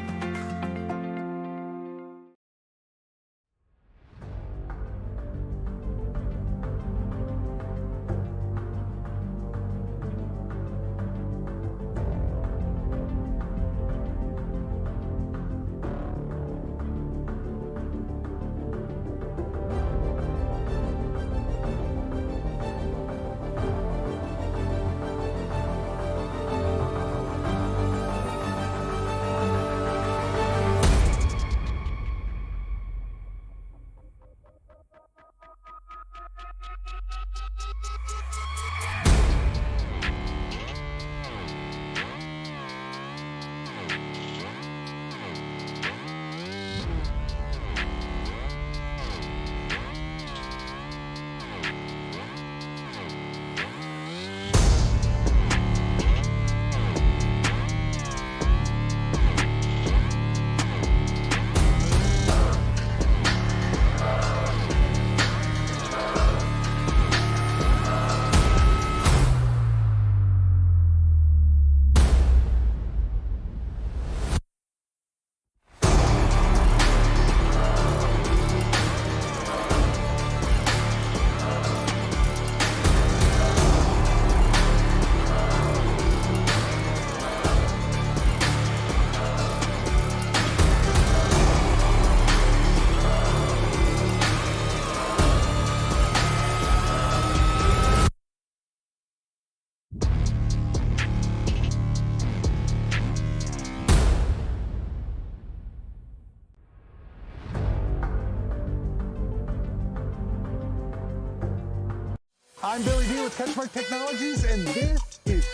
I'm Billy D with CatchMark Technologies, and this is